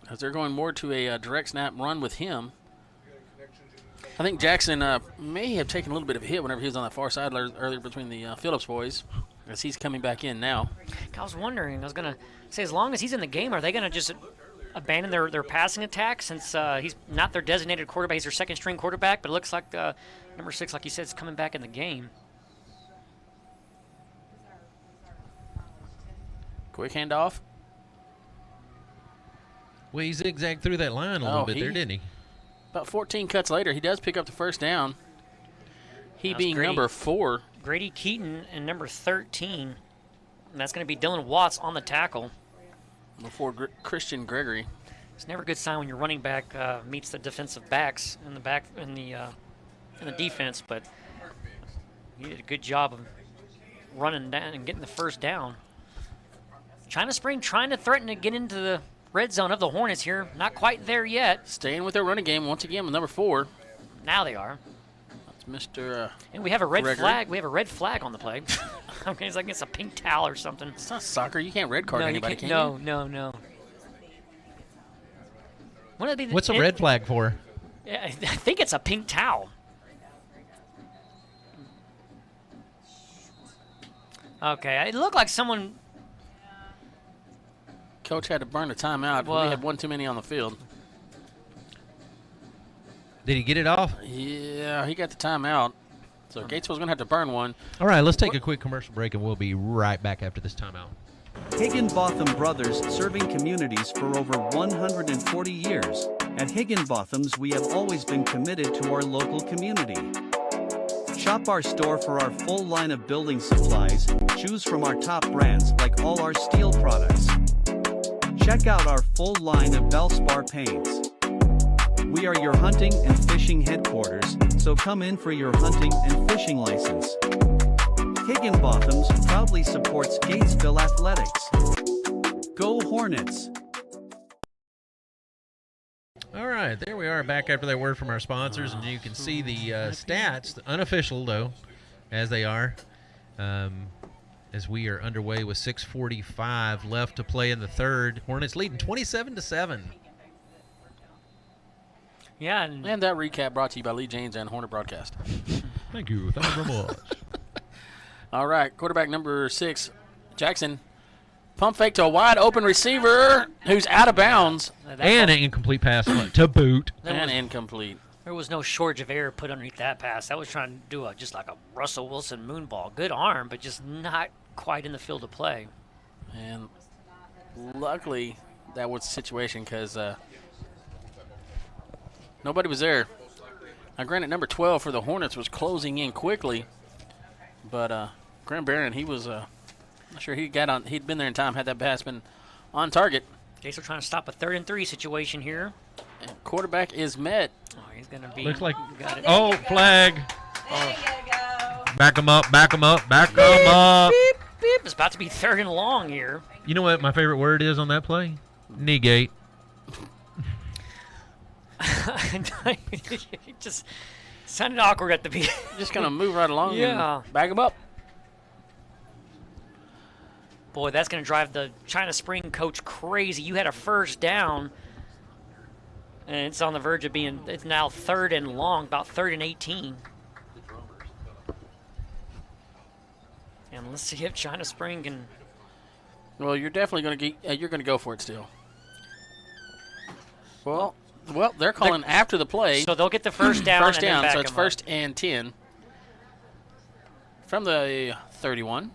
As they're going more to a direct snap run with him. I think Jackson may have taken a little bit of a hit whenever he was on that far side earlier between the Phillips boys, as he's coming back in now.
I was wondering. I was going to say, as long as he's in the game, are they going to just abandon their passing attack since he's not their designated quarterback? He's their second-string quarterback, but it looks like number 6, like you said, is coming back in the game.
Quick handoff.
Well, he zigzagged through that line a little bit there, didn't he?
About 14 cuts later, he does pick up the first down. He being
Grady,
number 4.
Grady Keaton and number 13. And that's going to be Dylan Watts on the tackle.
Before Christian Gregory.
It's never a good sign when your running back meets the defensive backs in the defense, but he did a good job of running down and getting the first down. China Spring trying to threaten to get into the red zone of the Hornets here. Not quite there yet.
Staying with their running game once again with number 4.
Now they are.
That's Mr.
And we have a red
Gregory.
flag. We have a red flag on the play. Okay, it's like it's a pink towel or something.
It's not soccer. You can't red card anybody, can
no,
you?
No.
What's a red flag for?
I think it's a pink towel. Okay, it looked like someone.
Coach had to burn a timeout.
Well,
we had one too many on the field.
Did he get it off?
Yeah, he got the timeout. So Gatesville's going to have to burn one.
All right, let's take a quick commercial break, and we'll be right back after this timeout.
Higginbotham Brothers, serving communities for over 140 years. At Higginbotham's, we have always been committed to our local community. Shop our store for our full line of building supplies. Choose from our top brands like all our steel products. Check out our full line of Valspar paints. We are your hunting and fishing headquarters, so come in for your hunting and fishing license. Higginbotham's proudly supports Gatesville athletics. Go Hornets!
All right, there we are back after that word from our sponsors, and you can see the stats, unofficial though, as they are. as we are underway with 6:45 left to play in the third. Hornets leading 27-7.
Yeah,
and that recap brought to you by Lee James and Hornet Broadcast.
Thank you. Thank you very much.
All right, quarterback number 6, Jackson. Pump fake to a wide open receiver who's out of bounds.
And an incomplete pass to boot.
And incomplete.
There was no shortage of air put underneath that pass. That was trying to do just like a Russell Wilson moon ball. Good arm, but just not quite in the field of play.
And luckily, that was the situation because nobody was there. Now, granted, number 12 for the Hornets was closing in quickly, but Graham Barron, he was not sure he'd been there in time had that pass been on target.
Gatesville trying to stop a 3rd and 3 situation here.
And quarterback is met.
Oh, he's going to be.
Looks like.
Got it.
Oh, flag. Back him up. Back him up. Back him up.
Beep, beep. It's about to be 3rd and long here.
You know what my favorite word is on that play? Negate.
It just sounded awkward at the beginning.
Just going to move right along.
Yeah.
And back him up.
Boy, that's going to drive the China Spring coach crazy. You had a first down, and it's on the verge of being, it's now 3rd and long, about 3rd and 18. And let's see if China Spring can.
Well, you're definitely going to get, you're going to go for it still. Well, they're calling after the play.
So they'll get the first down.
First
and then
down,
back
so it's
them
1st
up.
and 10 from the 31.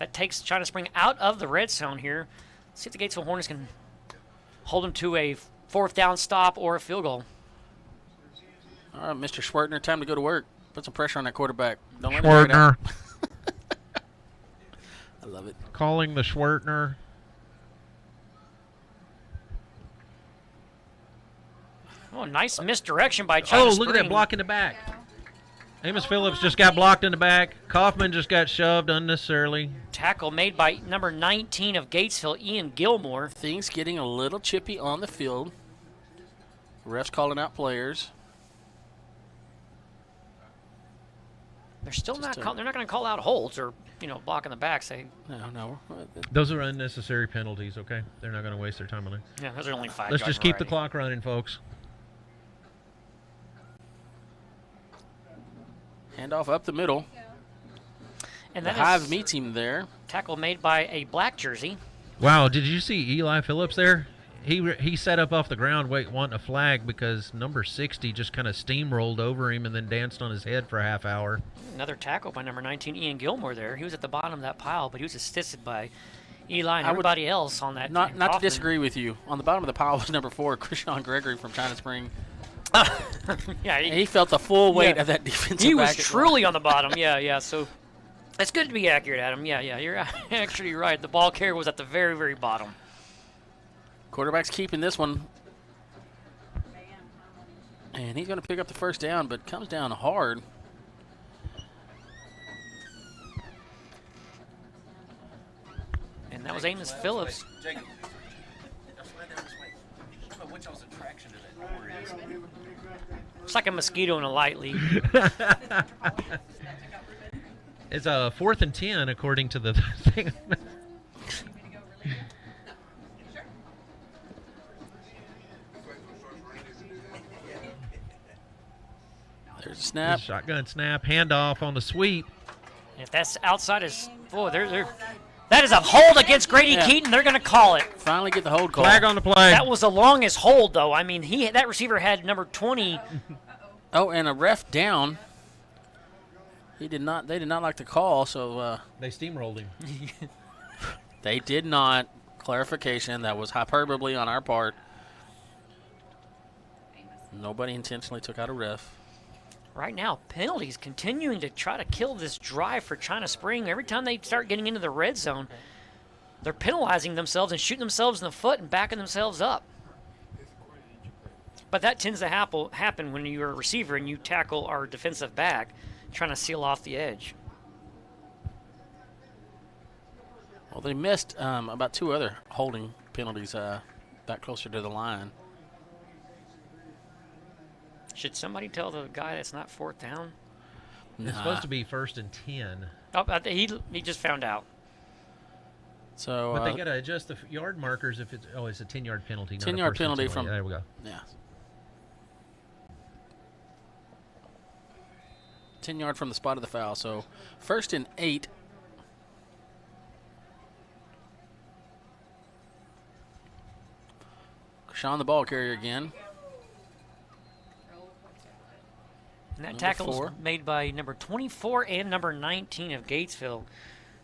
That takes China Spring out of the red zone here. See if the Gatesville Hornets can hold them to a 4th down stop or a field goal.
All right, Mr. Schwertner, time to go to work. Put some pressure on that quarterback. Don't let him air it out. I love it.
Calling the Schwertner.
Oh, nice misdirection by China Spring.
Oh, look at that block in the back. Amos Phillips just got blocked in the back. Kaufman just got shoved unnecessarily.
Tackle made by number 19 of Gatesville, Ian Gilmore.
Things getting a little chippy on the field. Refs calling out players.
They're still not. They're not going to call out holds or block in the back. Say
no.
Those are unnecessary penalties. Okay, they're not going to waste their time on it.
Yeah, those are only 5.
Let's just keep the clock running, folks.
Handoff up the middle.
And
the Hive meets him there.
Tackle made by a black jersey.
Wow, did you see Eli Phillips there? He set up off the ground wanting a flag because number 60 just kind of steamrolled over him and then danced on his head for a half hour.
Another tackle by number 19, Ian Gilmore there. He was at the bottom of that pile, but he was assisted by Eli and everybody else on that.
Not to disagree with you. On the bottom of the pile was number 4, Krishan Gregory from China Spring.
Yeah,
he felt the full weight of that defensive
He
back
was truly on the bottom. Yeah. So it's good to be accurate, Adam. Yeah. You're actually right. The ball carrier was at the very, very bottom.
Quarterback's keeping this one. And he's going to pick up the first down, but comes down hard.
And that was Amos Phillips.
Jacob, slide down this way. I don't know what y'all's attraction to that door is.
It's like a mosquito in a light leaf.
It's a 4th and 10 according to the thing.
There's a snap.
Shotgun snap, handoff on the sweep.
If that's outside his, that is a hold against Grady Keaton. They're going to call it.
Finally get the hold call.
Flag on the play.
That was the longest hold, though. I mean, that receiver had number 20.
Oh, and a ref down. They did not like the call, so
they steamrolled him.
They did not. Clarification, that was hyperbole on our part. Nobody intentionally took out a ref.
Right now, penalties continuing to try to kill this drive for China Spring. Every time they start getting into the red zone, they're penalizing themselves and shooting themselves in the foot and backing themselves up. But that tends to happen when you're a receiver and you tackle our defensive back trying to seal off the edge.
Well, they missed about 2 other holding penalties back closer to the line.
Should somebody tell the guy that's not 4th down?
It's supposed to be 1st and 10.
Oh, he just found out.
So,
but they got to adjust the yard markers if it's it's a 10-yard penalty.
10-yard penalty from.
There we go.
Yeah. 10-yard from the spot of the foul. So 1st and 8. Sean the ball carrier again.
And that tackle was made by number 24 and number 19 of Gatesville.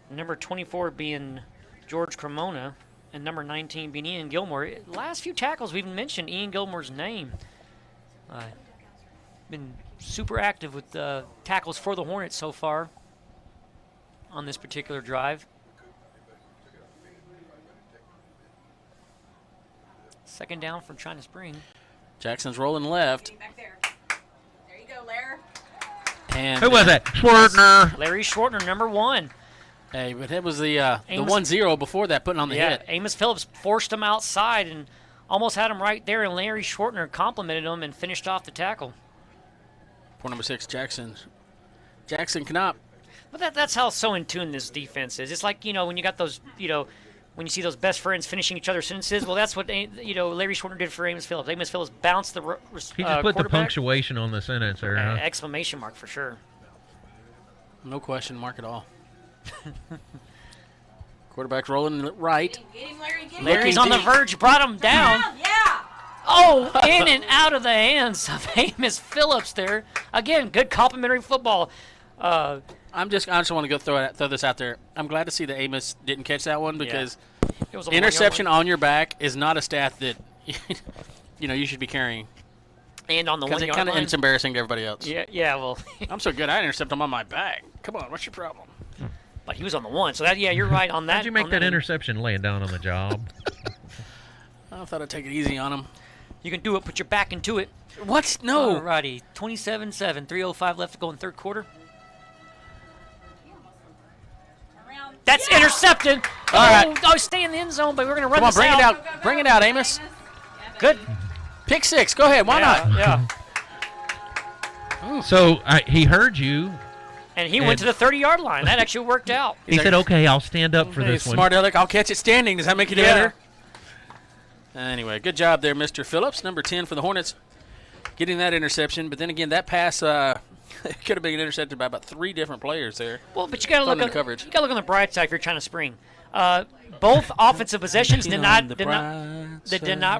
Number 24 being George Cremona, and number 19 being Ian Gilmore. Last few tackles, we've mentioned Ian Gilmore's name. Been super active with tackles for the Hornets so far on this particular drive. Second down from China Spring.
Jackson's rolling left.
Back there. There you go, Lair.
And
who was that? Schwartner.
Larry Schwartner, number 1.
Hey, but it was the 1-0 before that, putting on the hit.
Amos Phillips forced him outside and almost had him right there, and Larry Schwartner complimented him and finished off the tackle.
Point number 6, Jackson. Jackson Knopp.
But that's how so in tune this defense is. It's like, when you got those, when you see those best friends finishing each other's sentences, well, that's what, Larry Schwartner did for Amos Phillips. Amos Phillips bounced the
He just put the punctuation on the sentence there, huh?
Exclamation mark for sure.
No question mark at all. Quarterback rolling right.
Get him, Larry. Get him.
Larry's on the verge, brought him down.
Yeah.
Oh, in and out of the hands of Amos Phillips there. Again, good complimentary football.
I just want to go throw this out there. I'm glad to see that Amos didn't catch that one because
it was a
interception on your back is not a stat that you should be carrying.
And on the 1 yard line,
it's embarrassing to everybody else.
Yeah. Well,
I'm so good. I intercept him on my back. Come on, what's your problem?
But he was on the 1, so you're right on that.
How'd you make that interception laying down on the job?
I thought I'd take it easy on him.
You can do it. Put your back into it.
What? No.
Alrighty, 27-7, 3:05 left to go in third quarter. That's intercepted.
All right.
Oh, stay in the end zone, but we're going to run this
bring
out.
it out. Bring it out, Amos.
Good.
Pick 6. Go ahead. Why not?
Yeah.
So he heard you.
And he went to the 30-yard line. That actually worked out.
He said, okay, I'll stand up for this one.
Smart aleck. I'll catch it standing. Does that make you better? Anyway, good job there, Mr. Phillips. Number 10 for the Hornets getting that interception. But then again, that pass could have been intercepted by about 3 different players there.
Well, but you got to look
on coverage.
You got to look on the bright side if you're trying to spring. Both offensive possessions did not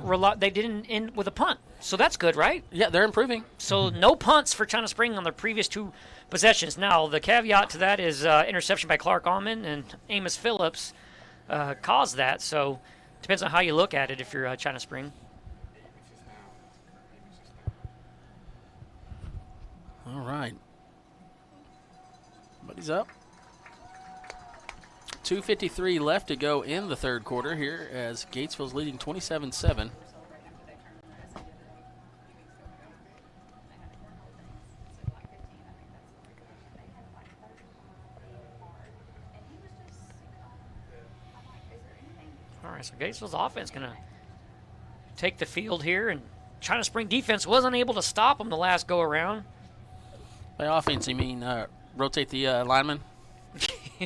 rely. They didn't end with a punt, so that's good, right?
Yeah, they're improving.
So no punts for China Spring on their previous 2 possessions. Now the caveat to that is interception by Clark Allman and Amos Phillips caused that. So depends on how you look at it if you're China Spring.
All right, buddy's up. 2:53 left to go in the third quarter here as Gatesville's leading 27-7.
All right, so Gatesville's offense going to take the field here, and China Spring defense wasn't able to stop them the last go-around.
By offense, you mean rotate the lineman?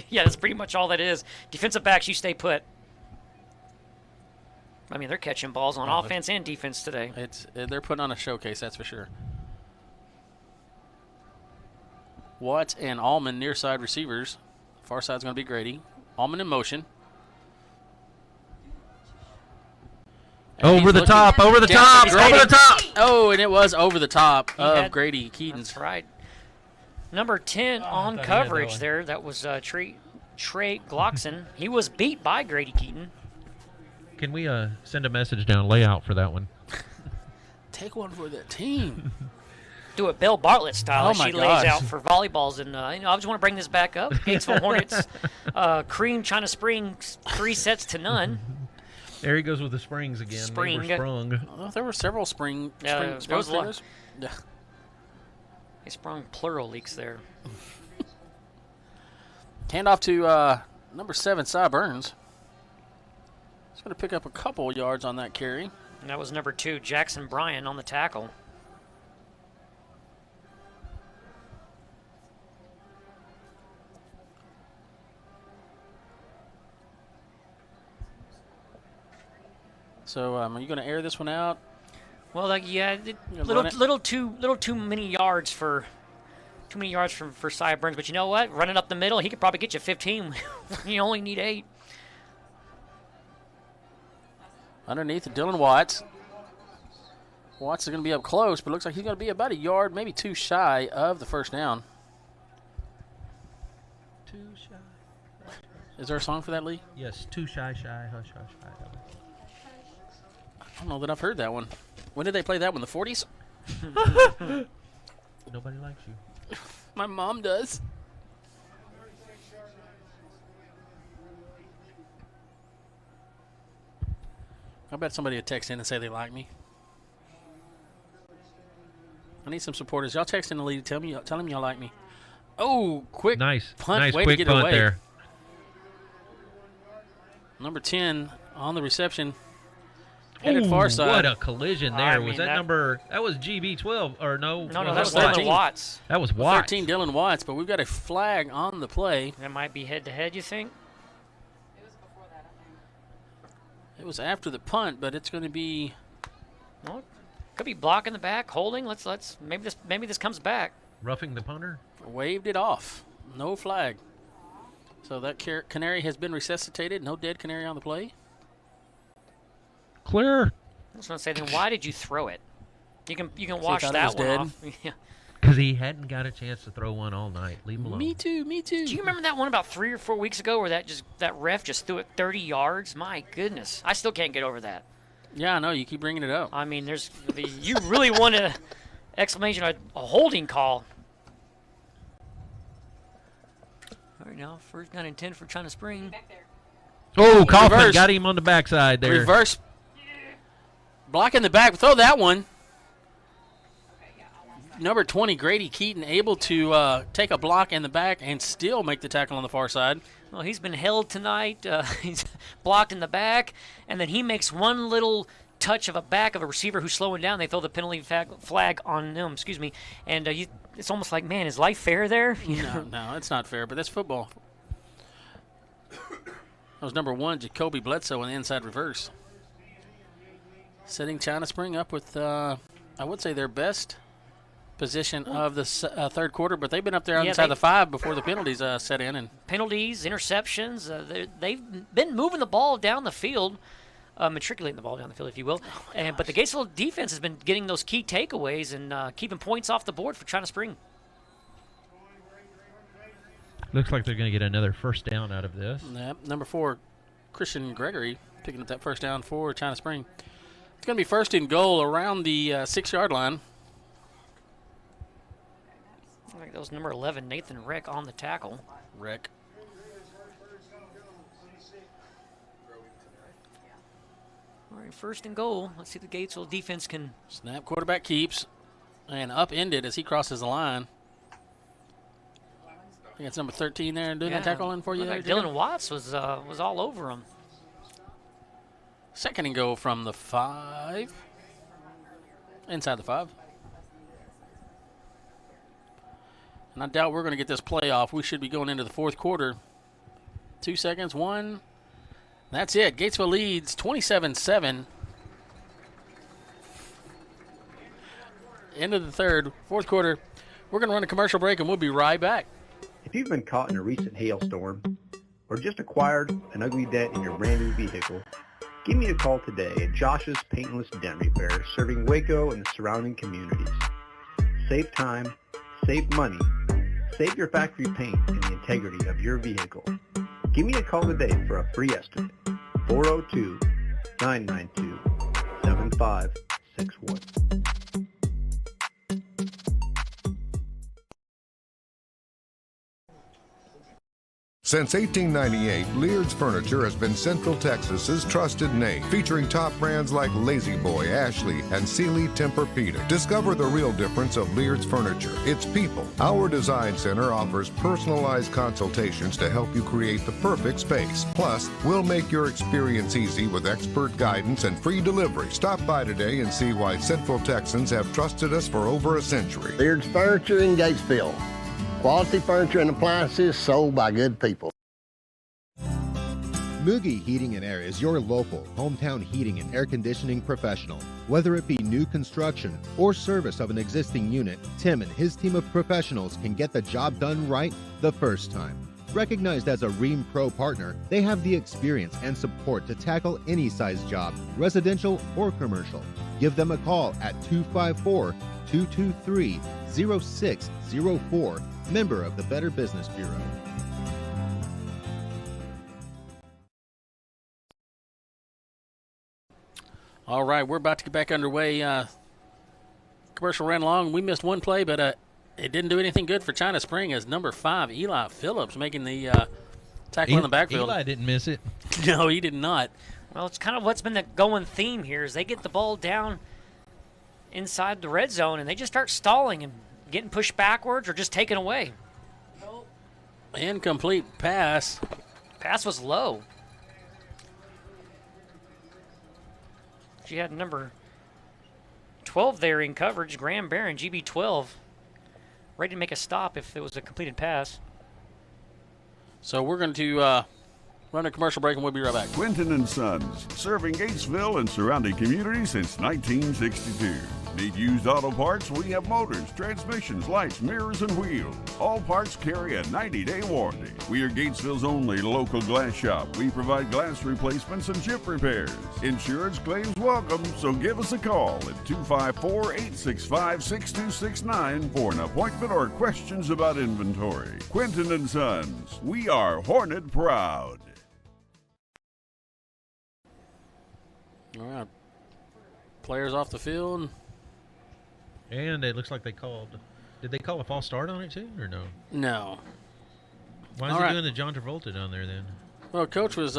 Yeah, that's pretty much all that is. Defensive backs, you stay put. I mean, they're catching balls on offense and defense today.
They're putting on a showcase, that's for sure. Watts and Allman near side receivers. Far side's going to be Grady. Allman in motion.
Over the top.
Oh, and it was over the top of Grady Keaton's.
That's right. Number 10 on coverage there. That was Trey Glockson. He was beat by Grady Keaton.
Can we send a message down layout for that one?
Take one for the team.
Do it Bill Bartlett style.
Oh my
she
gosh.
lays out for volleyballs. And I just want to bring this back up. Gatesville Hornets cream China Spring 3 sets to none.
There he goes with the springs again.
Spring.
They were sprung.
Oh, there were several spring
there was a lot.
fingers. Yeah.
They sprung plural leaks there.
Hand off to number 7, Cy Burns. He's going to pick up a couple yards on that carry.
And that was number 2, Jackson Bryan on the tackle.
So are you going to air this one out?
Well, yeah, little too many yards for Sideburns. But you know what? Running up the middle, he could probably get you 15. You only need 8.
Underneath Dylan Watts. Watts is going to be up close, but looks like he's going to be about a yard, maybe 2 shy of the first down.
2 shy.
Is there a song for that, Lee?
Yes, 2 shy, hush, hush.
I don't know that I've heard that one. When did they play that one? The 40s?
Nobody likes you.
My mom does. I bet somebody would text in and say they like me. I need some supporters. Y'all text in the lead. Tell them y'all like me. Oh, quick punt.
Nice
Way
quick
to get it
punt
away.
there.
Number 10 on the reception. Headed far side.
What a collision there.
Was
that was GB12 or no?
No, that was Dylan Watts.
That was Watts.
13 Dylan Watts, but we've got a flag on the play.
That might be head-to-head, you think?
It was after the punt, but it's going to be...
Well, could be blocking the back, holding. Let's maybe this comes back.
Roughing the punter?
Waved it off. No flag. So that canary has been resuscitated. No dead canary on the play.
Clear.
I was going to say, then why did you throw it? You can wash that one off. Yeah.
Because he hadn't got a chance to throw one all night. Leave him alone.
Me too.
Do you remember that one about 3 or 4 weeks ago where that ref just threw it 30 yards? My goodness. I still can't get over that.
Yeah, I know. You keep bringing it up.
I mean, you really want a holding call. All right, now, first down and 10 for China Spring.
Oh, Kaufman got him on the backside there.
Reverse. Block in the back. Throw that one. Number 20, Grady Keaton, able to take a block in the back and still make the tackle on the far side.
Well, he's been held tonight. He's blocked in the back, and then he makes one little touch of a receiver who's slowing down. They throw the penalty flag on him, and it's almost like, man, is life fair there?
No, it's not fair, but that's football. That was number 1, Jacoby Bledsoe on the inside reverse. Setting China Spring up with, I would say, their best position of the third quarter, but they've been up there inside the 5 before the penalties set in. And
penalties, interceptions, they've been moving the ball down the field, matriculating the ball down the field, if you will. But the Gatesville defense has been getting those key takeaways and keeping points off the board for China Spring.
Looks like they're going to get another first down out of this.
Yep, number 4, Christian Gregory, picking up that first down for China Spring. It's going to be first and goal around the 6-yard line.
I think that was number 11, Nathan Rick, on the tackle.
Rick.
All right, first and goal. Let's see if the Gatesville defense can...
Snap, quarterback keeps, and upended as he crosses the line. I think it's number 13 there doing that tackle in for you there,
Dylan Watts was all over him.
Second and goal from the 5. Inside the 5. And I doubt we're going to get this play off. We should be going into the fourth quarter. 2 seconds, 1. That's it. Gatesville leads 27-7. End of the third, fourth quarter. We're going to run a commercial break, and we'll be right back.
If you've been caught in a recent hailstorm or just acquired an ugly dent in your brand new vehicle, give me a call today at Josh's Paintless Dent Repair, serving Waco and the surrounding communities. Save time, save money, save your factory paint and the integrity of your vehicle. Give me a call today for a free estimate. 402-992-7561.
Since 1898, Leard's Furniture has been Central Texas's trusted name, featuring top brands like Lazy Boy, Ashley, and Sealy Tempur-Pedic. Discover the real difference of Leard's Furniture. It's people. Our design center offers personalized consultations to help you create the perfect space. Plus, we'll make your experience easy with expert guidance and free delivery. Stop by today and see why Central Texans have trusted us for over a century.
Leard's Furniture in Gatesville. Quality furniture and appliances sold by good people.
Mugi Heating and Air is your local, hometown heating and air conditioning professional. Whether it be new construction or service of an existing unit, Tim and his team of professionals can get the job done right the first time. Recognized as a Rheem Pro partner, they have the experience and support to tackle any size job, residential or commercial. Give them a call at 254-223-0604, member of the Better Business Bureau.
All right, we're about to get back underway. Commercial ran long. We missed one play, but it didn't do anything good for China Spring as number 5, Eli Phillips, making the tackle in the backfield.
Eli didn't miss it.
No, he did not.
Well, it's kind of what's been the going theme here is they get the ball down inside the red zone, and they just start stalling and getting pushed backwards or just taken away.
Incomplete pass.
Pass was low. She had number 12 there in coverage, Graham Barron, GB12, ready to make a stop if it was a completed pass.
So we're going to run a commercial break, and we'll be right back.
Quinton & Sons, serving Gatesville and surrounding communities since 1962. Need used auto parts? We have motors, transmissions, lights, mirrors, and wheels. All parts carry a 90-day warranty. We are Gatesville's only local glass shop. We provide glass replacements and chip repairs. Insurance claims welcome, so give us a call at 254-865-6269 for an appointment or questions about inventory. Quinton & Sons, we are Hornet proud.
All right. Players off the field.
And it looks like they called. Did they call a false start on it too, or no?
No.
Why is he doing the John Travolta down there then?
Well, Coach was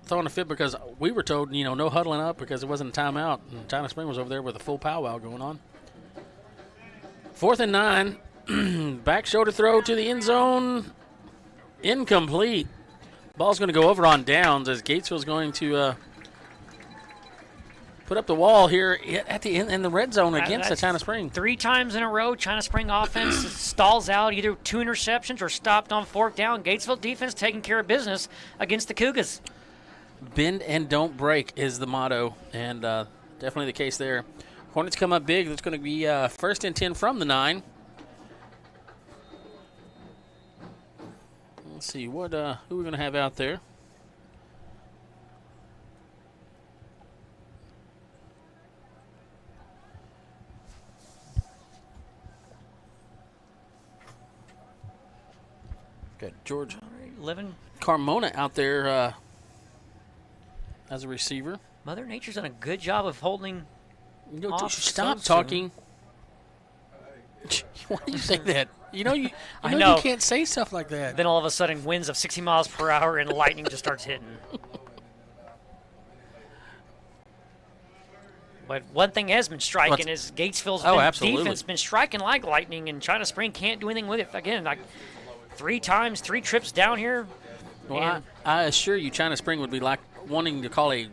throwing a fit because we were told, no huddling up because it wasn't a timeout. And China Spring was over there with a full powwow going on. 4th and 9. Back shoulder throw to the end zone. Incomplete. Ball's going to go over on downs as Gatesville's going to put up the wall here at the end in the red zone against the China Spring.
3 times in a row, China Spring offense stalls out, either 2 interceptions or stopped on 4th down. Gatesville defense taking care of business against the Cougars.
Bend and don't break is the motto, and definitely the case there. Hornets come up big. It's going to be 1st and 10 from the 9. Let's see who we're going to have out there. Got George Carmona out there as a receiver.
Mother Nature's done a good job of holding off.
Stop talking. Why do you say that? You know you can't say stuff like that.
Then all of a sudden, winds of 60 miles per hour and lightning just starts hitting. But one thing has been striking is Gatesville's defense been striking like lightning, and China Spring can't do anything with it. Again, 3 times, 3 trips down here.
Well, I assure you, China Spring would be like wanting to call a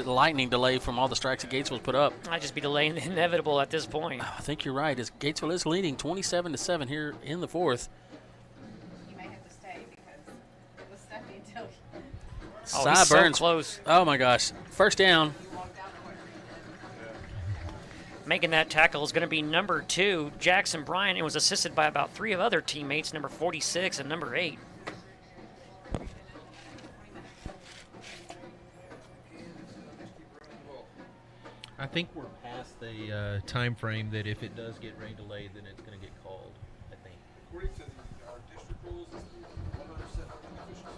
lightning delay from all the strikes that Gatesville's put up.
I'd just be delaying the inevitable at this point.
I think you're right. As Gatesville is leading 27-7 here in the 4th.
You may have to stay because it was Stephanie until.
He's so close.
Oh my gosh! 1st down.
Making that tackle is going to be number 2, Jackson Bryant. It was assisted by about 3 of other teammates, number 46 and number 8.
I think we're past the time frame that if it does get rain delayed, then it's going to get called, I think.
According to our district rules, it's 100% officials.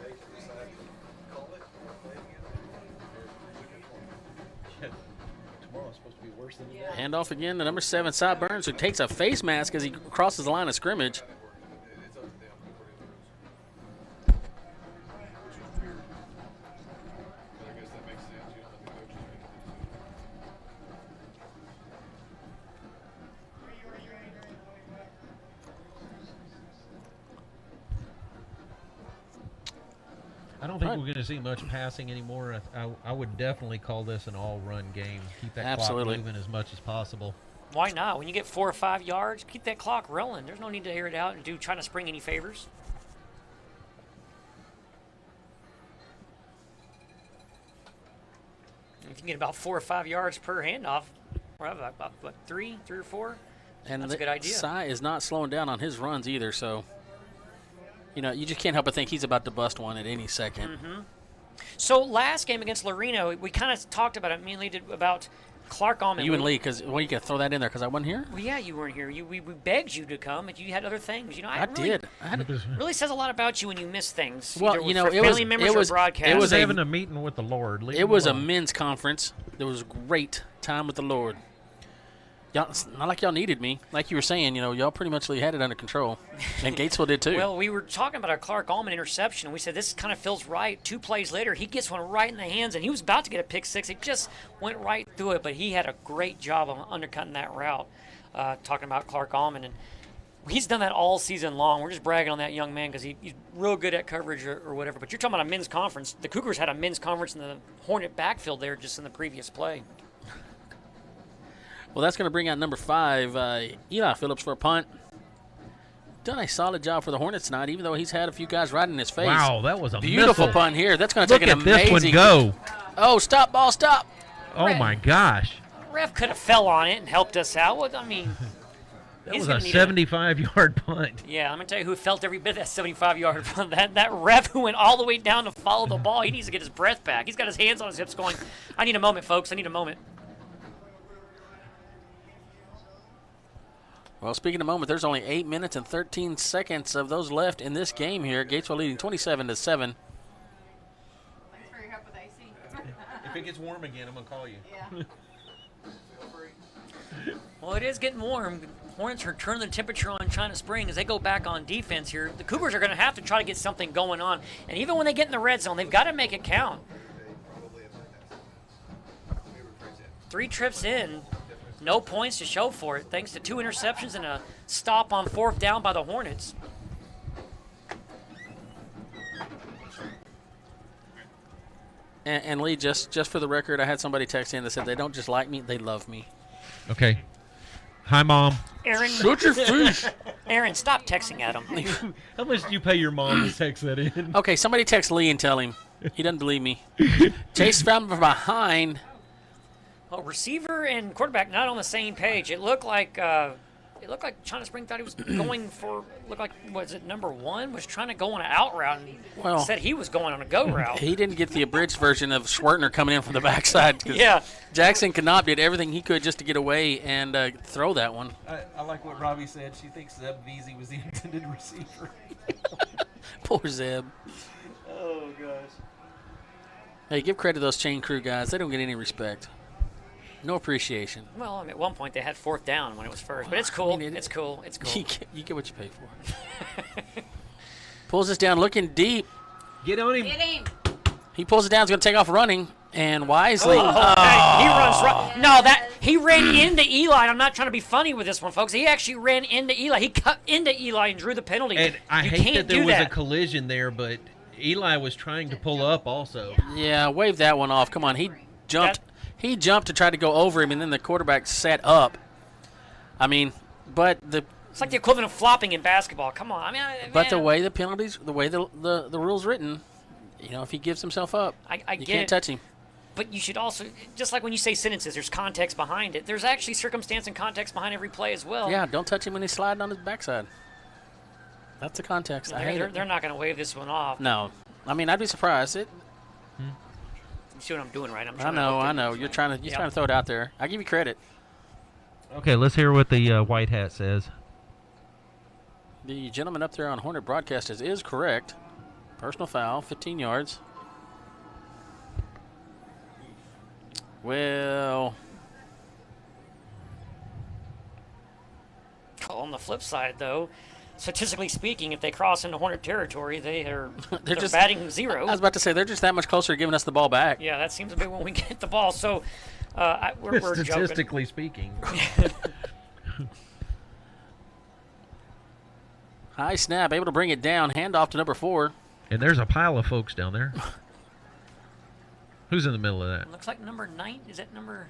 They can decide to call it or play again. Tomorrow's supposed to be worse than today.
Handoff again to number 7, Cy Burns, who takes a face mask as he crosses the line of scrimmage.
I don't think we're going to see much passing anymore. I would definitely call this an all-run game. Keep that clock moving as much as possible.
Why not? When you get 4 or 5 yards, keep that clock rolling. There's no need to air it out and trying to spring any favors. If you can get about 4 or 5 yards per handoff, or about what, three or four,
And
that's a good idea.
Cy is not slowing down on his runs either, so you just can't help but think he's about to bust one at any second.
Mm-hmm. So last game against Loreno, we kind of talked about it. Me and Lee did about Clark Allman.
You and Lee, because you got to throw that in there because I wasn't here.
Well, yeah, you weren't here. We begged you to come, but you had other things.
I did.
Really says a lot about you when you miss things.
Well,
either
it
family members or broadcast.
It was having a meeting with the Lord.
It was a men's conference. There was a great time with the Lord. Y'all, it's not like y'all needed me. Like you were saying, y'all pretty much had it under control. And Gatesville did too.
Well, we were talking about a Clark Allman interception, and we said this kind of feels right. 2 plays later, he gets one right in the hands, and he was about to get a pick six. It just went right through it, but he had a great job of undercutting that route. Talking about Clark Allman, and he's done that all season long. We're just bragging on that young man because he's real good at coverage or whatever. But you're talking about a men's conference. The Cougars had a men's conference in the Hornet backfield there just in the previous play.
Well, that's going to bring out number 5, Eli Phillips for a punt. Done a solid job for the Hornets tonight, even though he's had a few guys right in his face.
Wow, that was a
beautiful
missile.
punt here. That's going to take an amazing.
Look at this one go.
Oh, stop, ball, stop.
Oh, my gosh.
Ref could have fell on it and helped us out. Well, I mean,
that was a 75-yard punt.
Yeah, I'm going to tell you who felt every bit of that 75-yard punt. That ref who went all the way down to follow the ball, he needs to get his breath back. He's got his hands on his hips going, I need a moment, folks. I need a moment.
Well, speaking of moment, there's only 8 minutes and 13 seconds of those left in this game here. Gatesville leading 27-7.
Thanks for your help with AC.
If it gets warm again, I'm going to call you.
Yeah.
Well, it is getting warm. Hornets are turning the temperature on China Spring as they go back on defense here. The Cougars are going to have to try to get something going on. And even when they get in the red zone, they've got to make it count. 3 trips in. No points to show for it, thanks to 2 interceptions and a stop on 4th down by the Hornets.
And Lee, just for the record, I had somebody text in that said they don't just like me, they love me.
Okay. Hi, Mom.
Aaron,
shut your face.
Aaron, stop texting at him.
How much do you pay your mom to text that in?
Okay, somebody text Lee and tell him. He doesn't believe me. Chase found from behind.
Well, receiver and quarterback not on the same page. It looked like China Spring thought he was going for. Looked like number 1 was trying to go on an out route and said he was going on a go route.
He didn't get the abridged version of Schwertner coming in from the backside.
Yeah,
Jackson Knopp did everything he could just to get away and throw that one.
I like what Robbie said. She thinks Zeb Veazey was the intended receiver.
Poor Zeb.
Oh gosh.
Hey, give credit to those chain crew guys. They don't get any respect. No appreciation.
Well, I mean, at one point they had 4th down when it was first, but it's cool. It's cool. It's cool.
You get what you pay for. Pulls us down, looking deep.
Get on him.
Get him.
He pulls it down. He's going to take off running, and wisely.
He runs right. No, he ran into Eli. I'm not trying to be funny with this one, folks. He actually ran into Eli. He cut into Eli and drew the penalty.
And I
you
hate
can't
that there
do
was
that.
a collision there, but Eli was trying to pull up also.
Yeah, wave that one off. Come on, he jumped. He jumped to try to go over him, and then the quarterback sat up. I mean, but
it's like the equivalent of flopping in basketball. Come on, I mean,
but the way the penalties, the way the rules written, if he gives himself up, you can't touch him.
But you should also, just like when you say sentences, there's context behind it. There's actually circumstance and context behind every play as well.
Yeah, don't touch him when he's sliding on his backside. That's the context.
They're not going to wave this one off.
No, I mean I'd be surprised.
You see what I'm doing, right?
I know. You're trying to throw it out there. I give you credit.
Okay, let's hear what the white hat says.
The gentleman up there on Hornet broadcast is correct. Personal foul, 15 yards. Well,
on the flip side, though, statistically speaking, if they cross into Hornet territory, they're just batting 0.
I was about to say they're just that much closer to giving us the ball back.
Yeah, that seems to be when we get the ball. So we're
statistically speaking.
High snap, able to bring it down. Handoff to number 4.
And there's a pile of folks down there. Who's in the middle of that?
Looks like number 9. Is that number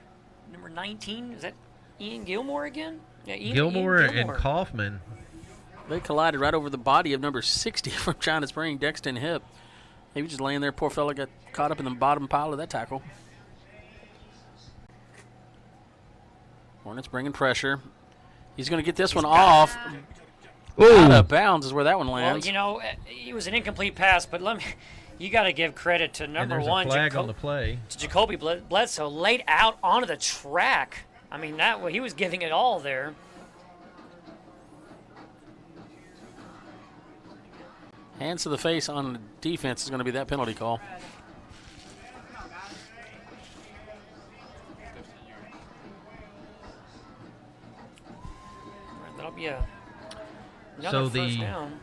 19? Is that Ian Gilmore again? Yeah, Ian
Gilmore and Kaufman.
They collided right over the body of number 60 from China Spring, Dexton Hip. He was just laying there. Poor fella got caught up in the bottom pile of that tackle. Hornets bringing pressure. He's going to get this one off.
Ooh.
Out of bounds is where that one
Well,
lands.
you know, it was an incomplete pass, but you got to give credit to number
there's
one,
a flag on the play.
Jacoby Bledsoe, laid out onto the track. I mean, he was giving it all there.
Hands to the face on the defense is going to be that penalty call.
That'll be another
So
first down.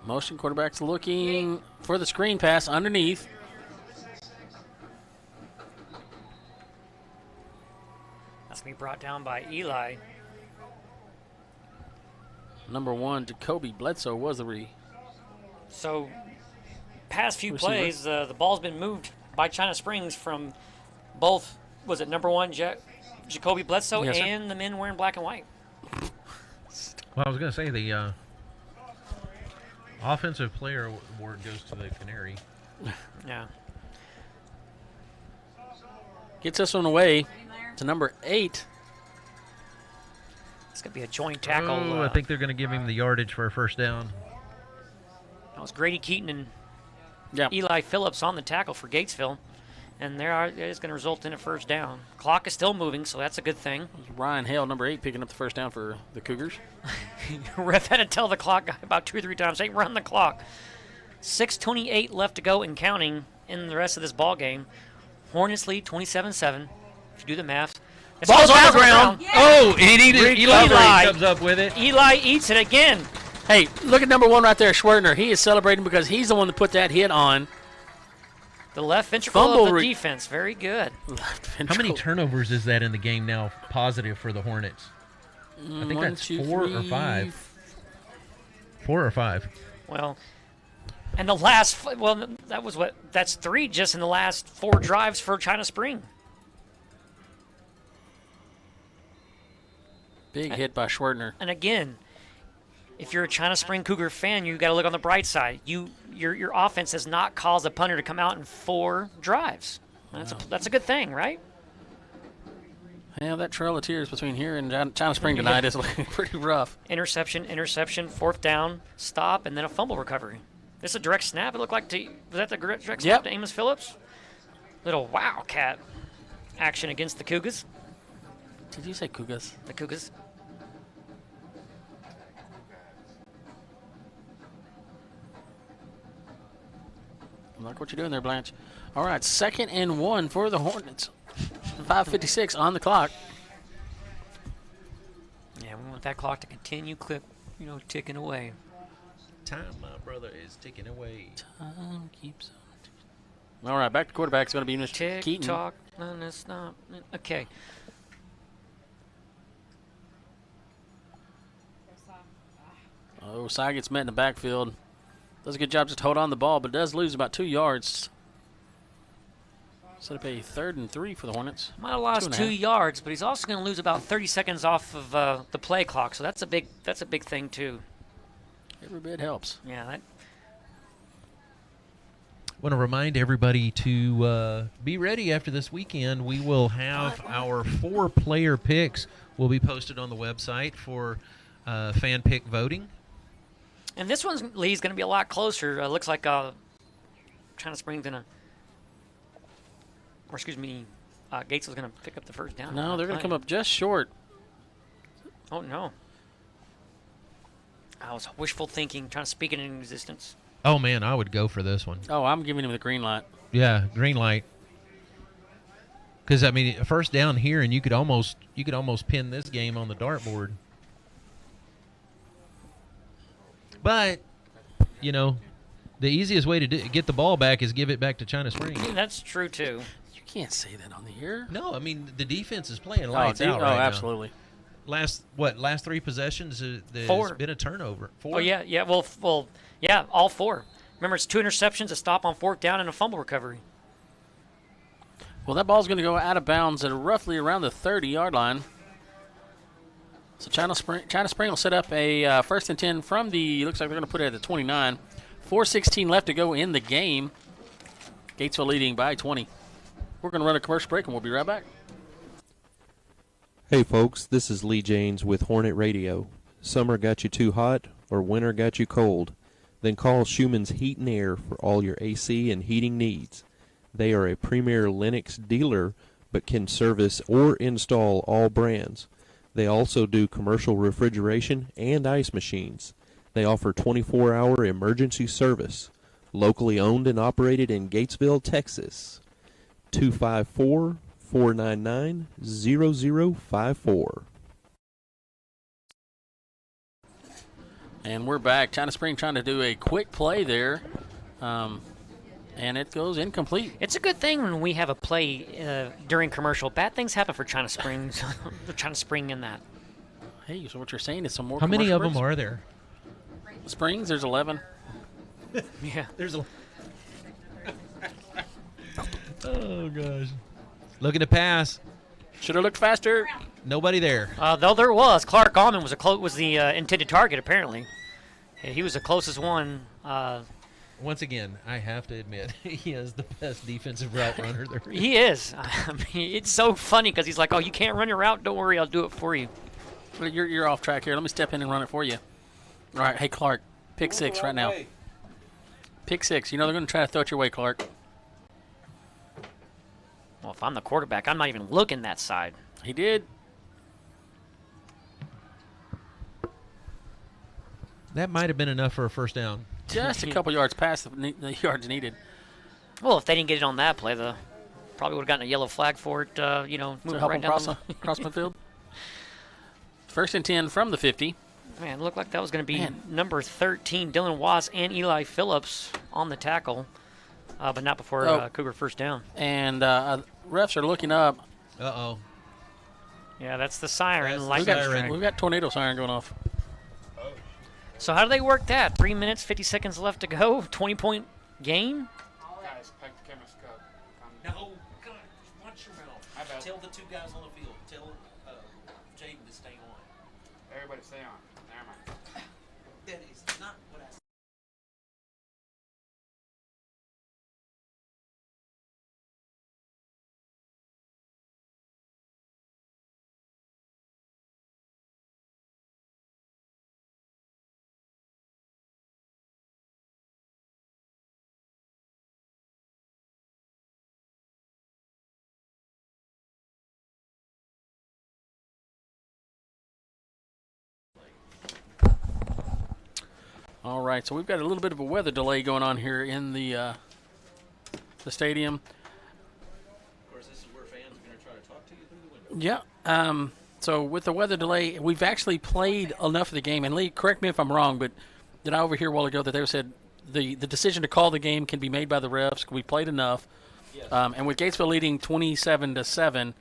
Motion quarterback's looking for the screen pass underneath.
That's going to be brought down by Eli.
Number 1, Jacoby Bledsoe was the
So, past few
receiver.
plays, the ball's been moved by China Springs from both, was it number 1, Jacoby Bledsoe,
Yes, sir.
and the men wearing black and white.
Well, I was going to say the offensive player award goes to the Canary.
Yeah.
Gets this one away to number 8.
It's going to be a joint tackle.
Oh, I think they're going to give him the yardage for a first down.
That was Grady Keaton and Eli Phillips on the tackle for Gatesville. And it is going to result in a first down. Clock is still moving, so that's a good thing.
Ryan Hale, number 8, picking up the first down for the Cougars.
Ref had to tell the clock guy about 2 or 3 times, hey, run the clock. 6:28 left to go and counting in the rest of this ball game. Hornets lead 27-7. If you do the math.
Ball's on the ground.
Oh, and Eli comes up with it.
Eli eats it again.
Hey, look at number 1 right there, Schwertner. He is celebrating because he's the one that put that hit on.
The left ventricle of the defense. Very good.
How many turnovers is that in the game now positive for the Hornets? I think
1,
that's
2,
4 or
3.
5. 4 or 5.
Well, and the last, that's 3 just in the last 4 drives for China Spring.
Big hit by Schwertner.
And again, if you're a China Spring Cougar fan, you got to look on the bright side. Your offense has not caused a punter to come out in 4 drives. That's a good thing, right?
Yeah, that trail of tears between here and China Spring tonight is looking pretty rough.
Interception, 4th down, stop, and then a fumble recovery. This is a direct snap. It looked like was that the direct snap to Amos Phillips? Little wildcat action against the Cougars.
Did you say Cougars?
The Cougars.
I like what you're doing there, Blanche. All right, 2nd and 1 for the Hornets. 5:56 on the clock.
Yeah, we want that clock to continue ticking away.
Time, my brother, is ticking away.
Time keeps on ticking. All right, back to quarterback. It's going to be Mr. Keaton.
Tick-tock, and it's not. Okay.
Oh, Sy gets met in the backfield. Does a good job just to hold on the ball, but does lose about 2 yards. Set up a 3rd and 3 for the Hornets.
Might have lost 2 yards, but he's also going to lose about 30 seconds off of the play clock. So that's a big thing too.
Every bit helps.
Yeah.
Want to remind everybody to be ready after this weekend. We will have our 4 player picks will be posted on the website for fan pick voting.
And this one's lead's going to be a lot closer. Looks like China Springs going to, Gates was going to pick up the first down.
No, they're going to come up just short.
Oh, no. I was wishful thinking, trying to speak it into existence.
Oh, man, I would go for this one.
Oh, I'm giving him the green light.
Yeah, green light. Because, I mean, first down here, and you could almost pin this game on the dartboard. But, the easiest way to get the ball back is give it back to China Springs.
That's true, too.
You can't say that on the air.
No, I mean, the defense is playing lights out right now.
Absolutely.
Last 3 possessions, there's
4.
been a turnover. 4?
Oh, yeah. Well, yeah, all 4. Remember, it's 2 interceptions, a stop on fourth down, and a fumble recovery.
Well, that ball's going to go out of bounds at roughly around the 30-yard line. So China Spring will set up a first and 10 from the, looks like they're going to put it at the 29. 4:16 left to go in the game. Gatesville leading by 20. We're going to run a commercial break, and we'll be right back.
Hey, folks, this is Lee James with Hornet Radio. Summer got you too hot or winter got you cold? Then call Schumann's Heat and Air for all your AC and heating needs. They are a premier Lennox dealer but can service or install all brands. They also do commercial refrigeration and ice machines. They offer 24-hour emergency service. Locally owned and operated in Gatesville, Texas. 254-499-0054.
And we're back. China Spring trying to do a quick play there. And it goes incomplete.
It's a good thing when we have a play during commercial. Bad things happen for China Spring. China Spring in that.
Hey, so what you're saying is some more.
How many of them
breaks?
are there?
Springs, there's 11.
Yeah,
there's a. Oh gosh! Looking to pass.
Should have looked faster.
Nobody there.
Though there was. Clark Allman was the intended target apparently. He was the closest one.
Once again, I have to admit, he is the best defensive route runner there.
He is. I mean, it's so funny because he's like, "Oh, you can't run your route? Don't worry, I'll do it for you."
Well, you're off track here. Let me step in and run it for you. All right, hey Clark, pick 6 right now. Pick 6. You know they're going to try to throw it your way, Clark.
Well, if I'm the quarterback, I'm not even looking that side.
He did.
That might have been enough for a first down.
Just a couple yards past the yards needed.
Well, if they didn't get it on that play, they probably would have gotten a yellow flag for it. Moving right down
across midfield. First and 10 from the 50.
Man, it looked like that was going to be number 13, Dylan Watts and Eli Phillips on the tackle, but not before Cougar first down.
And refs are looking up.
Uh-oh.
Yeah, that's the siren.
We've got tornado siren going off.
So how do they work that? 3 minutes, 50 seconds left to go. 20-point game?
Guys, pack the chemist cup.
No, God, watch your mouth. Tell the 2 guys on the field. Tell Jaden to stay on.
Everybody stay on. Never mind.
That is not what I said.
All right, so we've got a little bit of a weather delay going on here in the stadium.
Of course, this is where fans are going to try to talk to you through the window.
Yeah. So with the weather delay, we've actually played enough of the game. And Lee, correct me if I'm wrong, but did I overhear a while ago that they said the decision to call the game can be made by the refs? We played enough. Yes. And with Gatesville leading 27-7,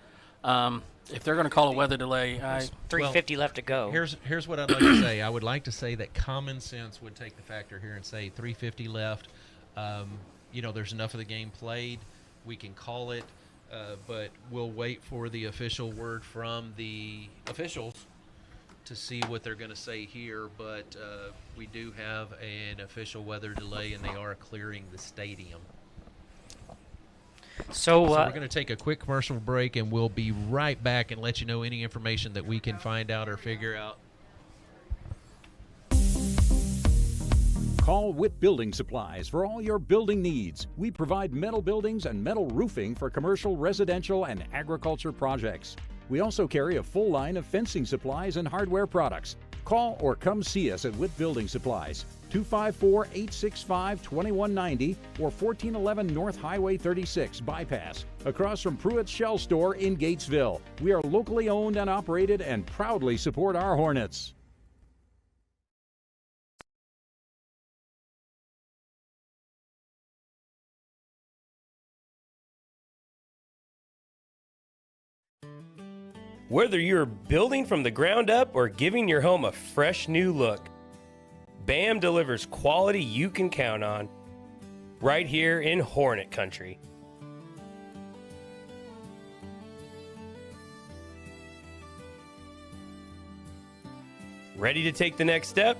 if they're going to call a weather delay,
3:50 left to go.
Here's what I'd like to say. I would like to say that common sense would take the factor here and say 3:50 left. There's enough of the game played. We can call it, but we'll wait for the official word from the officials to see what they're going to say here. But we do have an official weather delay, and they are clearing the stadium. So we're going to take a quick commercial break, and we'll be right back and let you know any information that we can find out or figure out.
Call Witt Building Supplies for all your building needs. We provide metal buildings and metal roofing for commercial, residential, and agriculture projects. We also carry a full line of fencing supplies and hardware products. Call or come see us at Witt Building Supplies, 254-865-2190 or 1411 North Highway 36 Bypass, across from Pruitt's Shell Store in Gatesville. We are locally owned and operated and proudly support our Hornets.
Whether you're building from the ground up or giving your home a fresh new look, BAM delivers quality you can count on. right here in Hornet Country. Ready to take the next step?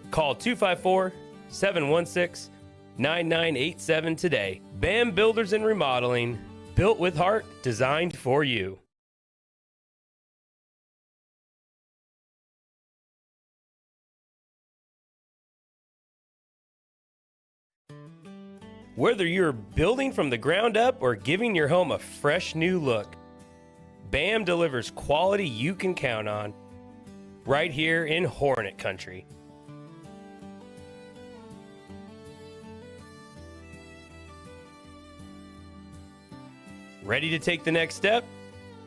Call 254-716-9987 today. BAM Builders and Remodeling, built with heart, designed for you. Whether you're building from the ground up or giving your home a fresh new look, BAM delivers quality you can count on right here in Hornet Country. Ready to take the next step?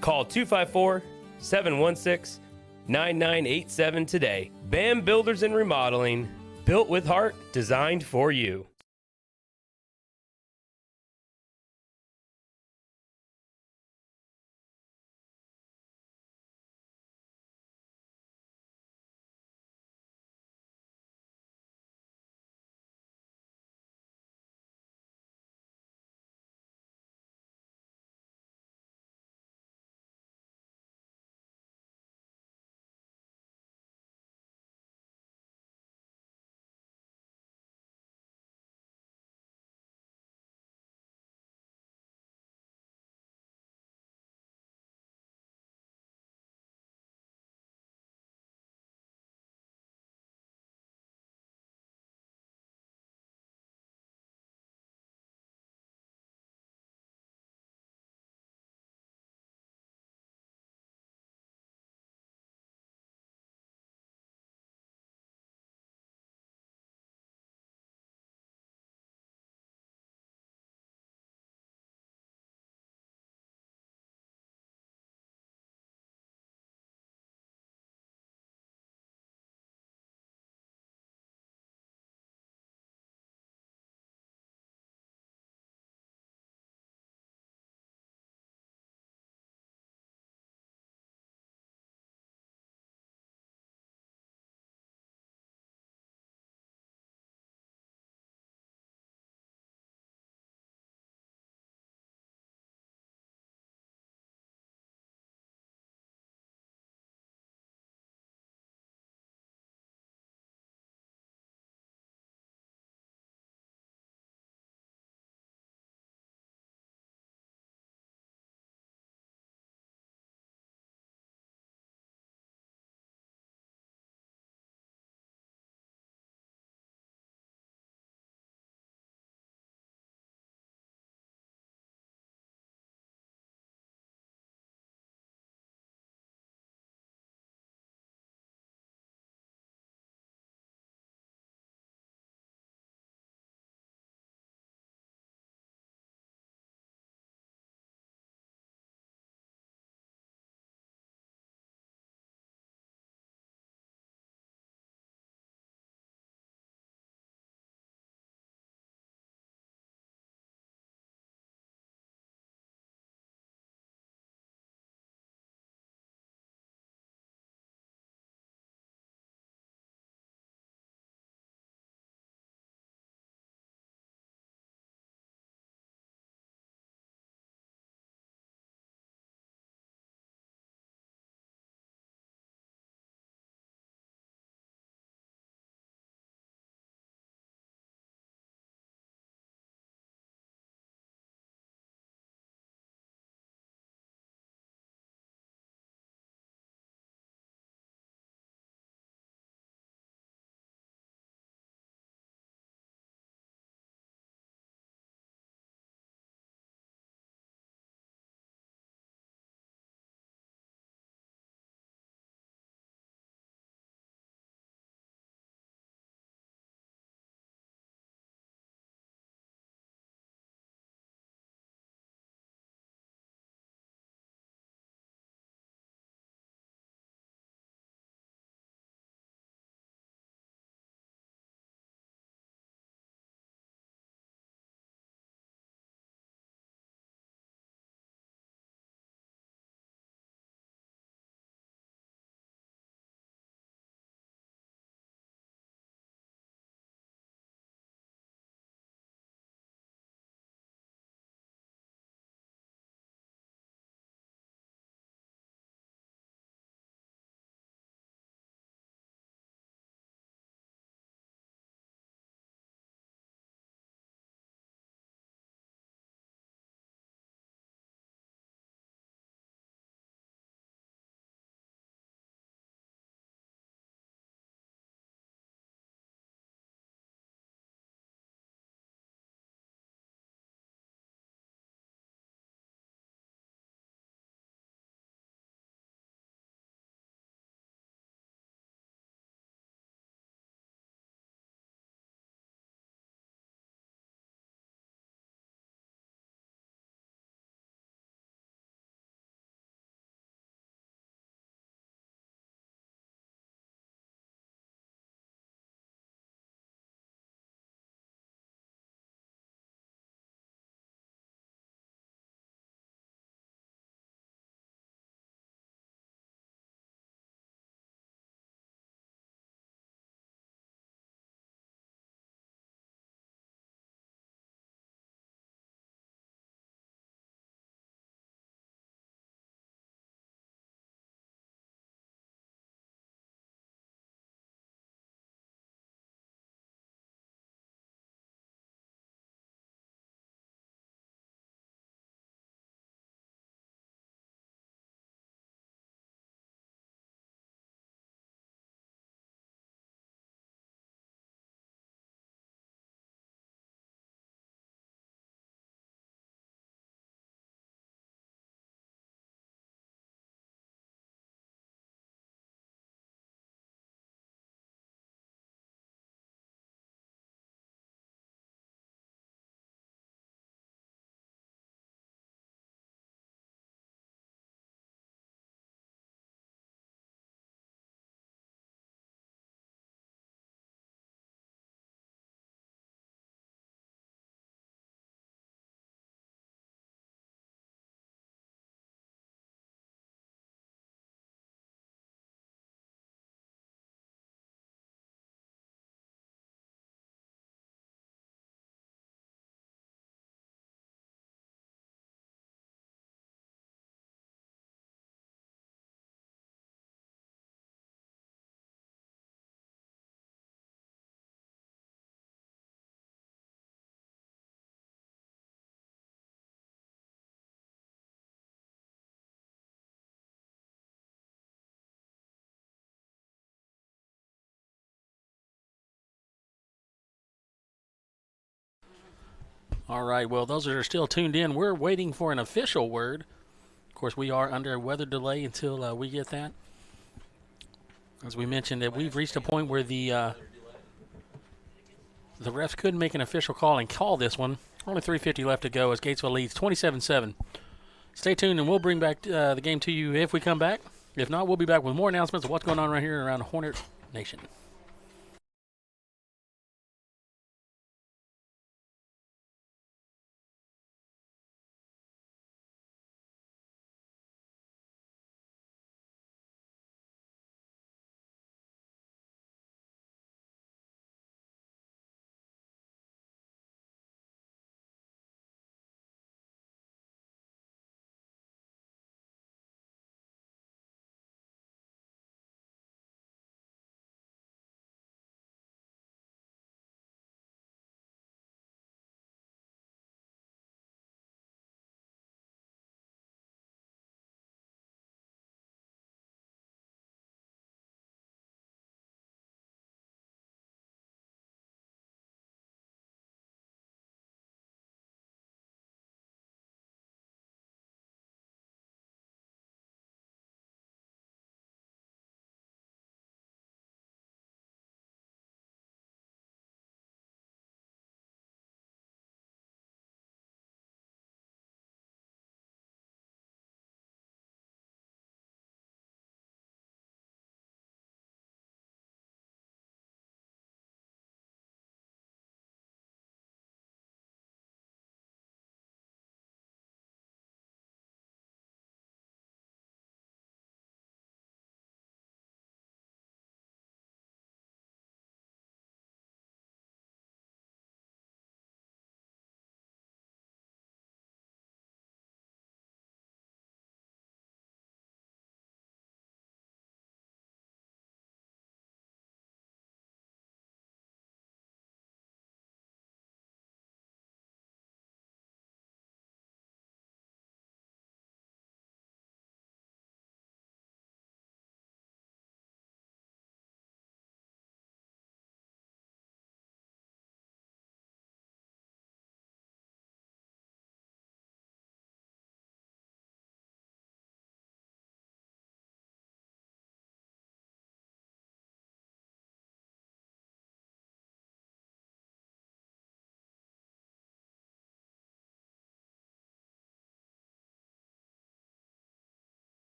Call 254-716-9987 today. BAM Builders and Remodeling, built with heart, designed for you.
All right, well, those that are still tuned in, we're waiting for an official word. Of course, we are under a weather delay until we get that. As we mentioned, that we've reached a point where the refs could make an official call and call this one. Only 3:50 left to go as Gatesville leads 27-7. Stay tuned, and we'll bring back the game to you if we come back. If not, we'll be back with more announcements of what's going on right here around Hornet Nation.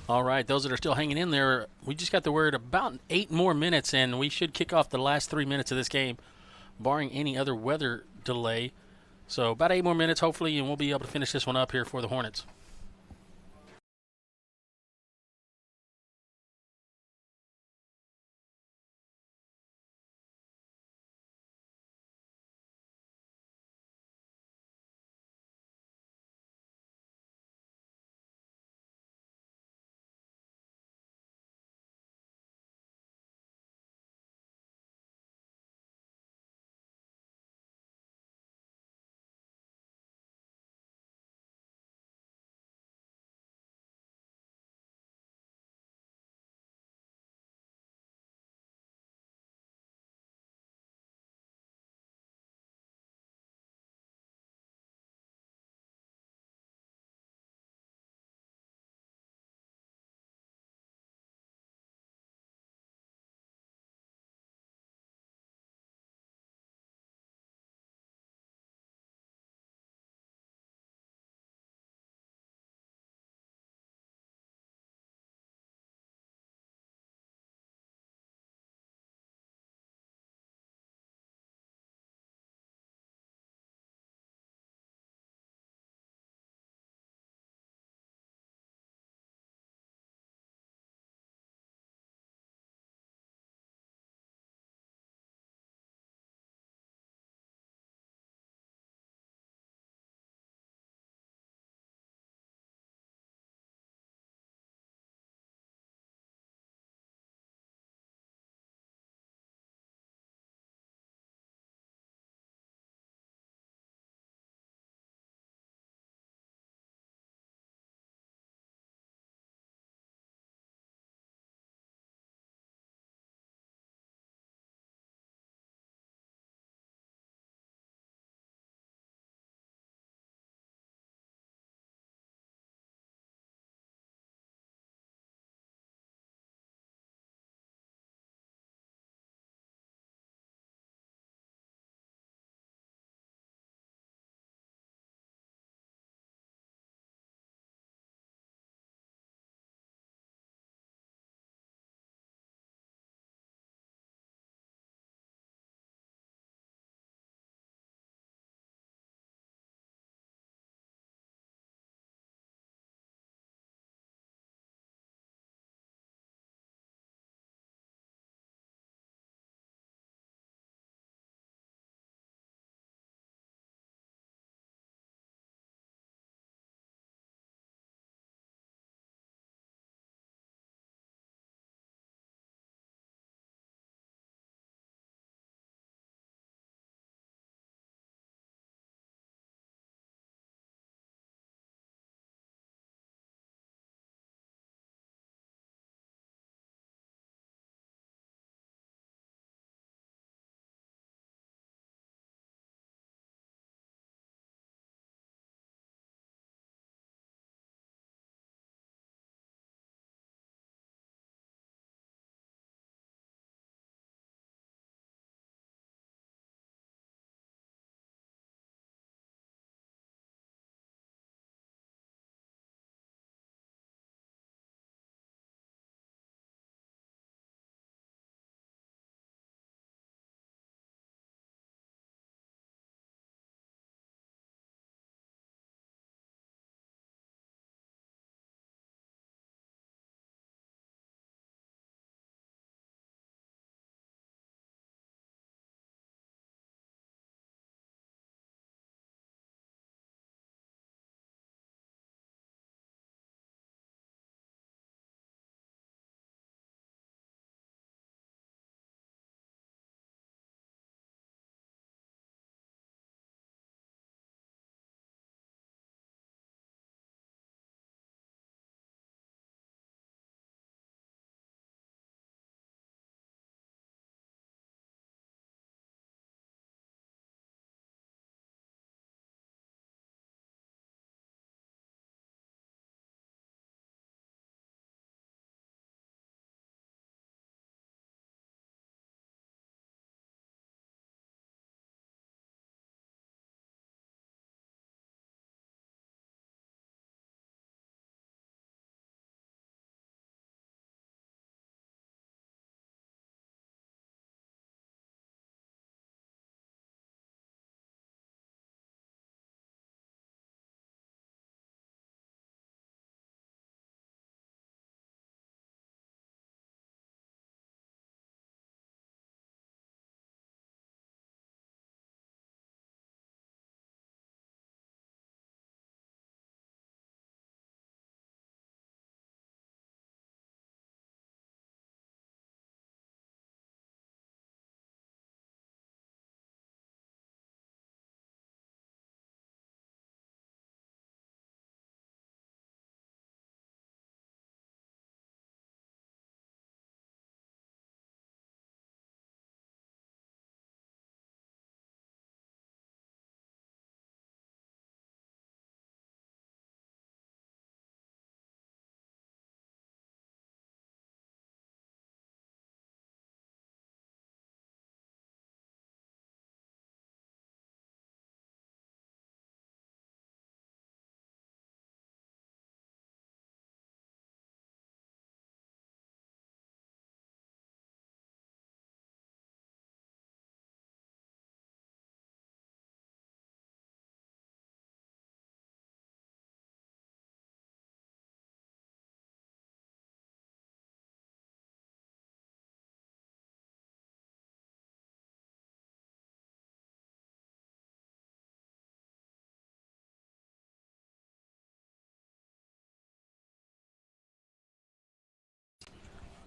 All right, those that are still hanging in there, we just got the word about 8 more minutes, and we should kick off the last 3 minutes of this game, barring any other weather delay. So about 8 more minutes, hopefully, and we'll be able to finish this one up here for the Hornets.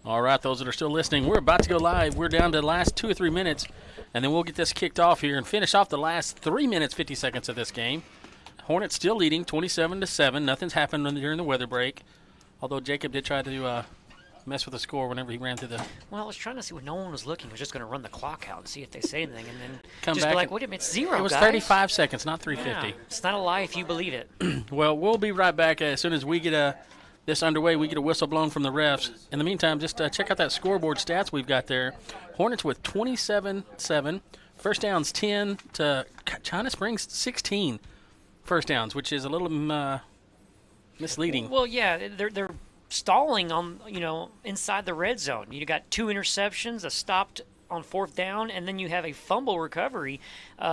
All right, those that are still listening, we're about to go live. We're down to the last 2 or 3 minutes, and then we'll get this kicked off here and finish off the last 3 minutes, 50 seconds of this game. Hornets still leading 27-7. Nothing's happened during the weather break, although Jacob did try to mess with the score whenever he ran through the...
Well, I was trying to see when no one was looking. I was just going to run the clock out and see if they say anything, and then
Come
just
back
be like,
and-
wait a minute, it's 0,
It was
guys.
35 seconds, not 350.
Yeah, it's not a lie if you believe it.
Well, we'll be right back as soon as we get this underway. We get a whistle blown from the refs. In the meantime, just check out that scoreboard stats we've got there. Hornets with 27-7. First downs 10 to China Springs 16 first downs, which is a little misleading.
Well, yeah, they're stalling on, inside the red zone. You got 2 interceptions, a stopped on 4th down, and then you have a fumble recovery.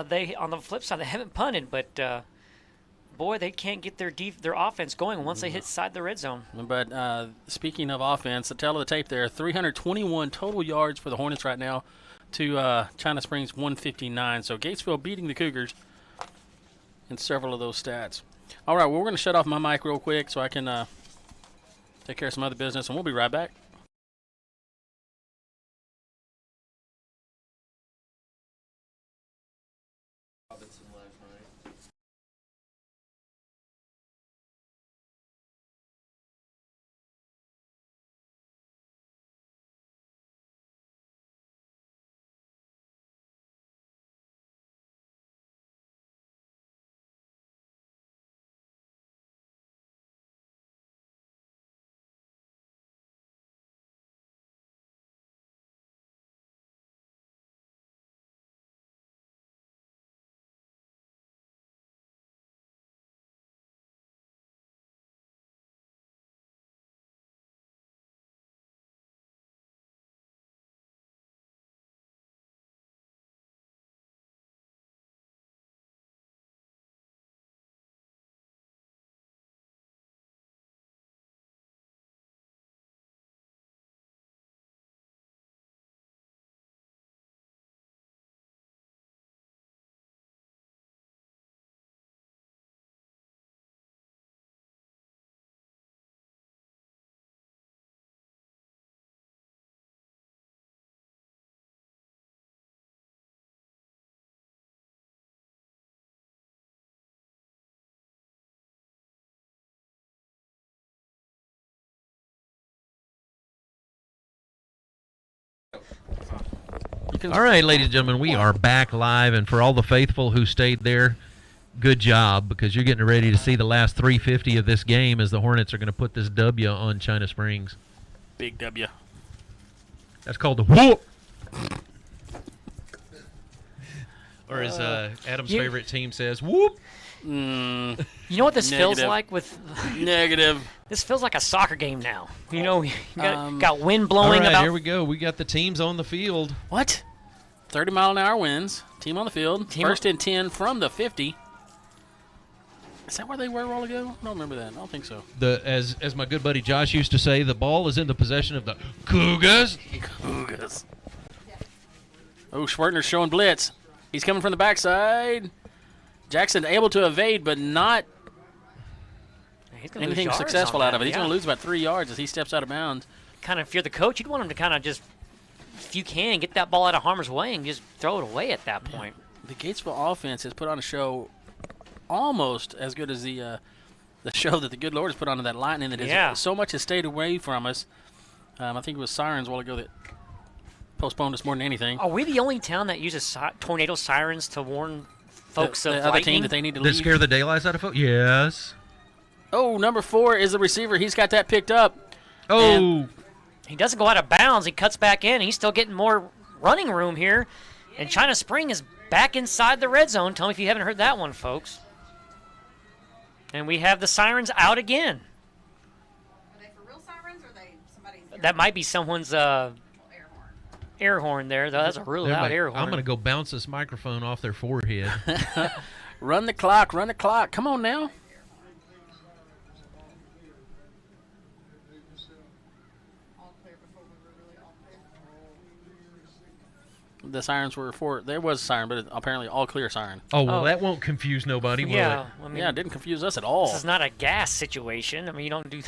They on the flip side, they haven't punted, but boy, they can't get their offense going once they hit inside the red zone.
But speaking of offense, the tail of the tape there, 321 total yards for the Hornets right now to China Springs 159. So Gatesville beating the Cougars in several of those stats. All right, well, we're going to shut off my mic real quick so I can take care of some other business, and we'll be right back.
All right, ladies and gentlemen, we are back live, and for all the faithful who stayed there, good job, because you're getting ready to see the last 350 of this game as the Hornets are going to put this W on China Springs.
Big W.
That's called the whoop. Or as Adam's favorite team says, whoop.
You know what this feels like with
negative.
This feels like a soccer game now. You got wind blowing
all right,
about.
Here we go. We got the teams on the field.
What? 30-mile-an-hour winds. Team on the field. First and 10 from the 50. Is that where they were a while ago? I don't remember that. I don't think so.
As my good buddy Josh used to say, the ball is in the possession of the Cougars.
Cougars. Oh, Schwertner's showing blitz. He's coming from the backside. Jackson able to evade, but not anything successful out of it. He's going to lose about 3 yards as he steps out of bounds.
Kind of, if you're the coach, you'd want him to kind of just, if you can, get that ball out of harm's way and just throw it away at that point.
The Gatesville offense has put on a show almost as good as the show that the good Lord has put on that Lightning. That is so much has stayed away from us. I think it was Sirens a while ago that postponed us more than anything.
Are we the only town that uses tornado sirens to warn folks of
the other
lightning?
team that they need to leave?
That scare the daylights out of folks? Yes.
Oh, number 4 is the receiver. He's got that picked up.
Oh.
And
he doesn't go out of bounds. He cuts back in. He's still getting more running room here. And China Spring is back inside the red zone. Tell me if you haven't heard that one, folks. And we have the sirens out again.
Are they for real sirens, or are they somebody's
That might be someone's air horn there. That's a real loud air horn.
I'm going to go bounce this microphone off their forehead.
Run the clock, run the clock. Come on now. The sirens were for. There was a siren, but apparently all clear siren.
Oh, well, that won't confuse nobody, will it?
I mean,
yeah, it didn't confuse us at all.
This is not a gas situation. I mean, you don't do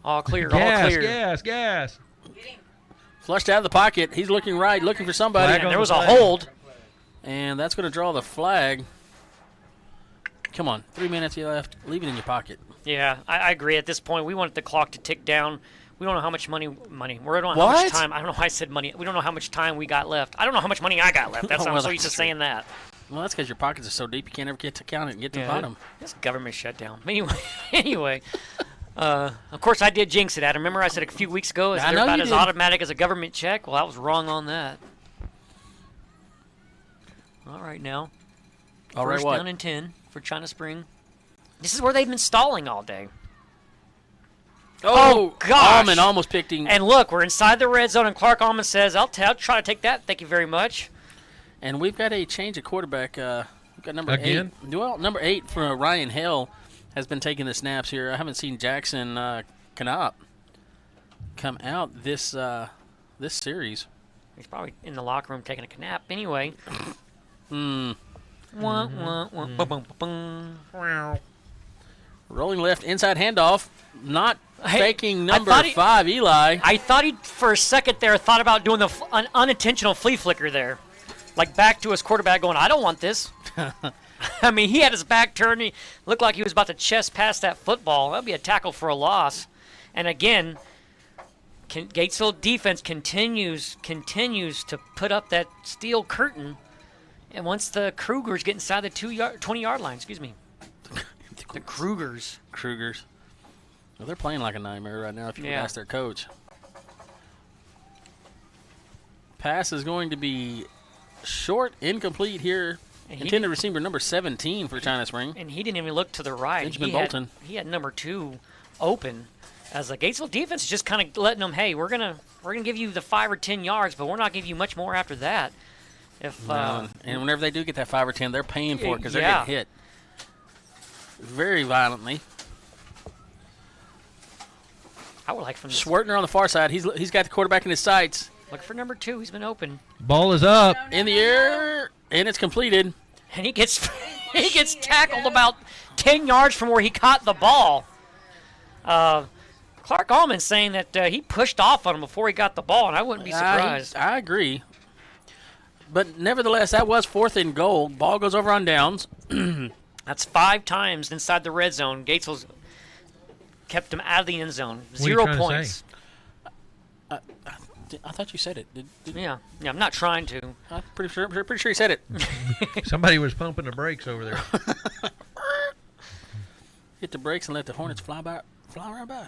all clear,
gas,
all clear.
Gas.
Flushed out of the pocket. He's looking right, looking for somebody.
And there was a hold.
And that's going to draw the flag. Come on, 3 minutes left. Leave it in your pocket.
Yeah, I agree. At this point, we want the clock to tick down. We don't know how much money. We don't know how
What?
much time. I don't know why I said money. We don't know how much time we got left. I don't know how much money I got left. That's
Oh,
I'm
well,
so used to
that's
saying that.
Well, that's because your pockets are so deep you can't ever get to count it and get to the bottom.
This government shutdown. Anyway, of course I did jinx it, Adam. Remember I said a few weeks ago,
I
they're
know
about
you
as
did.
automatic as a government check? Well, I was wrong on that. All right, now.
All right,
First
what?
down and 10 for China Spring. This is where they've been stalling all day.
Oh,
gosh.
Almond almost picked him.
And look, we're inside the red zone, and Clark Almond says, I'll try to take that. Thank you very much.
And we've got a change of quarterback. We've got number
Again?
8. Well, number 8 for Ryan Hill has been taking the snaps here. I haven't seen Jackson Canop come out this series.
He's probably in the locker room taking a nap. Anyway.
Hmm.
Wah, wah, wah, ba, bum, ba, bum. Wow.
Rolling left, inside handoff. Not
Hey,
faking
I
number
thought he-
5, Eli.
I thought he, for a second there, thought about doing the an unintentional flea flicker there. Like back to his quarterback going, I don't want this. I mean, he had his back turned. He looked like he was about to chest past that football. That would be a tackle for a loss. And again, Gatesville defense continues to put up that steel curtain. And once the Cougars get inside the 20-yard line, excuse me. The Cougars.
Well, they're playing like a nightmare right now if you would ask their coach. Pass is going to be short, incomplete here. Intended receiver number 17 for China Spring.
And he didn't even look to the right.
Benjamin Bolton.
He had number 2 open. As the Gatesville defense is just kind of letting them, hey, we're gonna give you the 5 or 10 yards, but we're not giving you much more after that.
And whenever they do get that 5 or 10, they're paying for it because they're
Yeah.
getting hit very violently.
I would like from
Schwertner on the far side. He's got the quarterback in his sights.
Look for number 2. He's been open.
Ball is up.
In the air, and it's completed.
And he gets tackled about 10 yards from where he caught the ball. Clark Allman saying that he pushed off on him before he got the ball, and I wouldn't be surprised.
I agree. But nevertheless, that was 4th and goal. Ball goes over on downs.
That's 5 times inside the red zone. Gatesville's kept him out of the end zone.
What are you
0
trying to
points.
I thought you said it.
Yeah, I'm not trying to.
I'm pretty sure you said it.
Somebody was pumping the brakes over there.
Hit the brakes and let the Hornets fly right by.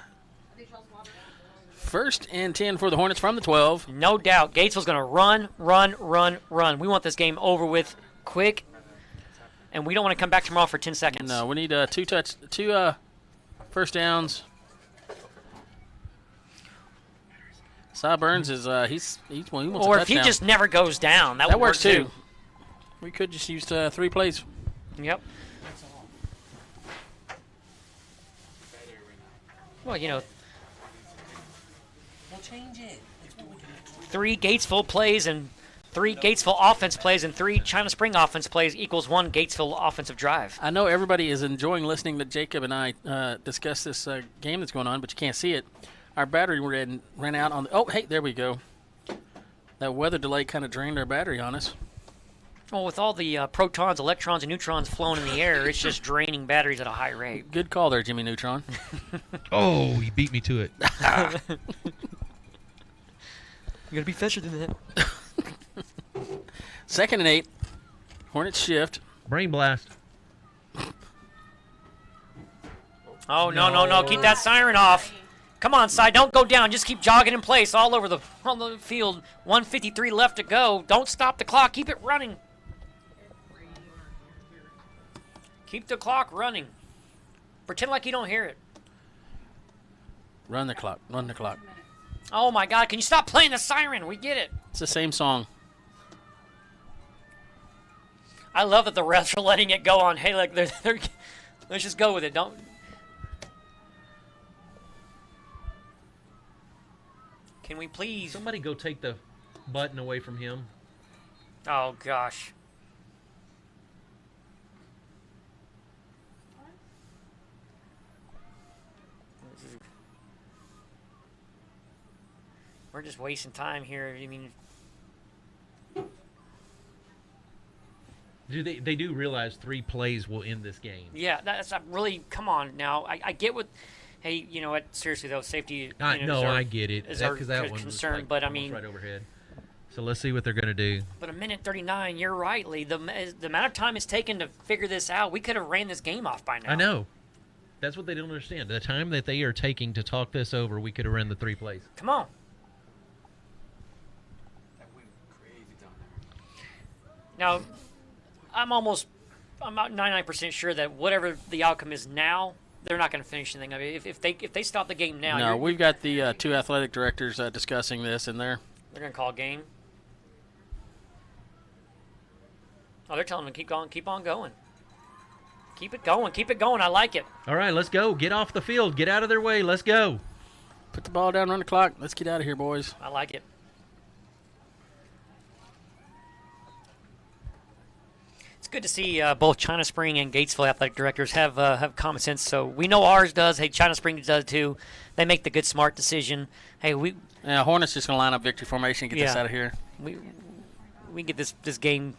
1st and 10 for the Hornets from the 12.
No doubt. Gatesville's going to run. We want this game over with quick, and we don't want to come back tomorrow for 10 seconds.
No, we need 2 first downs. Cy Burns is he wants
or
a
if he
touchdown.
just never goes down, that would
works
work
too. We could just use 3 plays.
Yep. Well,
We'll change it.
3 Gatesville plays and 3 Gatesville offense plays and 3 China Spring offense plays equals 1 Gatesville offensive drive.
I know everybody is enjoying listening to Jacob and I discuss this game that's going on, but you can't see it. Our battery ran out on the – oh, hey, there we go. That weather delay kind of drained our battery on us.
Well, with all the protons, electrons, and neutrons flowing in the air, it's just draining batteries at a high rate.
Good call there, Jimmy Neutron.
Oh, he beat me to it.
You gotta be faster than that.
2nd and 8. Hornets shift.
Brain blast.
Oh, no. Keep that siren off. Come on, Cy. Don't go down. Just keep jogging in place all over the field. 1:53 left to go. Don't stop the clock. Keep it running. Keep the clock running. Pretend like you don't hear it.
Run the clock.
Oh, my God. Can you stop playing the siren? We get it.
It's the same song.
I love that the refs are letting it go on. Hey, look, they're let's just go with it. Don't. Can we please?
Somebody go take the button away from him.
Oh, gosh. We're just wasting time here. I mean,
They do realize 3 plays will end this game.
yeah, that's not really. Come on now. I get what. Hey, you know what? Seriously though, safety.
I get it.
Is our
Because that one was
concern,
like
but I
almost
mean,
right overhead. So let's see what they're going to do.
But a minute 39. You're right, Lee. The amount of time it's taken to figure this out, we could have ran this game off by now.
I know. That's what they don't understand. The time that they are taking to talk this over, we could have run the 3 plays.
Come on. Now, I'm about 99% sure that whatever the outcome is now, they're not going to finish anything. I mean, if they stop the game now,
No, we've got the 2 athletic directors discussing this, and they're
going to call a game. Oh, they're telling them to keep on going. Keep it going. I like it.
All right, let's go. Get off the field. Get out of their way. Let's go.
Put the ball down, run the clock. Let's get out of here, boys.
I like it. It's good to see both China Spring and Gatesville athletic directors have common sense. So we know ours does. Hey, China Spring does too. They make the good, smart decision. Hey,
Hornets just gonna line up victory formation and get this out of here.
We get this game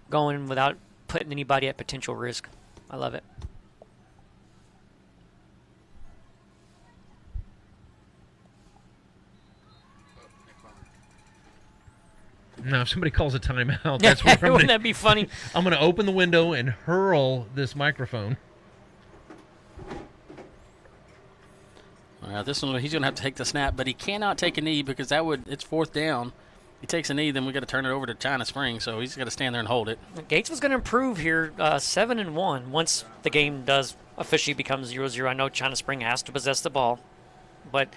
going without putting anybody at potential risk. I love it.
Now, if somebody calls a timeout, that's where
wouldn't that be funny?
I'm going to open the window and hurl this microphone.
All right, this one he's going to have to take the snap, but he cannot take a knee because it's 4th down. He takes a knee, then we got to turn it over to China Spring, so he's got to stand there and hold it.
Gatesville's going to improve here, 7-1 once the game does officially become 0-0. I know China Spring has to possess the ball, but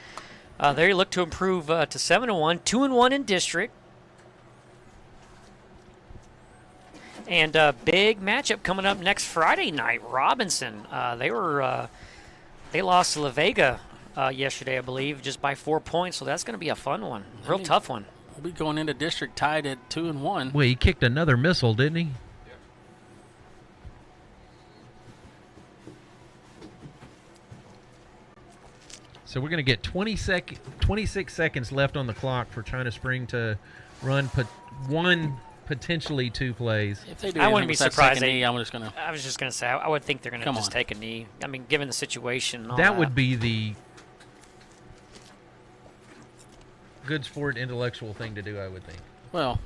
they look to improve to 7-1, 2-1 in district. And a big matchup coming up next Friday night. Robinson, they lost to La Vega yesterday, I believe, just by 4 points. So that's going to be a fun one, real tough one.
We'll be going into district tied at 2-1.
Well, he kicked another missile, didn't he?
Yep.
So we're going to get 26 seconds left on the clock for China Spring to run potentially 2 plays.
If they do,
I wouldn't be surprised.
I was
just going to say, I would think they're going to just take a knee. I mean, given the situation. And all that
would be the good sport intellectual thing to do, I would think.
Well,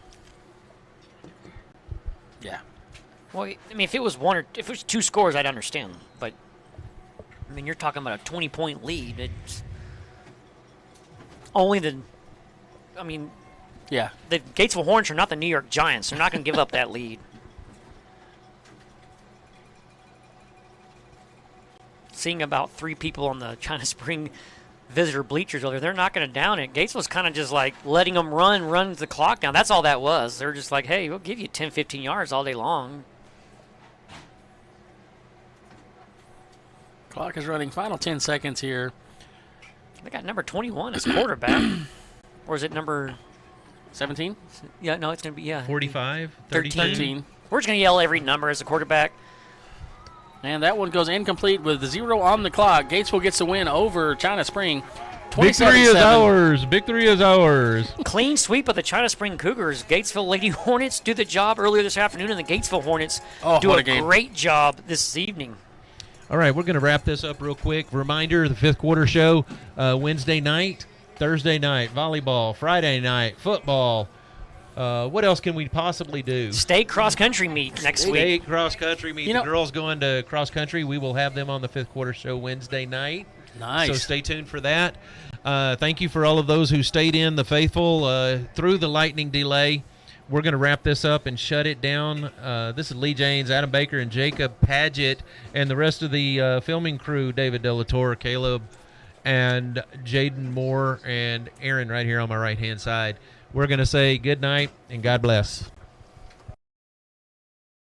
yeah.
Well, I mean, if it was 2 scores, I'd understand. But I mean, you're talking about a 20-point lead. It's only
yeah.
The Gatesville Hornets are not the New York Giants. They're not going to give up that lead. Seeing about 3 people on the China Spring visitor bleachers over there, they're not going to down it. Gatesville's kind of just like letting them run the clock down. That's all that was. They're just like, hey, we'll give you 10, 15 yards all day long.
Clock is running. Final 10 seconds here.
They got number 21 as quarterback. Or is it number
17?
Yeah, no, it's going to be,
45?
13. We're just going to yell every number as a quarterback.
And that one goes incomplete with 0 on the clock. Gatesville gets the win over China Spring.
Victory is ours. Victory is ours.
Clean sweep of the China Spring Cougars. Gatesville Lady Hornets do the job earlier this afternoon, and the Gatesville Hornets do a great job this evening.
All right, we're going to wrap this up real quick. Reminder, the 5th quarter show, Wednesday night, Thursday night, volleyball, Friday night, football. What else can we possibly do?
State cross-country meet next week.
State cross-country meet. The girls going to cross-country. We will have them on the 5th quarter show Wednesday night.
Nice.
So stay tuned for that. Thank you for all of those who stayed in, the faithful, through the lightning delay. We're going to wrap this up and shut it down. This is Lee Janes, Adam Baker, and Jacob Paget, and the rest of the filming crew, David Delatorre, Caleb, and Jaden Moore, and Aaron right here on my right-hand side. We're going to say good night and God bless.